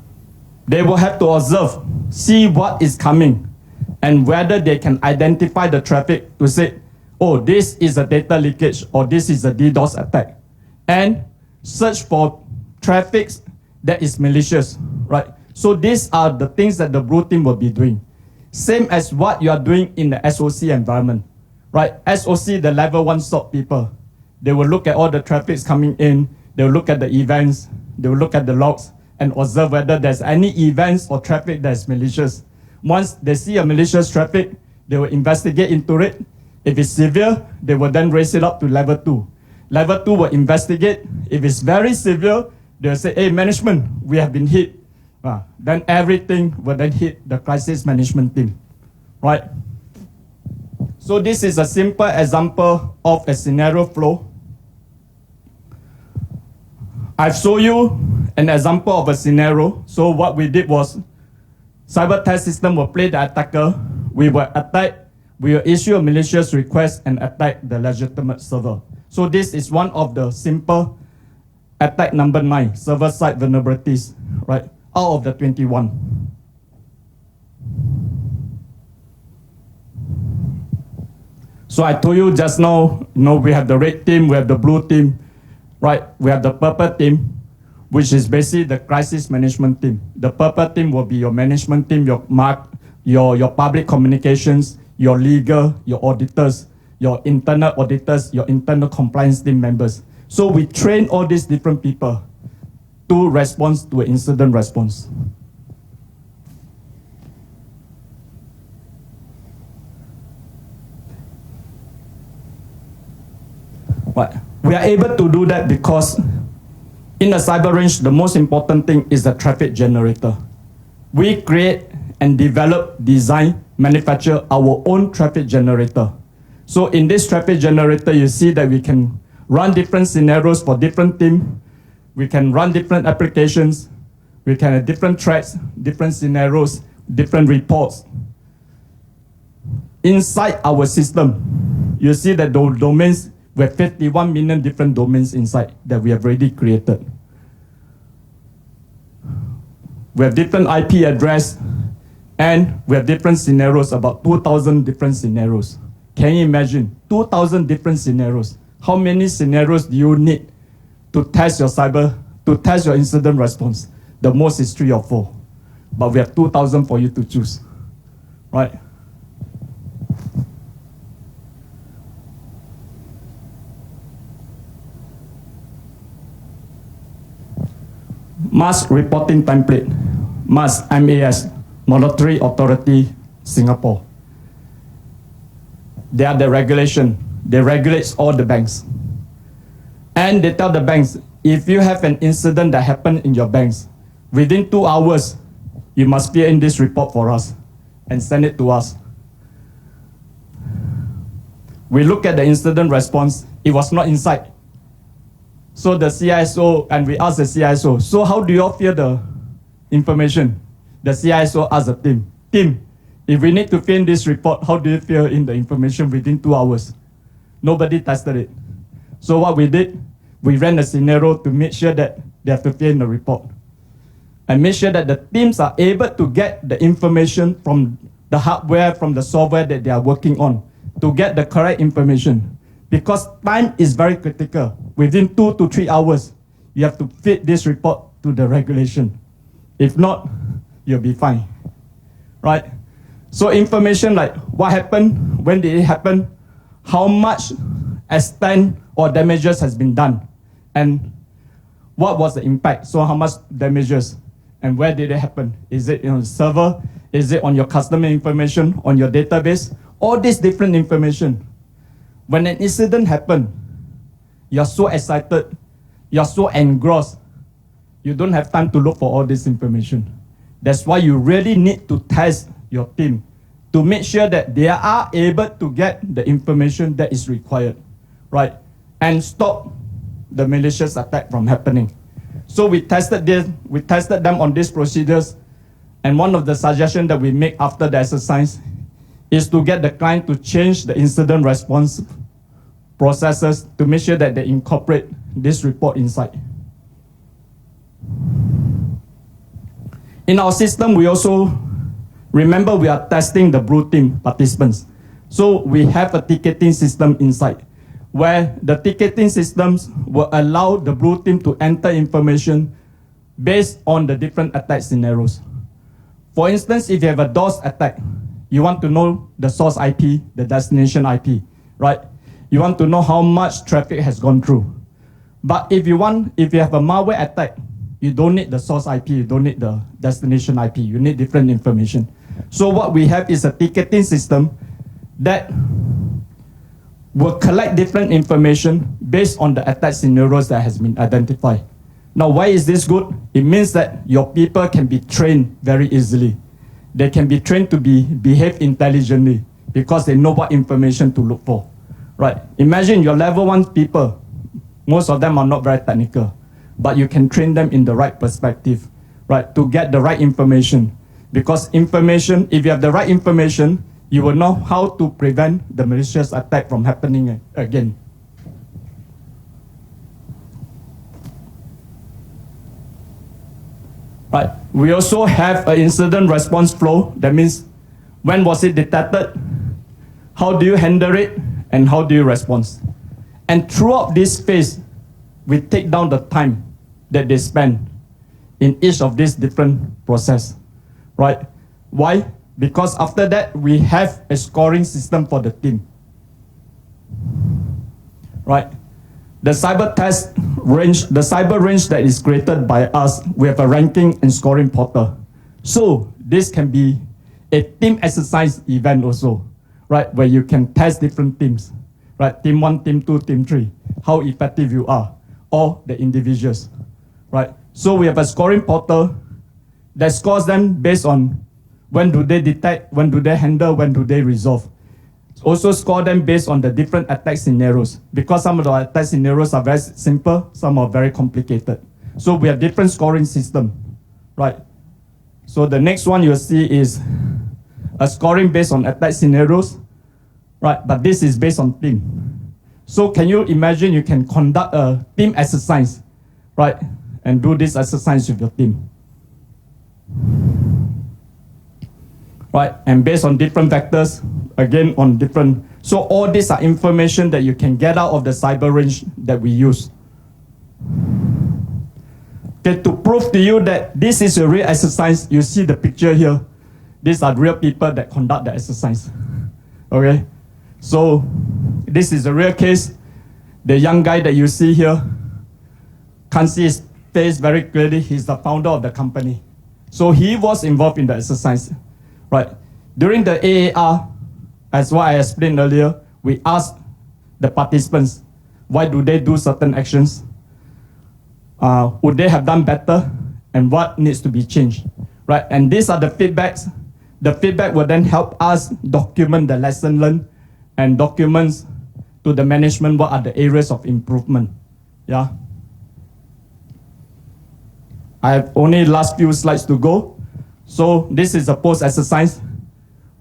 they will have to observe, see what is coming, and whether they can identify the traffic to say, oh, this is a data leakage, or this is a DDoS attack, and search for traffic that is malicious, right? So these are the things that the blue team will be doing. Same as what you are doing in the SOC environment, right? SOC, the level 1 SOC people, they will look at all the traffics coming in, they will look at the events, they will look at the logs, and observe whether there's any events or traffic that's malicious. Once they see a malicious traffic, they will investigate into it. If it's severe, they will then raise it up to level 2. Level 2 will investigate. If it's very severe, they'll say, hey, management, we have been hit. Then everything will then hit the crisis management team, right? So this is a simple example of a scenario flow. I've shown you an example of a scenario. So what we did was, Cybertest system will play the attacker. We will attack, we will issue a malicious request and attack the legitimate server. So this is one of the simple attack number 9, server-side vulnerabilities, right? Out of the 21. So I told you just now, we have the red team, we have the blue team, right? We have the purple team, which is basically the crisis management team. The purple team will be your management team, your public communications, your legal, your auditors, your internal auditors, your internal compliance team members. So we train all these different people to respond to an incident response. Right. We are able to do that because in the cyber range, the most important thing is the traffic generator. We create and develop, design, manufacture our own traffic generator. So in this traffic generator, you see that we can run different scenarios for different teams. We can run different applications. We can have different threats, different scenarios, different reports. Inside our system, you see that the domains, we have 51 million different domains inside that we have already created. We have different IP address, and we have different scenarios, about 2,000 different scenarios. Can you imagine? 2,000 different scenarios. How many scenarios do you need to test your incident response? The most is 3 or 4. But we have 2,000 for you to choose, right? Mass reporting template, MAS, Monetary Authority Singapore. They are the regulation. They regulate all the banks. And they tell the banks, if you have an incident that happened in your banks, within 2 hours, you must fill in this report for us and send it to us. We look at the incident response, it was not inside. So the CISO, and we asked the CISO, so how do you all fill the information? The CISO asked the team, if we need to fill in this report, how do you fill in the information within 2 hours? Nobody tested it. So what we did, we ran a scenario to make sure that they have to fill in the report. And make sure that the teams are able to get the information from the hardware, from the software that they are working on, to get the correct information. Because time is very critical. Within 2 to 3 hours, you have to fit this report to the regulation. If not, you'll be fine, right? So information like what happened, when did it happen, how much extent or damages has been done, and what was the impact, so how much damages, and where did it happen? Is it on the server? Is it on your customer information, on your database? All this different information. When an incident happened, you're so excited, you're so engrossed, you don't have time to look for all this information. That's why you really need to test your team to make sure that they are able to get the information that is required, right? And stop the malicious attack from happening. So we tested them on these procedures, and one of the suggestions that we make after the exercise is to get the client to change the incident response processes to make sure that they incorporate this report inside. In our system, we also, remember we are testing the blue team participants. So we have a ticketing system inside, where the ticketing systems will allow the blue team to enter information based on the different attack scenarios. For instance, if you have a DOS attack, you want to know the source IP, the destination IP, right? You want to know how much traffic has gone through. But if you have a malware attack, you don't need the source IP, you don't need the destination IP, you need different information. So what we have is a ticketing system that will collect different information based on the attack scenarios that has been identified. Now, why is this good? It means that your people can be trained very easily. They can be trained to behave intelligently because they know what information to look for, right? Imagine your level 1 people, most of them are not very technical, but you can train them in the right perspective, right, to get the right information. Because information, if you have the right information, you will know how to prevent the malicious attack from happening again. Right. We also have an incident response flow. That means when was it detected, how do you handle it, and how do you respond. And throughout this phase, we take down the time that they spend in each of these different process. Right? Why? Because after that, we have a scoring system for the team. Right? The Cybertest range, the cyber range that is created by us, we have a ranking and scoring portal. So this can be a team exercise event also, right? Where you can test different teams, right? Team 1, team 2, team 3, how effective you are, or the individuals, right? So we have a scoring portal that scores them based on when do they detect, when do they handle, when do they resolve. Also score them based on the different attack scenarios, because some of the attack scenarios are very simple, some are very complicated. So we have different scoring system, right? So the next one you'll see is a scoring based on attack scenarios, right? But this is based on team. So can you imagine you can conduct a team exercise, right? And do this exercise with your team. Right, and based on different vectors, again on different, so all these are information that you can get out of the cyber range that we use. Okay, to prove to you that this is a real exercise, you see the picture here. These are real people that conduct the exercise. Okay, so this is a real case. The young guy that you see here, can't see his face very clearly. He's the founder of the company. So he was involved in the exercise. Right. During the AAR, as what I explained earlier, we asked the participants, why do they do certain actions? Would they have done better? And what needs to be changed? Right. And these are the feedbacks. The feedback will then help us document the lesson learned and documents to the management what are the areas of improvement. Yeah. I have only last few slides to go. So this is a post-exercise.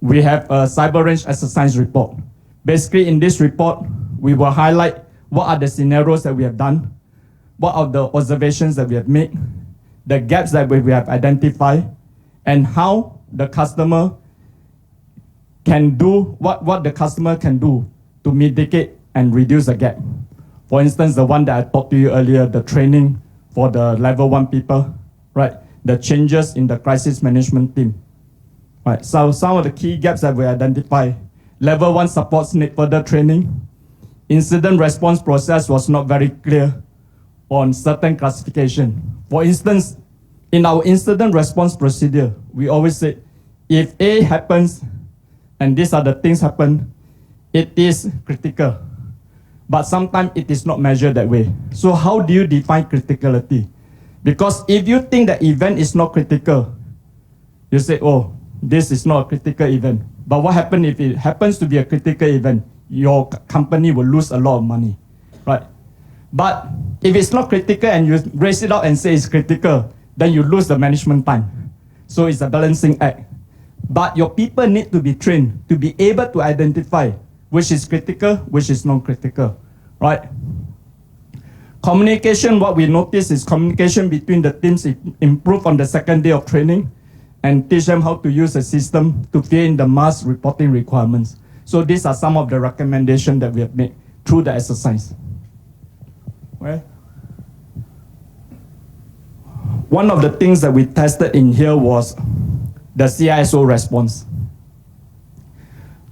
We have a cyber range exercise report. Basically, in this report, we will highlight what are the scenarios that we have done, what are the observations that we have made, the gaps that we have identified, and how the customer can do, what the customer can do to mitigate and reduce the gap. For instance, the one that I talked to you earlier, the training for the level 1 people, right? The changes in the crisis management team. Right, so some of the key gaps that we identify. Level 1 supports need further training. Incident response process was not very clear on certain classification. For instance, in our incident response procedure, we always say, if A happens, and these are the things happen, it is critical. But sometimes it is not measured that way. So how do you define criticality? Because if you think the event is not critical, you say, oh, this is not a critical event. But what happens if it happens to be a critical event? Your company will lose a lot of money, right? But if it's not critical and you raise it out and say it's critical, then you lose the management time. So it's a balancing act. But your people need to be trained to be able to identify which is critical, which is non-critical, right? Communication, what we notice is communication between the teams improve on the second day of training and teach them how to use a system to fill in the mass reporting requirements. So these are some of the recommendations that we have made through the exercise. Well, one of the things that we tested in here was the CISO response.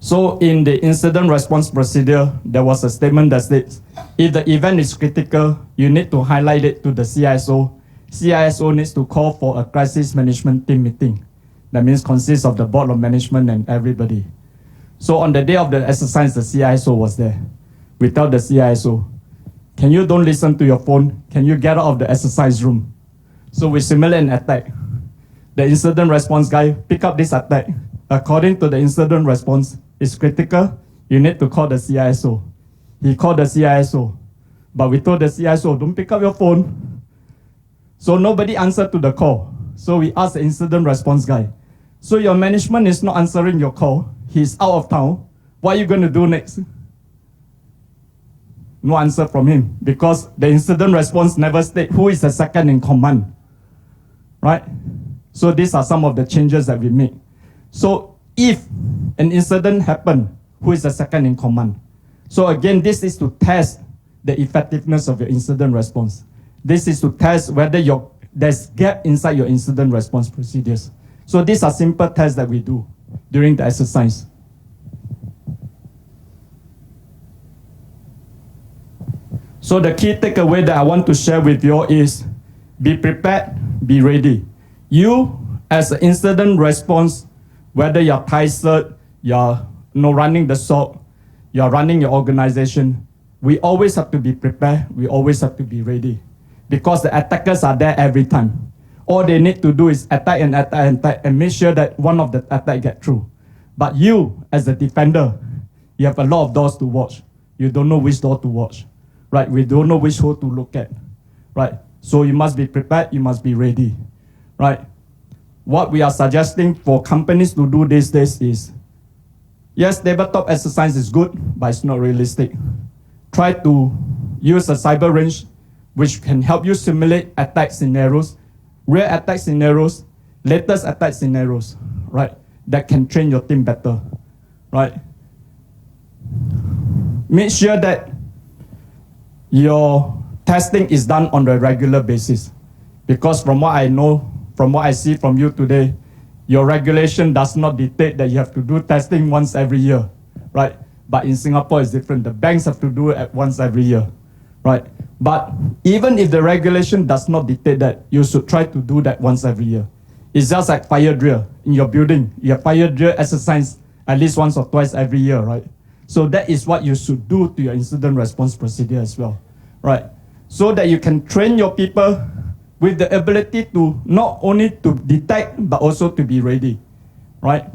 So in the incident response procedure, there was a statement that states, if the event is critical, you need to highlight it to the CISO. CISO needs to call for a crisis management team meeting. That means consists of the board of management and everybody. So on the day of the exercise, the CISO was there. We tell the CISO, can you don't listen to your phone? Can you get out of the exercise room? So we simulate an attack. The incident response guy pick up this attack. According to the incident response, it's critical. You need to call the CISO. He called the CISO. But we told the CISO, don't pick up your phone. So nobody answered to the call. So we asked the incident response guy, so your management is not answering your call. He's out of town. What are you going to do next? No answer from him because the incident response never state who is the second in command. Right? So these are some of the changes that we make. So if an incident happened, who is the second in command? So again, this is to test the effectiveness of your incident response. This is to test whether there's gap inside your incident response procedures. So these are simple tests that we do during the exercise. So the key takeaway that I want to share with you is be prepared, be ready. You as an incident response, whether you're Thai cert, you're running the SOC, you're running your organization, we always have to be prepared, we always have to be ready. Because the attackers are there every time. All they need to do is attack and make sure that one of the attack get through. But you, as a defender, you have a lot of doors to watch. You don't know which door to watch, right? We don't know which hole to look at, right? So you must be prepared, you must be ready, right? What we are suggesting for companies to do these days is, yes, tabletop exercise is good, but it's not realistic. Try to use a cyber range which can help you simulate attack scenarios, real attack scenarios, latest attack scenarios, right? That can train your team better, right? Make sure that your testing is done on a regular basis. Because from what I know, from what I see from you today, your regulation does not dictate that you have to do testing once every year, right? But in Singapore, it's different. The banks have to do it once every year, right? But even if the regulation does not dictate that, you should try to do that once every year. It's just like fire drill in your building. You have fire drill exercise at least once or twice every year, right? So that is what you should do to your incident response procedure as well, right? So that you can train your people with the ability to not only to detect, but also to be ready, right?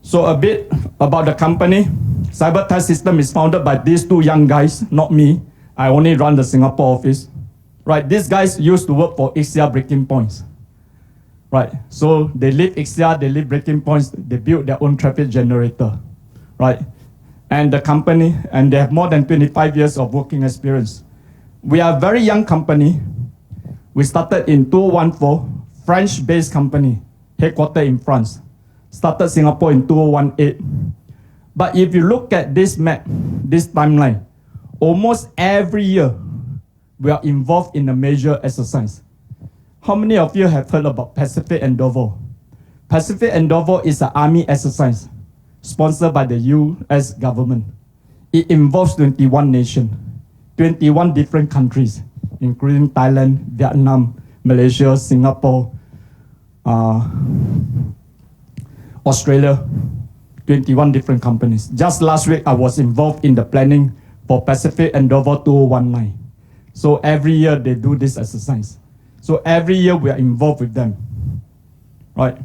So a bit about the company. Cybertest system is founded by these two young guys, not me. I only run the Singapore office, right? These guys used to work for Ixia Breaking Points, right? So they leave Ixia, they leave Breaking Points, they build their own traffic generator, right? And the company, and they have more than 25 years of working experience. We are a very young company. We started in 2014, French-based company, headquartered in France. Started Singapore in 2018. But if you look at this map, this timeline, almost every year, we are involved in a major exercise. How many of you have heard about Pacific Endeavor? Pacific Endeavor is an army exercise sponsored by the US government. It involves 21 nations, 21 different countries, including Thailand, Vietnam, Malaysia, Singapore, Australia, 21 different companies. Just last week, I was involved in the planning for Pacific Endeavor 2019. So every year they do this exercise. So every year we are involved with them, right?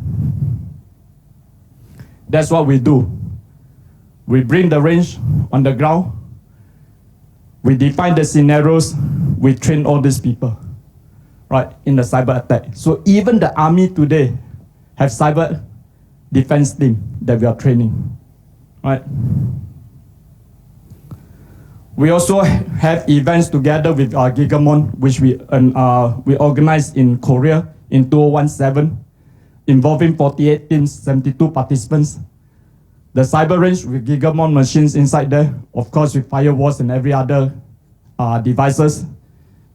That's what we do. We bring the range on the ground. We define the scenarios. We train all these people, right, in the cyber attack. So even the army today have cyber defense team that we are training, right? We also have events together with our Gigamon, which we organized in Korea in 2017, involving 48 teams, 72 participants. The cyber range with Gigamon machines inside there, of course with firewalls and every other devices,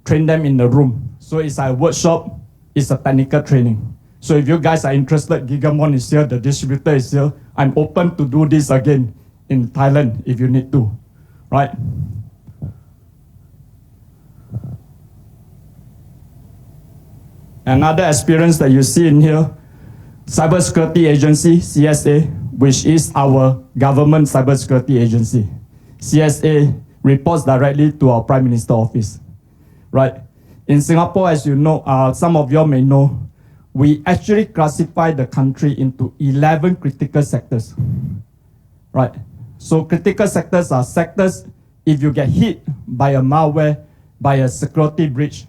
train them in the room. So it's a workshop, it's a technical training. So if you guys are interested, Gigamon is here, the distributor is here. I'm open to do this again in Thailand if you need to, right? Another experience that you see in here, Cybersecurity Agency, CSA, which is our government cybersecurity agency. CSA reports directly to our Prime Minister office, right? In Singapore, as you know, some of you may know, we actually classify the country into 11 critical sectors, right? So critical sectors are sectors, if you get hit by a malware, by a security breach,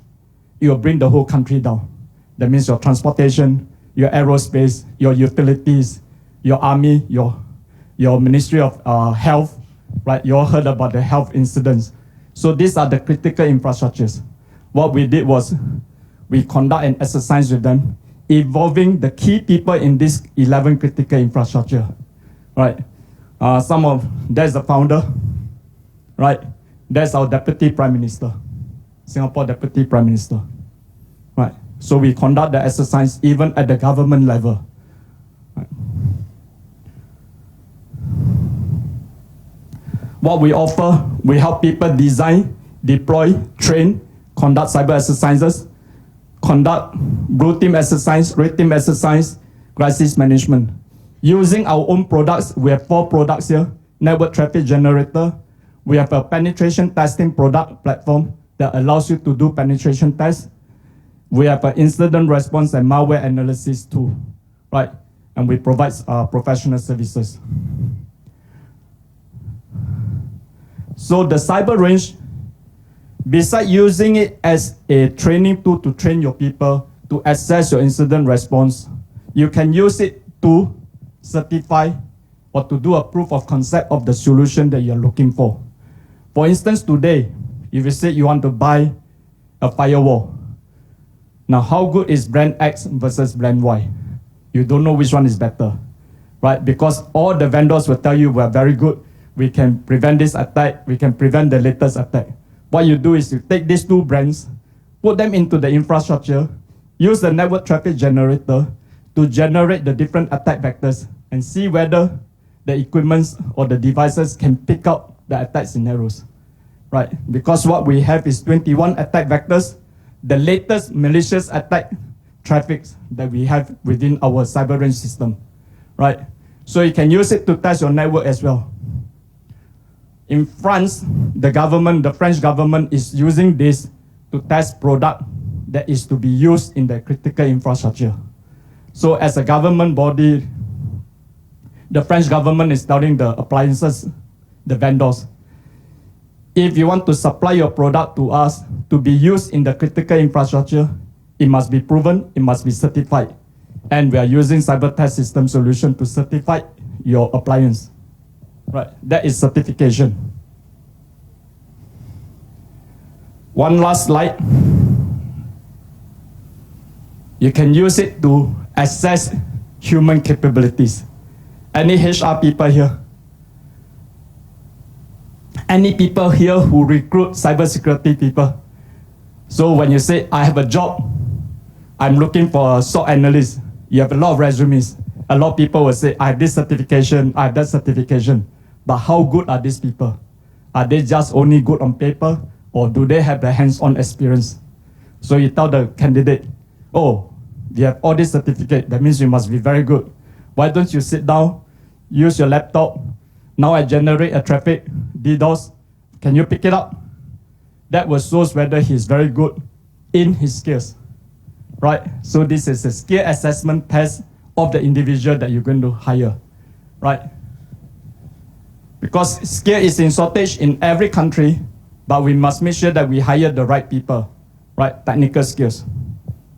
it will bring the whole country down. That means your transportation, your aerospace, your utilities, your army, your Ministry of Health, right? You all heard about the health incidents. So these are the critical infrastructures. What we did was we conduct an exercise with them, involving the key people in this 11 critical infrastructure, right? There's the founder, right? There's our Deputy Prime Minister, Singapore Deputy Prime Minister, right? So we conduct the exercise even at the government level. Right? What we offer, we help people design, deploy, train, conduct cyber exercises, conduct blue team exercise, red team exercise, crisis management. Using our own products, we have 4 products here. Network traffic generator. We have a penetration testing product platform that allows you to do penetration tests. We have an incident response and malware analysis tool, right? And we provide professional services. So the cyber range, besides using it as a training tool to train your people to assess your incident response, you can use it to certify or to do a proof of concept of the solution that you're looking for. For instance, today, if you say you want to buy a firewall, now how good is brand X versus brand Y? You don't know which one is better, right? Because all the vendors will tell you we're very good, we can prevent this attack, we can prevent the latest attack. What you do is you take these 2 brands, put them into the infrastructure, use the network traffic generator to generate the different attack vectors and see whether the equipments or the devices can pick up the attack scenarios, right? Because what we have is 21 attack vectors, the latest malicious attack traffics that we have within our cyber range system, right? So you can use it to test your network as well. In France, the French government is using this to test product that is to be used in the critical infrastructure. So as a government body, the French government is telling the appliances, the vendors, if you want to supply your product to us to be used in the critical infrastructure, it must be proven, it must be certified. And we are using Cybertest system solution to certify your appliance. Right, that is certification. One last slide. You can use it to assess human capabilities. Any HR people here? Any people here who recruit cybersecurity people? So when you say, I have a job, I'm looking for a SOC analyst, you have a lot of resumes. A lot of people will say, I have this certification, I have that certification. But how good are these people? Are they just only good on paper, or do they have the hands-on experience? So you tell the candidate, oh, you have all this certificate, that means you must be very good. Why don't you sit down, use your laptop, now I generate a traffic, DDoS, can you pick it up? That will show whether he's very good in his skills, right? So this is a skill assessment test of the individual that you're going to hire, right? Because skill is in shortage in every country, but we must make sure that we hire the right people, right? Technical skills.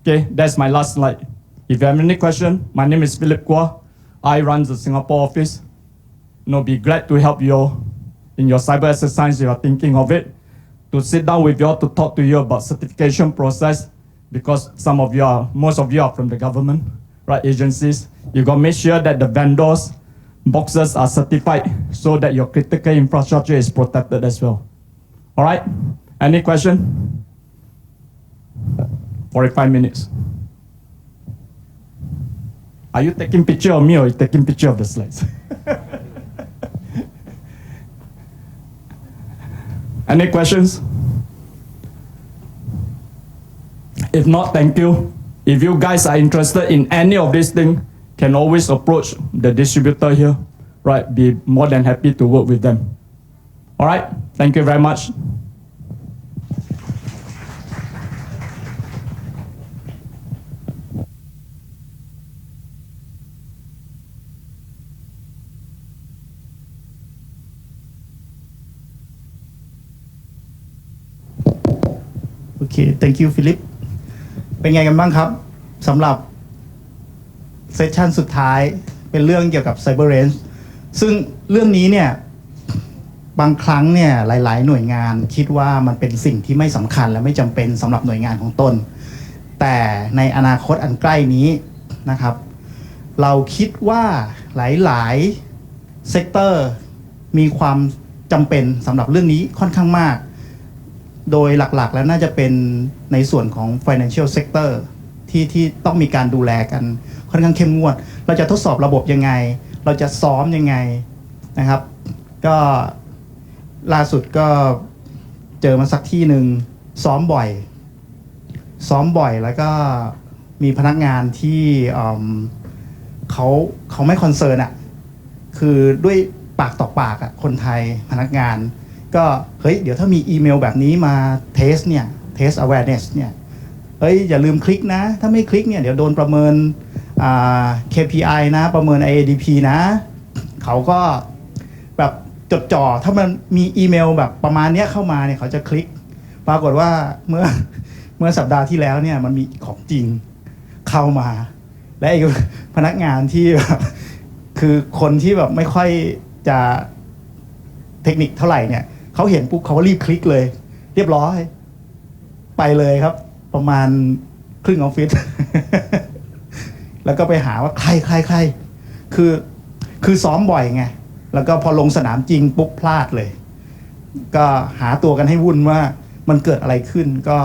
Okay, that's my last slide. If you have any question, my name is Philip Kwa. I run the Singapore office. Be glad to help you in your cyber exercise if you are thinking of it, to sit down with you to talk to you about certification process, because most of you are from the government, right, agencies. You got to make sure that the vendors, boxes are certified so that your critical infrastructure is protected as well. All right, any question? 45 minutes. Are you taking picture of me or are you taking picture of the slides? Any questions? If not, thank you. If you guys are interested in any of these things, can always approach the distributor here, right? Be more than happy to work with them. All right, thank you very much.โอเค thank you ฟิลิปเป็นไงกันบ้างครับสำหรับเซสชันสุดท้ายเป็นเรื่องเกี่ยวกับ Cyber Range ซึ่งเรื่องนี้เนี่ยบางครั้งเนี่ยหลายๆหน่วยงานคิดว่ามันเป็นสิ่งที่ไม่สำคัญและไม่จำเป็นสำหรับหน่วยงานของตนแต่ในอนาคตอันใกล้นี้นะครับเราคิดว่าหลายๆเซกเตอร์มีความจำเป็นสำหรับเรื่องนี้ค่อนข้างมากโดยหลักๆแล้วน่าจะเป็นในส่วนของ financial sector ที่ต้องมีการดูแลกันค่อนข้างเข้มงวดเราจะทดสอบระบบยังไงเราจะซ้อมยังไงนะครับก็ล่าสุดก็เจอมาสักที่หนึ่งซ้อมบ่อยแล้วก็มีพนักงานที่เขาไม่คอนเซิร์นอ่ะคือด้วยปากต่อปากอ่ะคนไทยพนักงานก็เฮ้ยเดี๋ยวถ้ามีอีเมลแบบนี้มาเทสเนี่ย test awareness เนี่ยเฮ้ยอย่าลืมคลิกนะถ้าไม่คลิกเนี่ยเดี๋ยวโดนประเมินKPI นะประเมิน IADP นะเขาก็แบบจดจ่อถ้ามันมีอีเมลแบบประมาณนี้เข้ามาเนี่ยเขาจะคลิกปรากฏว่าเมื่อสัปดาห์ที่แล้วเนี่ยมันมีของจริงเข้ามาและไอ้พนักงานที่แบบคือคนที่แบบไม่ค่อยจะเทคนิคเท่าไหร่เนี่ยเขาเห็นปุ๊บเขาก็รีบคลิกเลยเรียบร้อยไปเลยครับประมาณครึ่งออฟฟิศ แล้วก็ไปหาว่าใครคือซ้อมบ่อยไงแล้วก็พอลงสนามจริงปุ๊บพลาดเลยก็หาตัวกันให้วุ่นว่ามันเกิดอะไรขึ้นก็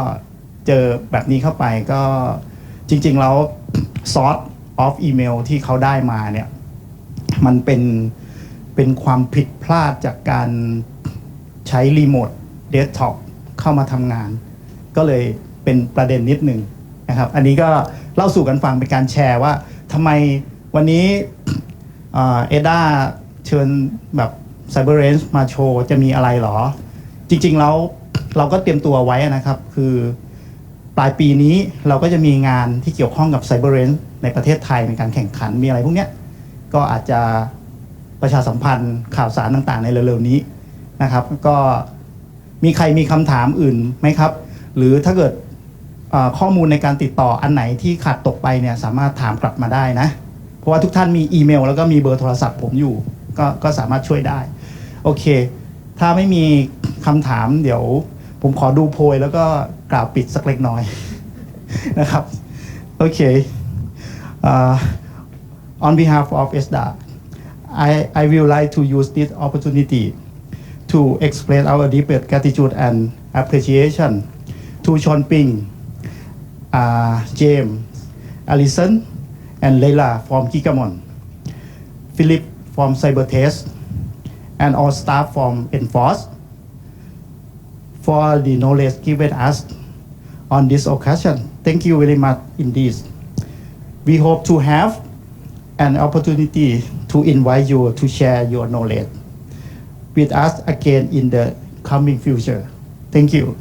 เจอแบบนี้เข้าไปก็จริงๆแล้วซอร์สออฟอีเมลที่เขาได้มาเนี่ยมันเป็นความผิดพลาดจากการใช้รีโมทเดสก์ท็อปเข้ามาทำงานก็เลยเป็นประเด็นนิดหนึ่งนะครับอันนี้ก็เล่าสู่กันฟังเป็นการแชร์ว่าทำไมวันนี้ETDA เชิญแบบ Cyber Range มาโชว์จะมีอะไรหรอจริงๆแล้วเราก็เตรียมตัวไว้นะครับคือปลายปีนี้เราก็จะมีงานที่เกี่ยวข้องกับ Cyber Range ในประเทศไทยเป็นการแข่งขันมีอะไรพวกเนี้ยก็อาจจะประชาสัมพันธ์ข่าวสารต่างๆในเร็วๆนี้นะครับก็มีใครมีคำถามอื่นไหมครับหรือถ้าเกิดข้อมูลในการติดต่ออันไหนที่ขาดตกไปเนี่ยสามารถถามกลับมาได้นะเพราะว่าทุกท่านมีอีเมลแล้วก็มีเบอร์โทรศัพท์ผมอยู่ก็สามารถช่วยได้โอเคถ้าไม่มีคำถามเดี๋ยวผมขอดูโพยแล้วก็กล่าวปิดสักเล็กน้อย นะครับโอเค on behalf of ETDA I will like to use this opportunity to explain our deep gratitude and appreciation to Sean Ping, James, Alison, and Leila from Gigamon, Philip from Cybertest, and all staff from Enforce for the knowledge given us on this occasion. Thank you very much indeed. We hope to have an opportunity to invite you to share your knowledge with us again in the coming future. Thank you.